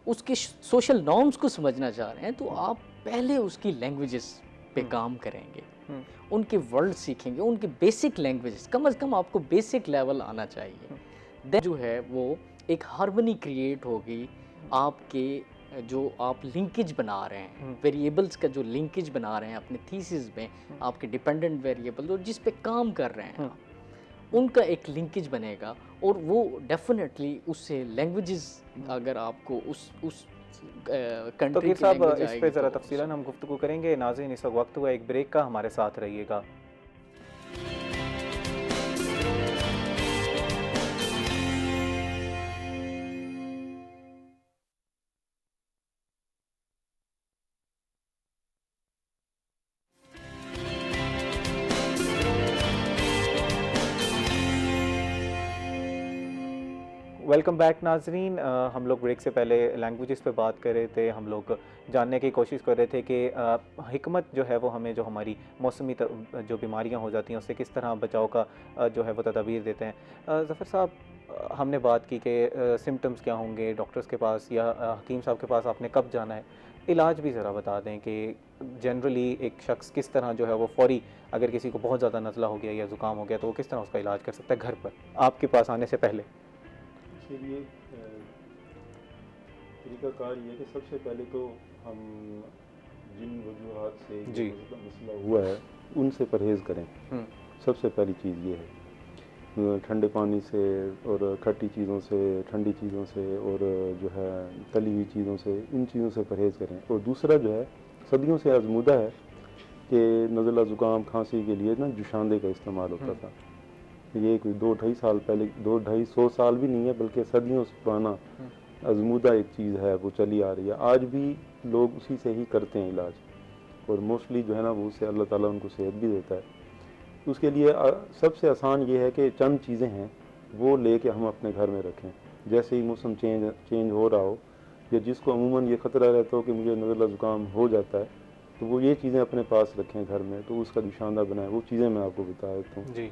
[SPEAKER 5] उसके सोशल नॉर्म्स को समझना चाह रहे हैं, तो आप पहले उसकी लैंग्वेजेस पे काम करेंगे, उनके वर्ड सीखेंगे, उनके बेसिक लैंग्वेजेस, कम से कम आपको बेसिक लेवल आना चाहिए। देन जो है वो एक हार्मनी क्रिएट होगी आपके जो आप लिंकेज बना रहे हैं, वेरिएबल्स का जो लिंकेज बना रहे हैं अपने थीसिस में, आपके डिपेंडेंट वेरिएबल और जिस पे काम कर रहे हैं उनका एक लिंकेज बनेगा, और वो डेफिनेटली उससे लैंग्वेजेस, अगर आपको उस कंट्री की
[SPEAKER 1] साहब
[SPEAKER 5] लैंग्वेज
[SPEAKER 1] इस पे ज़रा तफसीलन हम गुफ्तगू करेंगे। नाज़रीन, इस वक्त हुआ एक ब्रेक का, हमारे साथ रहिएगा। वेलकम बैक नाजरीन। हम लोग ब्रेक से पहले लैंग्वेजेस पे बात कर रहे थे। हम लोग जानने की कोशिश कर रहे थे कि हिकमत जो है वो हमें जो हमारी मौसमी जो बीमारियां हो जाती हैं उससे किस तरह बचाव का जो है वो तदबीर देते हैं। ज़फ़र साहब, हमने बात की कि सिम्टम्स क्या होंगे, डॉक्टर्स के पास या हकीम साहब के पास आपने कब जाना है। इलाज भी ज़रा बता दें कि जनरली एक शख्स किस तरह जो है वो फ़ौरी, अगर किसी को बहुत ज़्यादा नज़ला हो गया या ज़ुकाम हो गया तो वो किस तरह उसका इलाज कर सकता है घर पर आपके पास आने से पहले।
[SPEAKER 6] इसके लिए तरीक़ाकार ये है कि सबसे पहले तो हम जिन वजूहात से
[SPEAKER 1] जी
[SPEAKER 6] मसला हुआ है उनसे परहेज़ करें। सबसे पहली चीज़ ये है, ठंडे पानी से और खट्टी चीज़ों से, ठंडी चीज़ों से और जो है तली हुई चीज़ों से, इन चीज़ों से परहेज़ करें। और दूसरा जो है, सदियों से आजमूदा है कि नज़ला ज़ुकाम खांसी के लिए ना जुशांदे का इस्तेमाल होता था। ये कोई 2-2.5 साल पहले, 2-250 साल भी नहीं है बल्कि सदियों से पुराना आजमूदा एक चीज़ है, वो चली आ रही है। आज भी लोग उसी से ही करते हैं इलाज, और मोस्टली जो है ना वो उससे अल्लाह ताला उनको सेहत भी देता है। उसके लिए सबसे आसान ये है कि चंद चीज़ें हैं वो लेके हम अपने घर में रखें। जैसे ही मौसम चेंज हो रहा हो, या जिसको अमूमन ये ख़तरा रहता हो कि मुझे नज़ला ज़ुकाम हो जाता है, तो वो ये चीज़ें अपने पास रखें घर में, तो उसका निशानदा बनाएं। वो चीज़ें मैं आपको बता देता हूँ जी।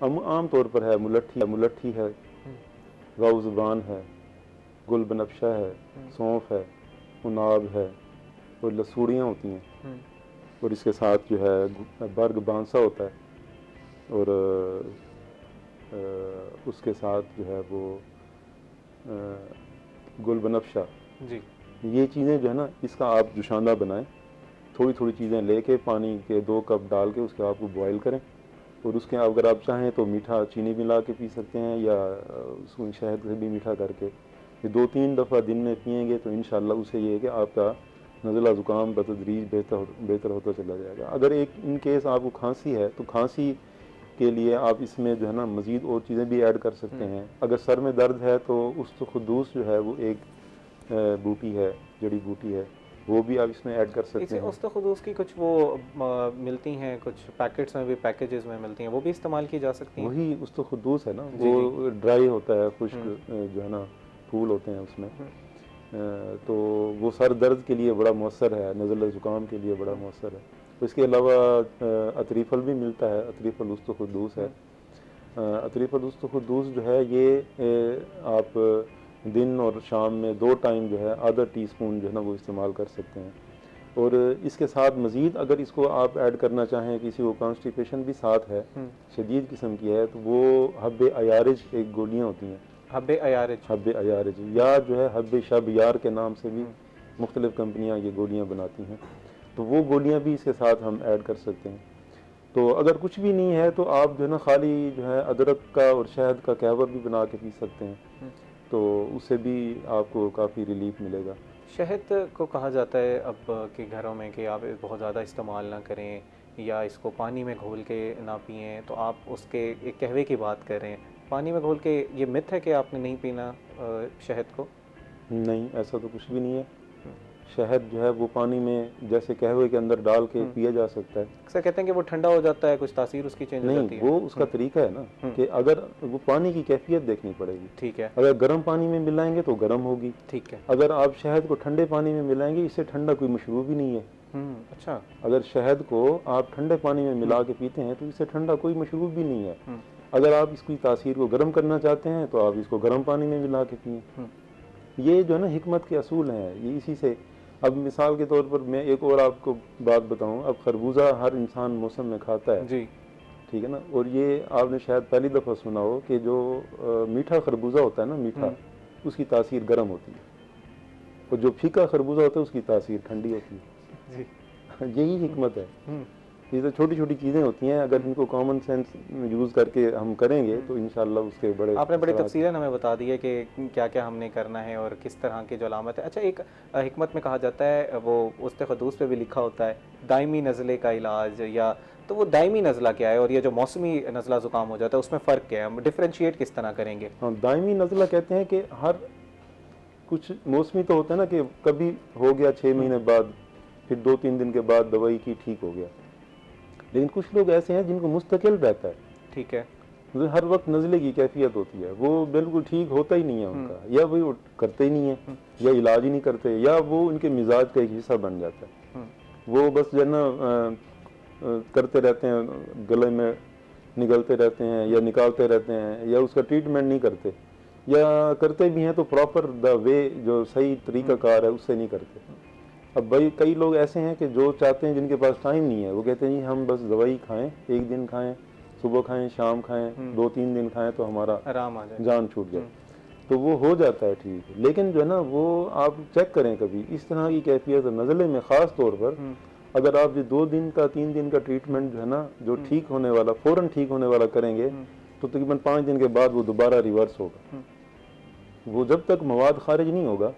[SPEAKER 6] आम तौर पर है मुलट्ठी है, गाउ ज़ुबान है, गुल बनफ्शा है, सौंफ है, उनाब है, और लसूड़ियाँ होती हैं, और इसके साथ जो है बर्ग बांसा होता है, और उसके साथ जो है वो गुल बनफ्शा जी। ये चीज़ें जो है ना, इसका आप जुशांदा बनाएं। थोड़ी थोड़ी चीज़ें लेके पानी के 2 कप डाल के उसके आपको बॉयल करें, और उसके अगर आप चाहें तो मीठा चीनी मिला के पी सकते हैं, या उसको शहद से भी मीठा करके। ये 2-3 दफ़ा दिन में पिएंगे तो इंशाल्लाह उससे ये है कि आपका नज़ला ज़ुकाम बतदरीज बेहतर होता चला जाएगा। अगर एक इन केस आपको खांसी है तो खांसी के लिए आप इसमें जो है ना मज़ीद और चीज़ें भी ऐड कर सकते हैं। अगर सर में दर्द है तो उस्तखुदूस जो है वो एक बूटी है, जड़ी बूटी है, वो भी आप इसमें ऐड कर सकते हैं।
[SPEAKER 1] उस्तखुदूस की कुछ वो मिलती हैं, कुछ पैकेट्स में भी, पैकेजेस में मिलती हैं, वो भी इस्तेमाल की जा सकती हैं।
[SPEAKER 6] वही उस्तखुदूस है ना, वो ड्राई होता है, खुश्क जो है ना फूल होते हैं उसमें। तो वो सर दर्द के लिए बड़ा मौसर है, नज़ला ज़ुकाम के लिए बड़ा मौसर है। इसके अलावा अतरीफ़ल भी मिलता है, अतरीफ़ल उस्तखुदूस है। अतरीफ़ल उस्तखुदूस जो है ये आप दिन और शाम में 2 टाइम जो है आधा टीस्पून जो है ना वो इस्तेमाल कर सकते हैं। और इसके साथ मज़ीद अगर इसको आप ऐड करना चाहें, किसी को कॉन्स्टिपेशन भी साथ है, शदीद किस्म की है, तो वो हब्बे अयारिज एक गोलियाँ होती हैं,
[SPEAKER 1] हब्बे अयारिज।
[SPEAKER 6] हब्बे अयारिज या जो है हब्बे शब यार के नाम से भी मुख्तलिफ़ कंपनियां ये गोलियां बनाती हैं, तो वो गोलियां भी इसके साथ हम ऐड कर सकते हैं। तो अगर कुछ भी नहीं है तो आप जो है ना खाली जो है अदरक का और शहद का कहवा भी बना के पी सकते हैं, तो उससे भी आपको काफ़ी रिलीफ मिलेगा।
[SPEAKER 1] शहद को कहा जाता है अब के घरों में कि आप बहुत ज़्यादा इस्तेमाल ना करें या इसको पानी में घोल के ना पिएं, तो आप उसके एक कहवे की बात कर रहे हैं, पानी में घोल के, ये मिथ है कि आपने नहीं पीना शहद को?
[SPEAKER 6] नहीं, ऐसा तो कुछ भी नहीं है। शहद जो है वो पानी में जैसे कहवे के अंदर डाल के पिया जा सकता है।
[SPEAKER 1] अक्सर कहते हैं कि वो ठंडा हो जाता है, कुछ तासीर उसकी चेंज हो जाती
[SPEAKER 6] नहीं,
[SPEAKER 1] है।
[SPEAKER 6] वो उसका तरीका है ना कि अगर वो पानी की कैफियत देखनी पड़ेगी।
[SPEAKER 1] ठीक है,
[SPEAKER 6] अगर गर्म पानी में मिलाएंगे तो गर्म होगी।
[SPEAKER 1] ठीक है।
[SPEAKER 6] अगर आप शहद को ठंडे पानी में मिलाएंगे, इससे ठंडा कोई मशरूब ही नहीं है।
[SPEAKER 1] अच्छा।
[SPEAKER 6] अगर शहद को आप ठंडे पानी में मिला के पीते हैं तो इससे ठंडा कोई मशरूब भी नहीं है। अगर आप इसकी तासीर को गर्म करना चाहते हैं तो आप इसको गर्म पानी में मिला के पिएं। ये जो है ना हिकमत के असूल हैं, ये इसी से। अब मिसाल के तौर पर मैं एक और आपको बात बताऊं, अब खरबूजा हर इंसान मौसम में खाता है
[SPEAKER 1] जी,
[SPEAKER 6] ठीक है ना, और ये आपने शायद पहली दफ़ा सुना हो कि जो मीठा खरबूजा होता है ना, मीठा, उसकी तासीर गर्म होती है, और जो फीका खरबूजा होता है उसकी तासीर ठंडी होती है जी। यही हिकमत है। ये तो छोटी छोटी चीज़ें होती हैं, अगर इनको कॉमन सेंस यूज़ करके हम करेंगे तो इंशाल्लाह उसके बड़े
[SPEAKER 1] आपने बड़ी तफसीलन हमें बता दी है कि क्या क्या हमने करना है और किस तरह की जो अलामत है। अच्छा, एक हिकमत में कहा जाता है, वो उस्ते खदूस पे भी लिखा होता है, दायमी नज़ले का इलाज, या तो वो दायमी नज़ला क्या है और ये जो मौसमी नज़ला ज़ुकाम हो जाता है उसमें फ़र्क क्या है, हम डिफ्रेंशिएट किस तरह करेंगे?
[SPEAKER 6] हाँ, दायमी नज़ला कहते हैं कि हर कुछ मौसमी तो होता है ना कि कभी हो गया 6 महीने बाद, फिर 2-3 दिन के बाद दवाई की ठीक हो गया, लेकिन कुछ लोग ऐसे हैं जिनको मुस्तकिल रहता है।
[SPEAKER 1] ठीक है,
[SPEAKER 6] मतलब हर वक्त नज़ले की कैफियत होती है, वो बिल्कुल ठीक होता ही नहीं है उनका, या वो करते ही नहीं है, या इलाज ही नहीं करते, या वो उनके मिजाज का एक हिस्सा बन जाता है। वो बस जो है ना करते रहते हैं, गले में निगलते रहते हैं या निकालते रहते हैं, या उसका ट्रीटमेंट नहीं करते, या करते भी हैं तो प्रॉपर द वे जो सही तरीक़ाकार है उससे नहीं करते। अब भाई कई लोग ऐसे हैं कि जो चाहते हैं, जिनके पास टाइम नहीं है, वो कहते हैं जी हम बस दवाई खाएं, एक दिन खाएं, सुबह खाएं, शाम खाएं, 2-3 दिन खाएं तो हमारा
[SPEAKER 1] आराम आ जाए,
[SPEAKER 6] जान छूट जाए, तो वो हो जाता है ठीक। लेकिन जो है ना वो आप चेक करें कभी इस तरह की कैफियत नज़ले में, ख़ास तौर पर अगर आप जो 2 दिन का 3 दिन का ट्रीटमेंट जो है ना, जो ठीक होने वाला, फ़ौरन ठीक होने वाला करेंगे तो तकरीबन 5 दिन के बाद वो दोबारा रिवर्स होगा। वो जब तक मवाद खारिज नहीं होगा,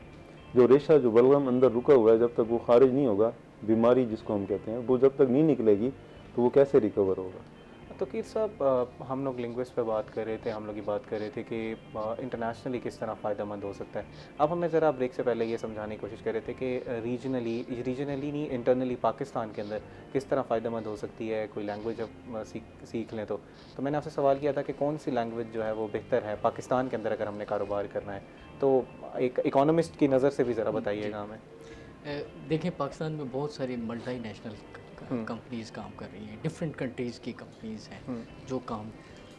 [SPEAKER 6] जो रेशा जो बलगम अंदर रुका हुआ है, जब तक वो खारिज नहीं होगा, बीमारी जिसको हम कहते हैं, वो जब तक नहीं निकलेगी तो वो कैसे रिकवर होगा।
[SPEAKER 1] तो कीर साहब, हम लोग लिंग्विस्ट पे बात कर रहे थे, हम लोग ये बात कर रहे थे कि इंटरनेशनली किस तरह फ़ायदेमंद हो सकता है। अब हमें ज़रा ब्रेक से पहले ये समझाने की कोशिश कर रहे थे कि रीजनली नहीं, इंटरनली पाकिस्तान के अंदर किस तरह फ़ायदेमंद हो सकती है कोई लैंग्वेज अब सीख लें तो मैंने आपसे सवाल किया था कि कौन सी लैंग्वेज जो है वो बेहतर है पाकिस्तान के अंदर अगर हमने कारोबार करना है, तो एक इकोनॉमिस्ट की नज़र से भी ज़रा बताइएगा हमें।
[SPEAKER 5] देखें, पाकिस्तान में बहुत सारी मल्टीनेशनल कंपनीज़ काम कर रही हैं, डिफरेंट कंट्रीज़ की कंपनीज़ हैं जो काम,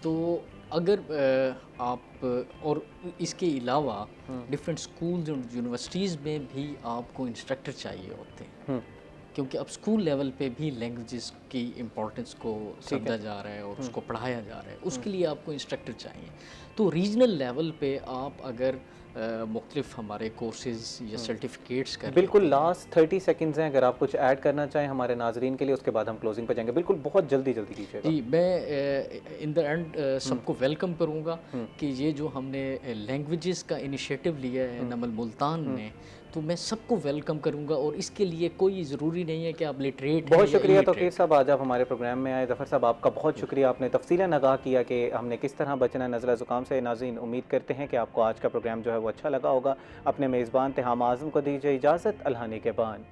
[SPEAKER 5] तो अगर आप और इसके अलावा डिफरेंट स्कूल्स और यूनिवर्सिटीज़ में भी आपको इंस्ट्रक्टर चाहिए होते हैं, क्योंकि अब स्कूल लेवल पे भी लैंग्वेजेस की इम्पोर्टेंस को समझा जा रहा है और उसको पढ़ाया जा रहा है, उसके लिए आपको इंस्ट्रक्टर चाहिए। तो रीजनल लेवल पे आप अगर मुख्तलिफ हमारे कोर्सेज़ या सर्टिफिकेट्स कर,
[SPEAKER 1] बिल्कुल लास्ट 30 सेकंड्स हैं, अगर आप कुछ ऐड करना चाहें हमारे नाजरीन के लिए, उसके बाद हम क्लोजिंग पे जाएंगे। बिल्कुल बहुत जल्दी कीजिएगा।
[SPEAKER 5] जी, मैं इन द एंड सबको वेलकम करूंगा कि ये जो हमने लैंग्वेजेस का इनिशिएटिव लिया है नमल मुल्तान ने, तो मैं सबको वेलकम करूंगा, और इसके लिए कोई ज़रूरी नहीं है कि आप लिटरेट हैं।
[SPEAKER 1] बहुत शुक्रिया तौकीर साहब, आज आप हमारे प्रोग्राम में आए। ज़फ़र साहब, आपका बहुत शुक्रिया, आपने तफसीलन आगाह किया कि हमने किस तरह बचना है नज़ला ज़ुकाम से। नाज़रीन, उम्मीद करते हैं कि आपको आज का प्रोग्राम जो है वो अच्छा लगा होगा। अपने मेज़बान तिहाम आज़म को दीजिए इजाज़त, अल्लाह ने के बान।